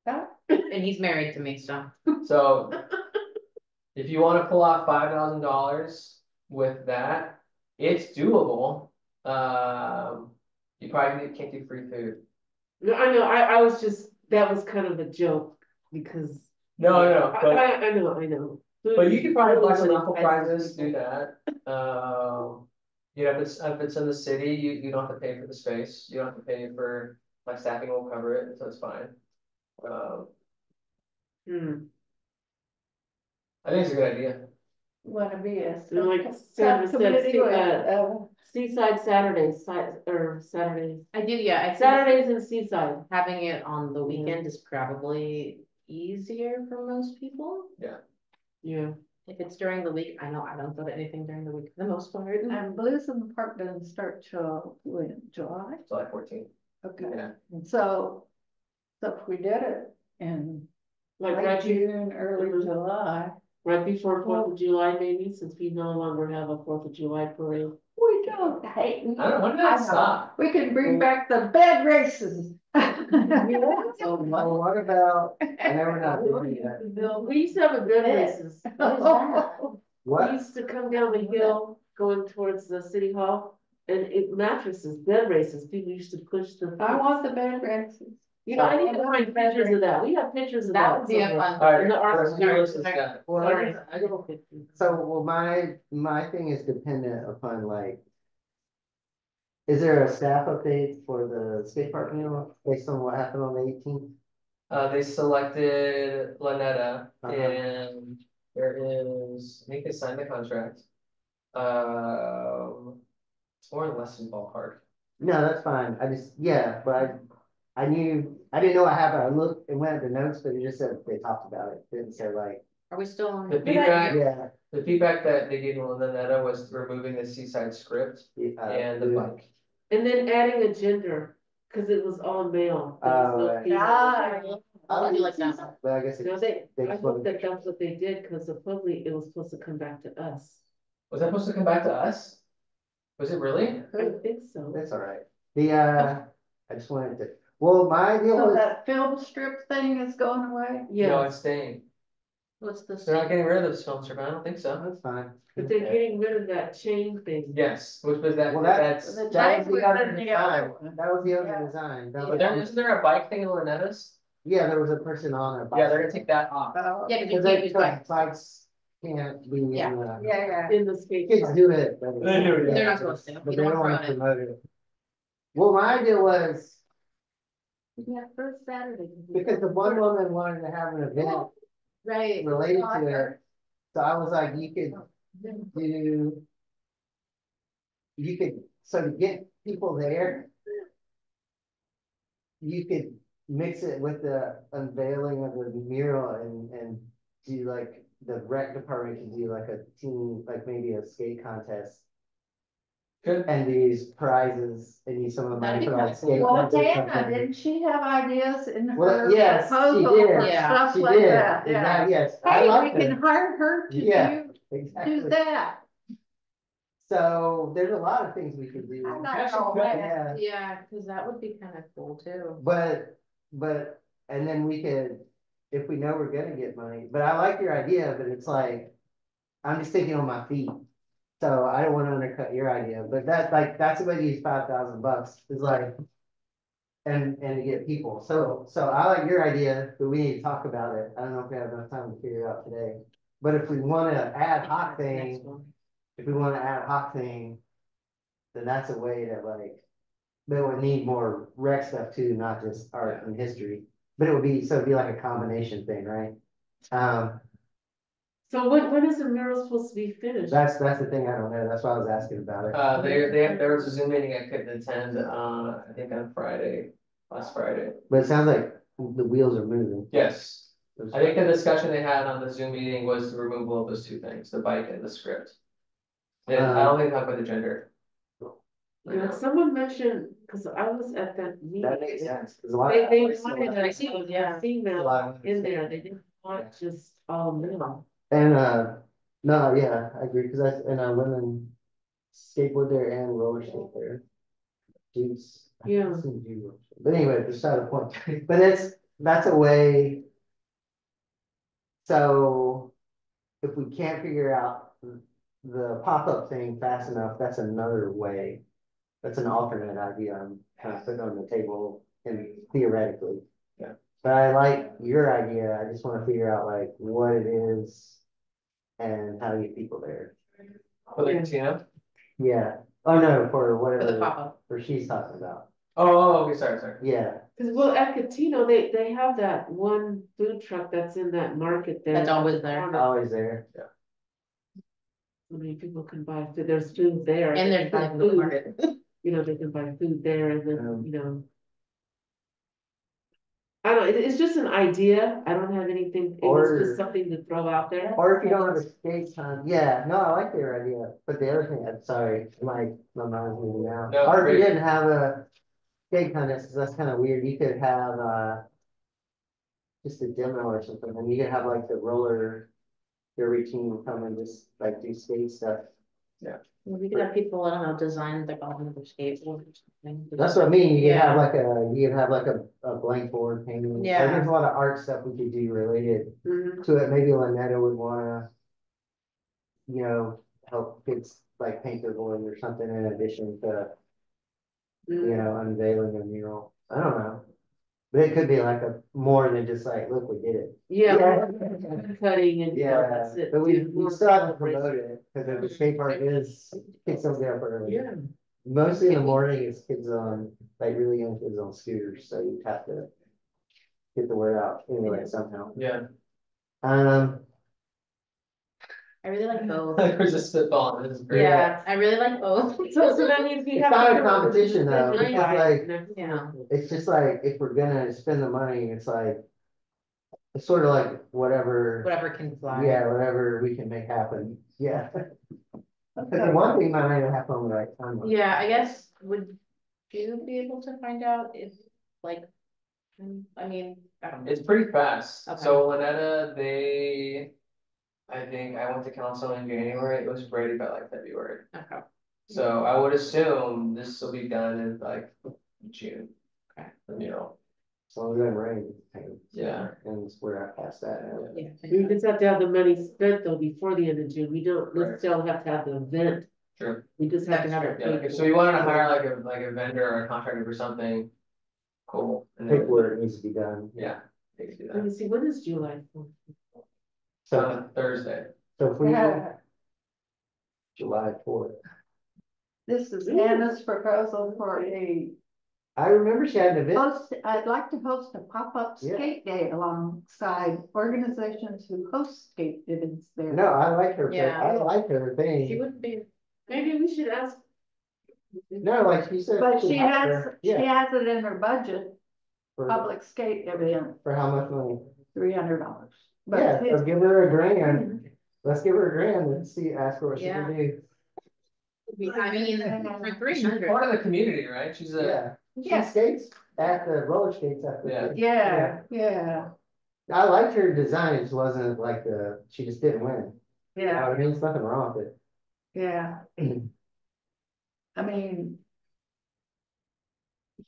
Speaker 1: things. And he's married to me, so.
Speaker 2: So if you want to pull off $5,000 with that, it's doable. You probably can't do free food.
Speaker 8: No, I know, I was just, that was kind of a joke, because.
Speaker 2: No, but
Speaker 8: I know.
Speaker 2: but you could probably buy some raffle prizes, do that. You know, if it's in the city, you don't have to pay for the space. You don't have to pay for, my staffing will cover it, so it's fine. I think it's a good idea.
Speaker 3: Wanna be a.
Speaker 8: And like Sandra said,
Speaker 3: subcommittee
Speaker 8: Seaside Saturdays, Saturdays.
Speaker 1: I do, yeah, I think
Speaker 8: Saturdays and Seaside.
Speaker 1: having it on the weekend is probably easier for most people.
Speaker 8: Yeah.
Speaker 1: If it's during the week, I know I don't go to anything during the week for the most part.
Speaker 3: And Blues in the Park doesn't start till when, July?
Speaker 2: July 14th.
Speaker 3: Okay,
Speaker 2: Yeah.
Speaker 3: so if we did it in
Speaker 8: Like
Speaker 3: late
Speaker 8: right,
Speaker 3: June, early July.
Speaker 8: right before 4th of July, maybe, since we no longer have a 4th of July parade.
Speaker 3: We don't hate.
Speaker 2: I don't know, when did that stop?
Speaker 3: We can bring back the bed races.
Speaker 6: So what about, and then we're not doing that.
Speaker 8: We used to have a good races. We
Speaker 6: What?
Speaker 8: used to come down the hill going towards the city hall, and mattresses, bed races, people used to push the.
Speaker 3: I want the bed races.
Speaker 8: You know, I need to find pictures of that, we have pictures of
Speaker 1: That
Speaker 8: that.
Speaker 1: would be a
Speaker 8: somewhere.
Speaker 1: fun.
Speaker 2: All
Speaker 8: In the art
Speaker 2: right,
Speaker 8: gallery.
Speaker 2: Melissa's got it.
Speaker 6: Well,
Speaker 1: Sorry.
Speaker 8: I don't pictures.
Speaker 6: so well, my thing is dependent upon like, Is there a staff update for the skate park mural based on what happened on the 18th?
Speaker 2: They selected Lanetta
Speaker 6: Uh-huh.
Speaker 2: and there is, I think they signed the contract. It's more or less in ballpark.
Speaker 6: No, that's fine. I just, yeah, but I knew, I didn't know what happened. I looked and went at the notes, but it just said they talked about it. It didn't say like,
Speaker 1: Are we still on?
Speaker 2: The feedback,
Speaker 6: yeah.
Speaker 2: the feedback that they gave Lanetta was removing the seaside script and the bike.
Speaker 8: And then adding a gender, cause it was all male. There was no
Speaker 6: Oh, right.
Speaker 8: female.
Speaker 1: I do like that one.
Speaker 6: But I guess
Speaker 8: No,
Speaker 6: it,
Speaker 8: I hope that that's what they did, cause supposedly it was supposed to come back to us.
Speaker 2: Was that supposed to come back to us? Was it really?
Speaker 8: I think so.
Speaker 6: that's all right. I just wanted to, well, my idea
Speaker 3: So
Speaker 6: was,
Speaker 3: that film strip thing is going away?
Speaker 2: No,
Speaker 8: Yeah,
Speaker 2: it's staying.
Speaker 1: What's this?
Speaker 2: They're not getting rid of this film strip, I don't think so.
Speaker 6: that's fine.
Speaker 8: but they're getting rid of that chain thing.
Speaker 2: Yes, which was that,
Speaker 6: Well,
Speaker 2: that's,
Speaker 3: The
Speaker 6: That was
Speaker 3: tank
Speaker 6: the other
Speaker 3: in the
Speaker 6: design.
Speaker 3: other one.
Speaker 6: That was the other design. That was-
Speaker 2: isn't there a bike thing in Lanetta's?
Speaker 6: Yeah, there was a person on it.
Speaker 2: Yeah, they're gonna take that off.
Speaker 3: Oh,
Speaker 1: Yeah, because
Speaker 6: Because
Speaker 1: you can't use bikes.
Speaker 6: bikes can't be in
Speaker 1: Yeah.
Speaker 6: the.
Speaker 3: yeah.
Speaker 8: In the skate
Speaker 6: Kids
Speaker 8: park.
Speaker 6: do it, but.
Speaker 2: They do, yeah.
Speaker 1: They're not supposed to.
Speaker 6: But
Speaker 1: You
Speaker 6: they
Speaker 1: don't
Speaker 6: don't want to
Speaker 1: promote
Speaker 6: promote it. Well, my idea was,
Speaker 3: Yeah, first Saturday.
Speaker 6: because the one woman wanted to have an event
Speaker 1: Right.
Speaker 6: related to it. So I was like, you could do. So to get people there. You could mix it with the unveiling of the mural and do like, the rec department could do like a team, like maybe a skate contest.
Speaker 2: Good.
Speaker 6: And these prizes and use some of the money
Speaker 1: That'd be
Speaker 6: for like
Speaker 1: kinda
Speaker 6: skate.
Speaker 1: cool.
Speaker 3: Well,
Speaker 6: contest or
Speaker 3: Tana,
Speaker 6: something.
Speaker 3: didn't she have ideas in
Speaker 6: Well,
Speaker 3: her
Speaker 6: yes, she
Speaker 3: proposal
Speaker 6: did.
Speaker 3: for
Speaker 1: Yeah,
Speaker 3: stuff
Speaker 6: She
Speaker 3: like
Speaker 6: did,
Speaker 3: that? Yeah.
Speaker 6: exactly, yes, I
Speaker 3: Hey,
Speaker 6: like
Speaker 3: we can
Speaker 6: that,
Speaker 3: hire her to
Speaker 6: Yeah.
Speaker 3: do
Speaker 6: exactly.
Speaker 3: that.
Speaker 6: So there's a lot of things we could do.
Speaker 3: I'm not
Speaker 2: Actually,
Speaker 3: gonna
Speaker 2: good.
Speaker 3: let-
Speaker 6: Yeah,
Speaker 1: Yeah, cause that would be kind of cool too.
Speaker 6: but, and then we could, if we know we're gonna get money, but I like your idea, but it's like, I'm just thinking on my feet. So I don't wanna undercut your idea, but that's a way to use $5,000 is like. And to get people, so I like your idea, but we need to talk about it. I don't know if we have enough time to figure it out today. But if we wanna ad hoc thing, then that's a way to like. But it would need more rec stuff too, not just art and history, but it'd be like a combination thing, right?
Speaker 8: So when is the mural supposed to be finished?
Speaker 6: That's the thing, I don't know, that's why I was asking about it.
Speaker 2: There was a Zoom meeting I couldn't attend, I think on Friday, last Friday.
Speaker 6: But it sounds like the wheels are moving.
Speaker 2: Yes, I think the discussion they had on the Zoom meeting was the removal of those two things, the bike and the script. And I don't think talk about the gender.
Speaker 8: Yeah, someone mentioned, cause I was at that meeting.
Speaker 6: That makes sense. 'Cause a lot
Speaker 8: They
Speaker 6: of-
Speaker 8: wanted
Speaker 1: I see, yeah.
Speaker 8: a female
Speaker 6: A lot of-
Speaker 8: in there, they didn't want just all male.
Speaker 6: And, no, yeah, I agree, cause women skateboard there and roller skate there. Dudes. I've
Speaker 8: Yeah.
Speaker 6: seen dudes roller skate. But anyway, beside the point, but that's a way. So if we can't figure out the pop-up thing fast enough, that's another way. That's an alternate idea I'm kind of putting on the table and theoretically.
Speaker 2: Yeah.
Speaker 6: But I like your idea. I just want to figure out like what it is and how to get people there.
Speaker 2: For the casino?
Speaker 6: Yeah. Oh, no, for
Speaker 1: For the
Speaker 6: whatever,
Speaker 1: pop-up.
Speaker 6: for she's talking about.
Speaker 2: Oh, okay, sorry.
Speaker 6: Yeah.
Speaker 8: Cause well, at Catino, they have that one food truck that's in that market there.
Speaker 1: That's always there.
Speaker 6: Always there.
Speaker 8: I mean, people can buy food, there's food there.
Speaker 1: And
Speaker 8: they
Speaker 1: there's
Speaker 8: can buy
Speaker 1: like the
Speaker 8: food,
Speaker 1: market.
Speaker 8: you know, they can buy food there and then,
Speaker 6: Um,
Speaker 8: you know. I don't know, it's just an idea, I don't have anything, it was
Speaker 6: Or-
Speaker 8: just something to throw out there.
Speaker 6: Or if you don't have a skate time, yeah, no, I like your idea, but the other thing, I'm sorry, my mind's moving now.
Speaker 2: No,
Speaker 6: Or if you
Speaker 2: great.
Speaker 6: didn't have a skate contest, 'cause that's kind of weird, you could have, just a demo or something, and you could have like the roller derby team come and just like do skate stuff.
Speaker 1: We could have people, I don't know, design the bottom of their skateboard or something.
Speaker 6: That's what I mean, you could have
Speaker 1: Yeah.
Speaker 6: like a blank board painting. Like,
Speaker 1: Yeah.
Speaker 6: there's a lot of art stuff we could do related
Speaker 8: Mhm.
Speaker 6: to it, maybe Lynetta would wanna, help kids like paint their board or something in addition to, unveiling a mural, I don't know. But it could be like more than just like, look, we did it.
Speaker 8: Yeah,
Speaker 6: Yeah.
Speaker 8: cutting and, you know,
Speaker 6: Yeah,
Speaker 8: that's it.
Speaker 6: but we
Speaker 8: More
Speaker 6: still have to
Speaker 8: celebration.
Speaker 6: promote it, cause if the skate park is, kids don't get up early.
Speaker 8: Yeah,
Speaker 6: Mostly in the morning, it's kids on, like really young kids on scooters, so you have to get the word out anyway somehow.
Speaker 2: Yeah.
Speaker 6: Um,
Speaker 1: I really like both.
Speaker 2: We're just spitballing, this is great.
Speaker 1: Yeah, I really like both.
Speaker 8: So that means we
Speaker 6: it's
Speaker 8: have.
Speaker 6: not a competition though,
Speaker 1: I
Speaker 6: it's
Speaker 1: know.
Speaker 6: just like,
Speaker 1: Yeah.
Speaker 6: it's just like, if we're gonna spend the money, it's like, it's sort of like whatever,
Speaker 1: Whatever can fly.
Speaker 6: yeah, whatever we can make happen, yeah. But the one thing might not happen on the right time.
Speaker 1: Yeah, I guess, would you be able to find out if, like, I mean, I don't know.
Speaker 2: It's pretty fast.
Speaker 1: Okay.
Speaker 2: So Lynetta, I think I went to council in January, it was ready by like February.
Speaker 1: Okay.
Speaker 2: So I would assume this will be done in like June.
Speaker 1: Okay.
Speaker 2: The mural.
Speaker 6: So we're gonna rain.
Speaker 2: Yeah.
Speaker 6: And we're past that now.
Speaker 1: Yeah.
Speaker 8: We just have to have the money spent though before the end of June. We don't
Speaker 2: Right.
Speaker 8: necessarily have to have the event.
Speaker 2: True.
Speaker 8: We just have to have it.
Speaker 2: Yeah,
Speaker 8: paid
Speaker 2: so
Speaker 8: for.
Speaker 2: you wanted to hire like a vendor or a contractor for something. Cool. And then-
Speaker 6: Paperwork needs to be done.
Speaker 2: Yeah. They can do
Speaker 8: Let me
Speaker 2: that.
Speaker 8: see, when is July 4th?
Speaker 2: So
Speaker 6: So,
Speaker 2: on Thursday.
Speaker 6: so if we,
Speaker 3: Yeah,
Speaker 6: July 4th.
Speaker 3: this is Hannah's proposal for a
Speaker 6: I remember she had an event.
Speaker 3: I'd like to host a pop-up
Speaker 6: Yeah.
Speaker 3: skate day alongside organizations who host skate events there.
Speaker 6: No, I like her,
Speaker 1: Yeah.
Speaker 6: I like her
Speaker 1: She
Speaker 6: thing.
Speaker 1: wouldn't be,
Speaker 8: Maybe we should ask.
Speaker 6: No, like she said.
Speaker 3: But she has, she
Speaker 6: Yeah,
Speaker 3: has it in her budget,
Speaker 6: for,
Speaker 3: public skate event,
Speaker 6: for how much money?
Speaker 3: $300.
Speaker 6: Yeah,
Speaker 3: But
Speaker 6: so give her a grand. Let's give her a grand and see, ask her what she can do.
Speaker 1: I mean, for three
Speaker 2: She's
Speaker 1: hundred.
Speaker 2: part of the community, right? She's a,
Speaker 6: Yeah, she skates at the roller skates at the.
Speaker 2: Yeah.
Speaker 3: yeah,
Speaker 6: I liked her design, it just wasn't like she just didn't win. You know
Speaker 3: yeah,
Speaker 6: what I mean, there's nothing wrong with it.
Speaker 3: yeah. I mean.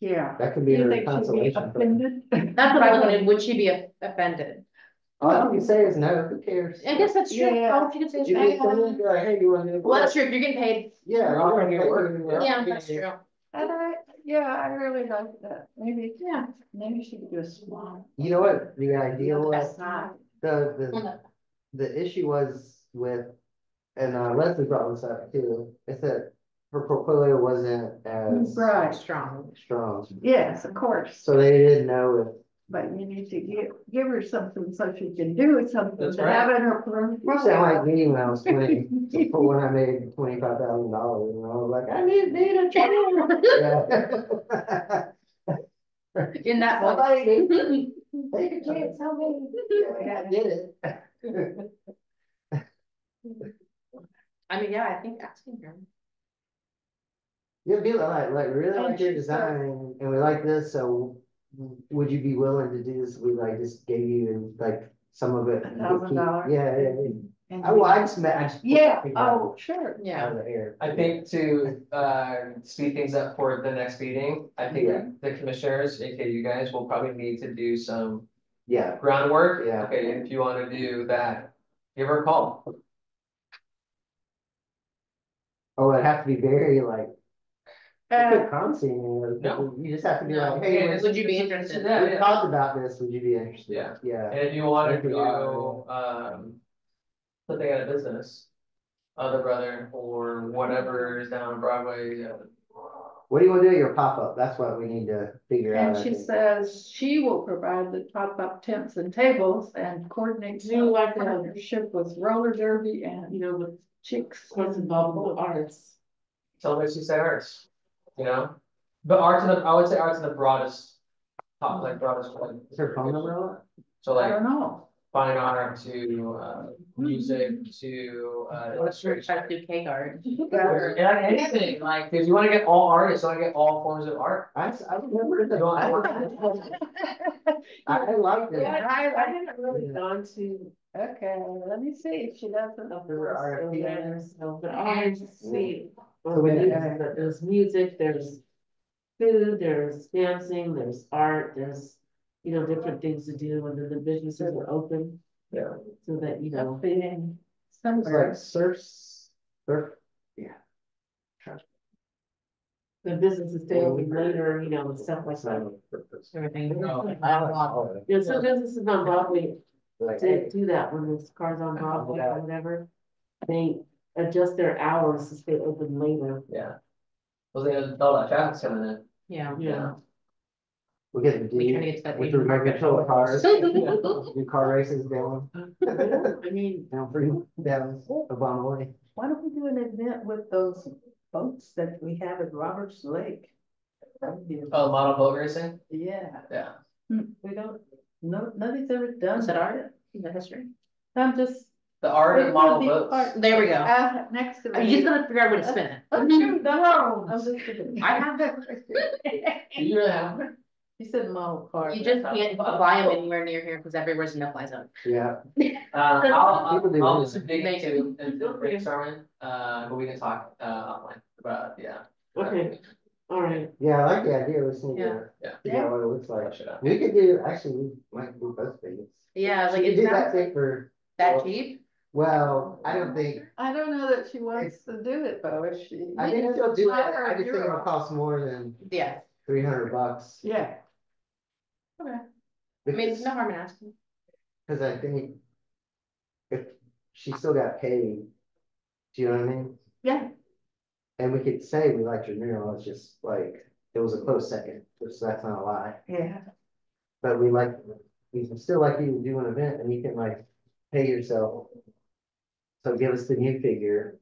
Speaker 3: Yeah.
Speaker 6: That could be
Speaker 3: Do you
Speaker 6: her
Speaker 3: think she'd be
Speaker 6: consolation. prize.
Speaker 3: offended?
Speaker 1: That's what I'm looking at, would she be offended?
Speaker 6: All you can say is no, who cares?
Speaker 1: I guess that's true.
Speaker 3: Yeah.
Speaker 1: All you can say is
Speaker 6: You
Speaker 1: no.
Speaker 6: get someone, be like, hey, you wanna do?
Speaker 1: Well, that's true, if you're getting paid,
Speaker 6: Yeah.
Speaker 2: We're all gonna get
Speaker 6: we're
Speaker 2: work.
Speaker 6: all
Speaker 1: yeah,
Speaker 6: gonna
Speaker 1: that's
Speaker 6: get-
Speaker 1: true.
Speaker 3: And I really like that.
Speaker 1: Yeah.
Speaker 3: Maybe she could do a small.
Speaker 6: You know what the idea was?
Speaker 3: That's not.
Speaker 6: The issue was with, and Leslie brought this up too, is that her portfolio wasn't as
Speaker 3: Right,
Speaker 1: Strong.
Speaker 6: strong.
Speaker 3: yes, of course,
Speaker 6: So they didn't know
Speaker 3: but you need to give her something so she can do something
Speaker 2: That's
Speaker 3: to
Speaker 2: right.
Speaker 3: have in her.
Speaker 6: if, you sound like me when I was 20, but when I made $25,000, and I was like, I need a channel. Yeah.
Speaker 1: In that book.
Speaker 6: Somebody needs to take a chance, help me. Yeah, I did it.
Speaker 1: I mean, yeah, I think asking her.
Speaker 6: You'd be like, really
Speaker 3: And
Speaker 6: like your
Speaker 3: she said-
Speaker 6: design, and we like this, so would you be willing to do this? We like just gave you like some of it.
Speaker 3: $1,000.
Speaker 6: Yeah, yeah, yeah.
Speaker 3: And
Speaker 6: Oh, I just met. I just pulled
Speaker 3: yeah,
Speaker 6: it out
Speaker 3: oh, sure.
Speaker 6: of
Speaker 1: Yeah.
Speaker 6: the air.
Speaker 2: I think to speed things up for the next meeting, I think
Speaker 6: Yeah.
Speaker 2: the commissioners, aka you guys, will probably need to do some
Speaker 6: Yeah,
Speaker 2: groundwork.
Speaker 6: Yeah.
Speaker 2: Okay, and if you wanna do that, give her a call.
Speaker 6: oh, it'd have to be very like.
Speaker 3: Uh,
Speaker 6: Promising,
Speaker 2: No.
Speaker 6: you just have to be
Speaker 1: No.
Speaker 6: like, hey,
Speaker 1: Okay, would you be interested?
Speaker 6: we talked about this, would you be interested?
Speaker 2: Yeah.
Speaker 6: Yeah,
Speaker 2: And if you wanna
Speaker 6: If you
Speaker 2: do,
Speaker 6: are-
Speaker 2: something out of business, Other Brother, or whatever is down on Broadway,
Speaker 6: what do you wanna do at your pop-up? That's what we need to figure out.
Speaker 3: And
Speaker 6: I
Speaker 3: she
Speaker 6: think.
Speaker 3: says she will provide the pop-up tents and tables and coordinate
Speaker 8: Do you like to have,
Speaker 3: partnership with roller derby and
Speaker 8: you know, the
Speaker 3: chicks.
Speaker 8: what's involved with the arts?
Speaker 2: tell them she said arts, you know? But arts in the, I would say arts in the broadest, broadest.
Speaker 6: Is her phone number on it?
Speaker 2: So
Speaker 3: I
Speaker 2: like
Speaker 3: don't know.
Speaker 2: fine art to, music to,
Speaker 1: What's your type of cake art?
Speaker 2: yeah, anything, like, if you wanna get all artists, you wanna get all forms of art.
Speaker 6: I remember the.
Speaker 2: You want-
Speaker 6: I liked it.
Speaker 8: Yeah, I haven't really
Speaker 6: Yeah.
Speaker 8: gone to
Speaker 3: Okay, let me see if she doesn't.
Speaker 8: the
Speaker 6: There were
Speaker 8: first
Speaker 6: RFP
Speaker 8: event, so, but I see.
Speaker 6: So we need-
Speaker 8: There's music, there's food, there's dancing, there's art, there's, you know, different things to do, and then the businesses are open.
Speaker 2: Yeah.
Speaker 8: So that, you know,
Speaker 3: Being
Speaker 6: It's
Speaker 3: somewhere.
Speaker 6: like surf,
Speaker 8: the businesses stay open later, you know, and stuff like that.
Speaker 1: Everything.
Speaker 8: Yeah, some businesses on Broadway
Speaker 6: like,
Speaker 8: to
Speaker 6: hey,
Speaker 8: do that when there's cars on Broadway or whatever. They adjust their hours to stay open later.
Speaker 2: Yeah. all that traffic's coming in.
Speaker 1: Yeah.
Speaker 8: Yeah.
Speaker 6: We get to
Speaker 1: We
Speaker 6: do,
Speaker 1: trying to get to that
Speaker 6: with
Speaker 1: Asian
Speaker 6: remote
Speaker 1: market.
Speaker 6: control cars, do car races down,
Speaker 8: I mean,
Speaker 6: down free, down Obama Way.
Speaker 7: Why don't we do an event with those boats that we have at Roberts Lake?
Speaker 2: Oh, model boat racing?
Speaker 7: Yeah,
Speaker 2: Yeah.
Speaker 7: we don't, no, nothing's ever done.
Speaker 1: Is that art? Is that history?
Speaker 7: I'm just.
Speaker 2: The art of
Speaker 7: It would
Speaker 2: model
Speaker 7: be
Speaker 2: boats.
Speaker 7: part-
Speaker 1: There we go.
Speaker 3: Next to
Speaker 1: You just
Speaker 3: me.
Speaker 1: gotta figure out where to spin it.
Speaker 7: Oh, shoot, no, I'm just kidding.
Speaker 1: I have that.
Speaker 2: Do you really have one?
Speaker 7: You said model car.
Speaker 1: You just can't fly them anywhere near here because everywhere's a no-fly zone.
Speaker 6: Yeah.
Speaker 2: I'll
Speaker 6: People
Speaker 2: do
Speaker 6: do
Speaker 2: some
Speaker 6: that.
Speaker 2: digging too, and brainstorming, but we can talk, offline about, yeah.
Speaker 8: Okay. all right,
Speaker 6: Yeah, I like the idea, we just need
Speaker 1: Yeah.
Speaker 6: to
Speaker 2: Yeah.
Speaker 6: figure out what it looks
Speaker 2: Flush
Speaker 6: like.
Speaker 2: it out.
Speaker 6: We could do, actually, we might do both things.
Speaker 1: Yeah, like
Speaker 6: Should we
Speaker 1: it's
Speaker 6: do that
Speaker 1: not
Speaker 6: thing for,
Speaker 1: that cheap.
Speaker 6: well, I don't think,
Speaker 3: I don't know that she wants to do it though, if she.
Speaker 6: I think she'll do it,
Speaker 3: Let her
Speaker 6: I just
Speaker 3: do
Speaker 6: think
Speaker 3: it.
Speaker 6: it'll cost more than
Speaker 1: Yeah.
Speaker 6: $300.
Speaker 3: Yeah,
Speaker 1: Okay. I mean, it's no harm in asking.
Speaker 6: Cause I think if she still got paid, do you know what I mean?
Speaker 1: Yeah.
Speaker 6: And we could say we liked your mural, it's just like, it was a close second, which that's not a lie.
Speaker 3: yeah.
Speaker 6: But we still like you to do an event and you can like pay yourself. So give us the new figure.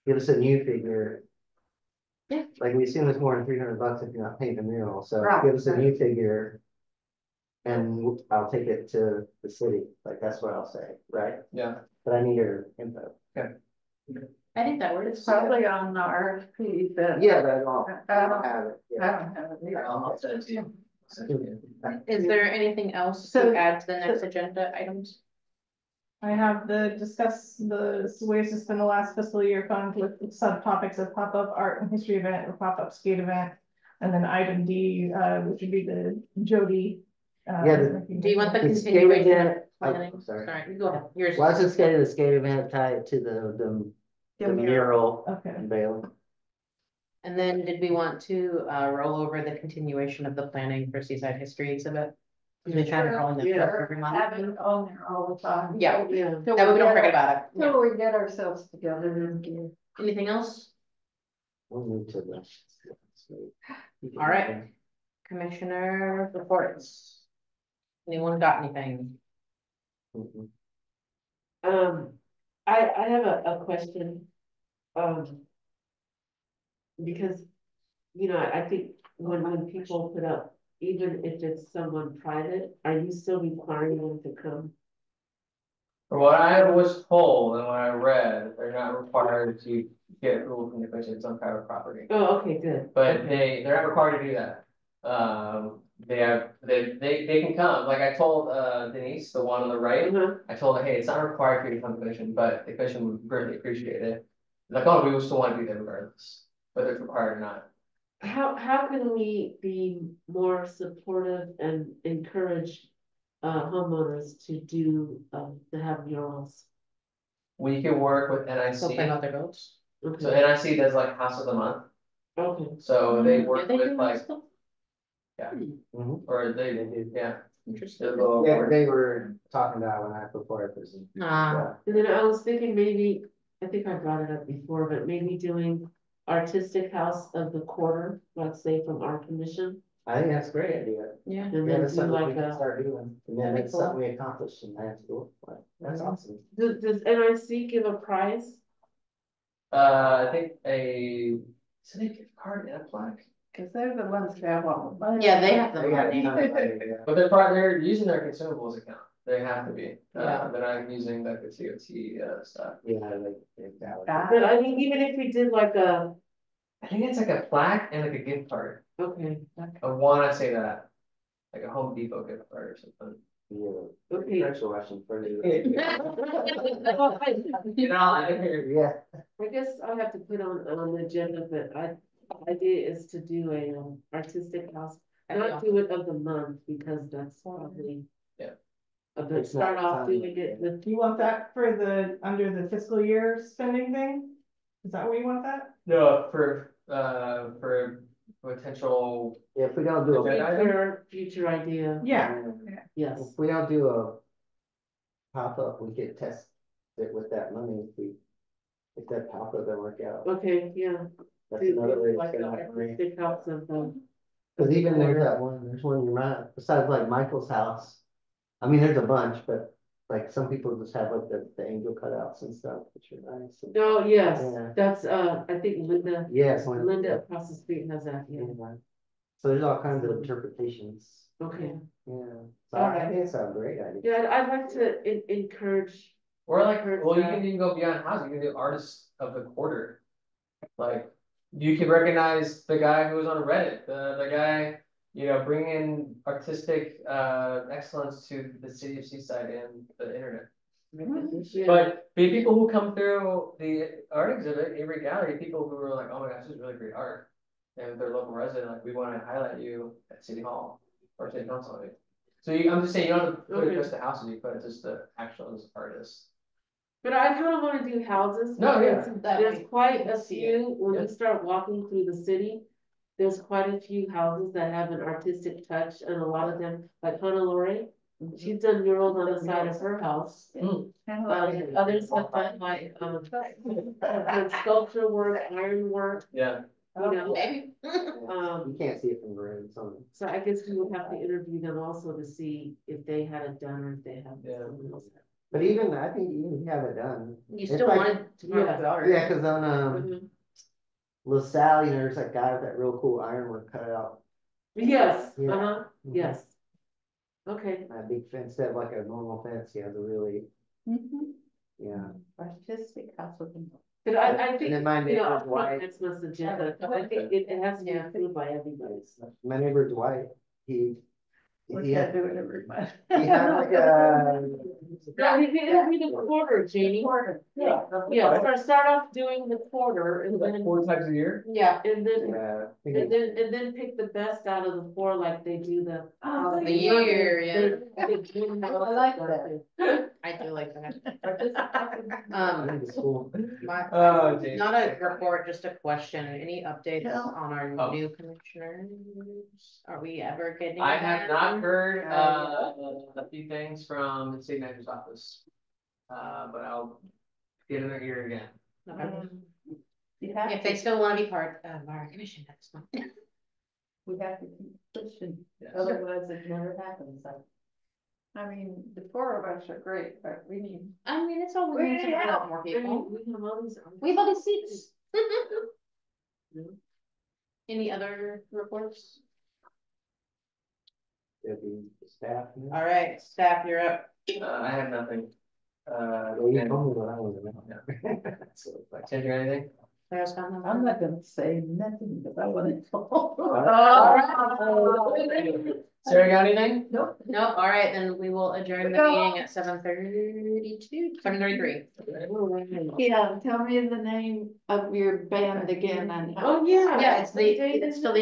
Speaker 6: Give us a new figure.
Speaker 1: Yeah.
Speaker 6: Like we assume it's more than $300 if you're not paying the mural, so
Speaker 3: Right,
Speaker 6: give us a new figure. And I'll take it to the city, like that's what I'll say, right?
Speaker 2: Yeah.
Speaker 6: But I need your info.
Speaker 1: I think that works.
Speaker 3: It's probably on the RFP, but.
Speaker 6: Yeah, but I don't
Speaker 3: I don't
Speaker 6: have it.
Speaker 3: I
Speaker 6: Yeah.
Speaker 3: don't have it either.
Speaker 2: I'll send it to you. Send it to you.
Speaker 1: Is there anything else
Speaker 3: So-
Speaker 1: to add to the next agenda items?
Speaker 10: I have discuss the ways to spend the last fiscal year fund with subtopics of pop-up art and history event or pop-up skate event. And then item D, which would be the Jody.
Speaker 6: Yeah,
Speaker 1: Do you want the
Speaker 6: The skate
Speaker 1: continuation of
Speaker 6: event- oh,
Speaker 1: planning?
Speaker 6: sorry.
Speaker 1: Sorry, go ahead. Yours.
Speaker 6: Well, I was just getting the skate event, tie it to the mural
Speaker 10: Okay.
Speaker 6: unveiling.
Speaker 1: And then did we want to roll over the continuation of the planning for Seaside History exhibit? We've had it all in the
Speaker 3: Sure,
Speaker 1: every month.
Speaker 3: have it on there all the time.
Speaker 1: Yeah.
Speaker 8: yeah.
Speaker 3: Till
Speaker 1: That way we don't
Speaker 3: get
Speaker 1: forget
Speaker 3: our-
Speaker 1: about it. Yeah.
Speaker 3: Till we get ourselves together and get.
Speaker 1: Anything else?
Speaker 6: We'll move to the.
Speaker 1: All right. Commissioner reports. Anyone got anything?
Speaker 6: Mhm.
Speaker 8: I have a question. Because, I think when people put up, even if it's someone private, are you still requiring them to come?
Speaker 2: From what I was told and what I read, they're not required to get approval from the commission, it's on private property.
Speaker 8: Oh, okay, good.
Speaker 2: But they're not required to do that. They can come, like I told Denise, the one on the right,
Speaker 8: Uh-huh.
Speaker 2: I told her, hey, it's not required for you to come to the commission, but the commission would greatly appreciate it. Like, oh, we would still want to be there regardless, whether it's required or not.
Speaker 8: How can we be more supportive and encourage homeowners to to have murals?
Speaker 2: We can work with
Speaker 1: Still playing
Speaker 2: NIC,
Speaker 1: out their votes?
Speaker 8: Okay,
Speaker 2: so NIC does like House of the Month,
Speaker 8: okay,
Speaker 2: so they
Speaker 1: Do
Speaker 2: work
Speaker 1: they
Speaker 2: with
Speaker 1: do
Speaker 2: like,
Speaker 1: that stuff?
Speaker 6: Mhm.
Speaker 2: or they do, yeah.
Speaker 1: Interesting.
Speaker 2: They'll go
Speaker 6: Yeah,
Speaker 2: over.
Speaker 6: they were talking about when I before I presented.
Speaker 1: Ah,
Speaker 8: and then I was thinking maybe, I think I brought it up before, but maybe doing artistic house of the quarter, let's say from our commission.
Speaker 6: I think that's a great idea.
Speaker 1: yeah.
Speaker 8: And
Speaker 6: Yeah,
Speaker 8: then
Speaker 6: that's
Speaker 8: do
Speaker 6: something we
Speaker 8: like
Speaker 6: can start doing, and then
Speaker 1: That'd be
Speaker 6: that's
Speaker 1: cool.
Speaker 6: something we accomplished in that school, that's
Speaker 1: Mhm.
Speaker 6: awesome.
Speaker 8: Does NIC give a prize?
Speaker 2: I think is it a gift card and a plaque?
Speaker 3: Cause they're the ones that have all the money.
Speaker 1: Yeah, they have the
Speaker 6: They got a
Speaker 1: money.
Speaker 6: ton of money, yeah.
Speaker 2: But they're using their consumables account, they have to be,
Speaker 1: Yeah.
Speaker 2: they're not using like the TOT stuff.
Speaker 6: Yeah, like, that.
Speaker 8: But I mean, even if we did like
Speaker 2: I think it's like a plaque and like a gift card,
Speaker 8: okay,
Speaker 2: I wanna say that. Like a Home Depot gift card or something.
Speaker 6: Yeah.
Speaker 8: okay.
Speaker 6: Virtual Russian for you.
Speaker 2: You know,
Speaker 6: Yeah,
Speaker 8: I guess I have to put on the agenda, but idea is to do a artistic house, not do it of the month, because that's probably.
Speaker 2: Yeah.
Speaker 8: But
Speaker 6: It's
Speaker 8: start
Speaker 6: not
Speaker 8: off
Speaker 6: time.
Speaker 8: doing it with,
Speaker 10: Do you want that for under the fiscal year spending thing? Is that where you want that?
Speaker 2: no, for potential,
Speaker 6: if we don't do a.
Speaker 8: future idea,
Speaker 10: Yeah.
Speaker 8: yes.
Speaker 6: If we don't do a pop-up, we could test it with that money if that pop-up doesn't work out.
Speaker 8: Okay, yeah,
Speaker 6: That's another way to
Speaker 8: Like
Speaker 6: spend
Speaker 8: the
Speaker 6: that money.
Speaker 8: big house of the.
Speaker 6: Cause even there's one you might, besides like Michael's house. I mean, there's a bunch, but like some people just have like the angel cutouts and stuff, which are nice. and-
Speaker 8: Oh, yes,
Speaker 6: Yeah.
Speaker 8: that's, I think Linda,
Speaker 6: Yes.
Speaker 8: Linda across the street has that, yeah,
Speaker 6: Yeah. So there's all kinds of interpretations,
Speaker 8: okay.
Speaker 6: yeah. So
Speaker 8: All
Speaker 6: I
Speaker 8: right.
Speaker 6: think it's a great idea.
Speaker 8: Yeah, I'd like to encourage,
Speaker 2: Or like, well, you
Speaker 8: Yeah.
Speaker 2: can even go beyond housing, you can do artists of the quarter. Like, you can recognize the guy who was on Reddit, the guy, you know, bring in artistic, excellence to the city of Seaside and the internet.
Speaker 8: yeah,
Speaker 2: But the people who come through the art exhibit, Avery Gallery, people who are like, oh my gosh, this is really great art. And they're local resident, like, we wanna highlight you at City Hall or City Council. I mean. So I'm just saying, you don't have to put it
Speaker 8: Okay.
Speaker 2: just the houses, you put it just the actual artists.
Speaker 8: but I kind of want to do houses.
Speaker 2: No, yeah.
Speaker 8: because
Speaker 1: That would
Speaker 8: There's
Speaker 1: be
Speaker 8: quite
Speaker 1: cool
Speaker 8: a
Speaker 1: to see
Speaker 8: few, when
Speaker 2: Yeah.
Speaker 8: you start walking through the city, there's quite a few houses that have an artistic touch, and a lot of them, like Honolulu, she's done murals on the side of her house. Others have done like, sculpture work, iron work,
Speaker 2: Yeah.
Speaker 8: you know,
Speaker 1: Maybe.
Speaker 6: You can't see it from the road, so.
Speaker 8: so I guess we would have to interview them also to see if they had it done or if they have.
Speaker 2: Yeah.
Speaker 8: someone else.
Speaker 6: But even, I think even if you have it done.
Speaker 1: You
Speaker 6: it's
Speaker 1: still
Speaker 6: like-
Speaker 1: wanted to talk about art.
Speaker 6: Yeah, cause on,
Speaker 8: Mhm.
Speaker 6: LaSalle, you know, there's that guy with that real cool ironwork cut out,
Speaker 8: Yes,
Speaker 6: Yeah.
Speaker 8: uh-huh,
Speaker 6: Mhm.
Speaker 8: yes. Okay,
Speaker 6: that big fence, instead of like a normal fence, he has a really, yeah.
Speaker 3: Artistic house with them.
Speaker 8: but I think,
Speaker 6: And then my
Speaker 8: you know,
Speaker 6: neighbor
Speaker 8: upfront
Speaker 6: Dwight,
Speaker 8: next month's agenda, I think it has to be approved by everybody.
Speaker 6: my neighbor Dwight, he had,
Speaker 3: do it every month.
Speaker 6: he had like a.
Speaker 8: No, it'll be the quarter, Janie. Yeah, start off doing the quarter and
Speaker 2: Like
Speaker 8: then,
Speaker 2: 4 times a year?
Speaker 1: Yeah.
Speaker 8: and then,
Speaker 6: Yeah. I think
Speaker 8: and then pick the best out of the four like they do the.
Speaker 1: The year, yeah.
Speaker 8: I
Speaker 3: like that.
Speaker 1: I do like that.
Speaker 6: I think it's cool.
Speaker 2: Oh, geez.
Speaker 1: Not a report, just a question. Any updates
Speaker 3: Yeah.
Speaker 1: on our
Speaker 2: Oh.
Speaker 1: new commissioners? Are we ever getting?
Speaker 2: I have
Speaker 1: them?
Speaker 2: not heard, a few things from the city manager's office. But I'll get in their ear again.
Speaker 1: Okay.
Speaker 3: You have
Speaker 1: If they
Speaker 3: to,
Speaker 1: still wanna be part of our commission next month.
Speaker 3: we have to keep pushing,
Speaker 2: Yes.
Speaker 3: otherwise it never happens, so. I mean, the four of us are great, but we need.
Speaker 1: I mean, it's always nice to have more
Speaker 8: I mean,
Speaker 1: people.
Speaker 8: we have all these.
Speaker 1: We have all these seats. Any other reports?
Speaker 6: It'd be the staff.
Speaker 1: All right, staff, you're up.
Speaker 2: I have nothing.
Speaker 6: Well, you told me what I was about. So it's like.
Speaker 2: Change anything?
Speaker 1: Claire's got nothing?
Speaker 3: I'm not gonna say nothing, because I want to talk.
Speaker 1: All right.
Speaker 2: Sarah, got anything?
Speaker 3: Nope.
Speaker 1: Nope, all right, then we will adjourn the meeting at 7:32, 7:33.
Speaker 3: Yeah, tell me the name of your band again and.
Speaker 8: Oh, yeah.
Speaker 1: Yeah, it's still the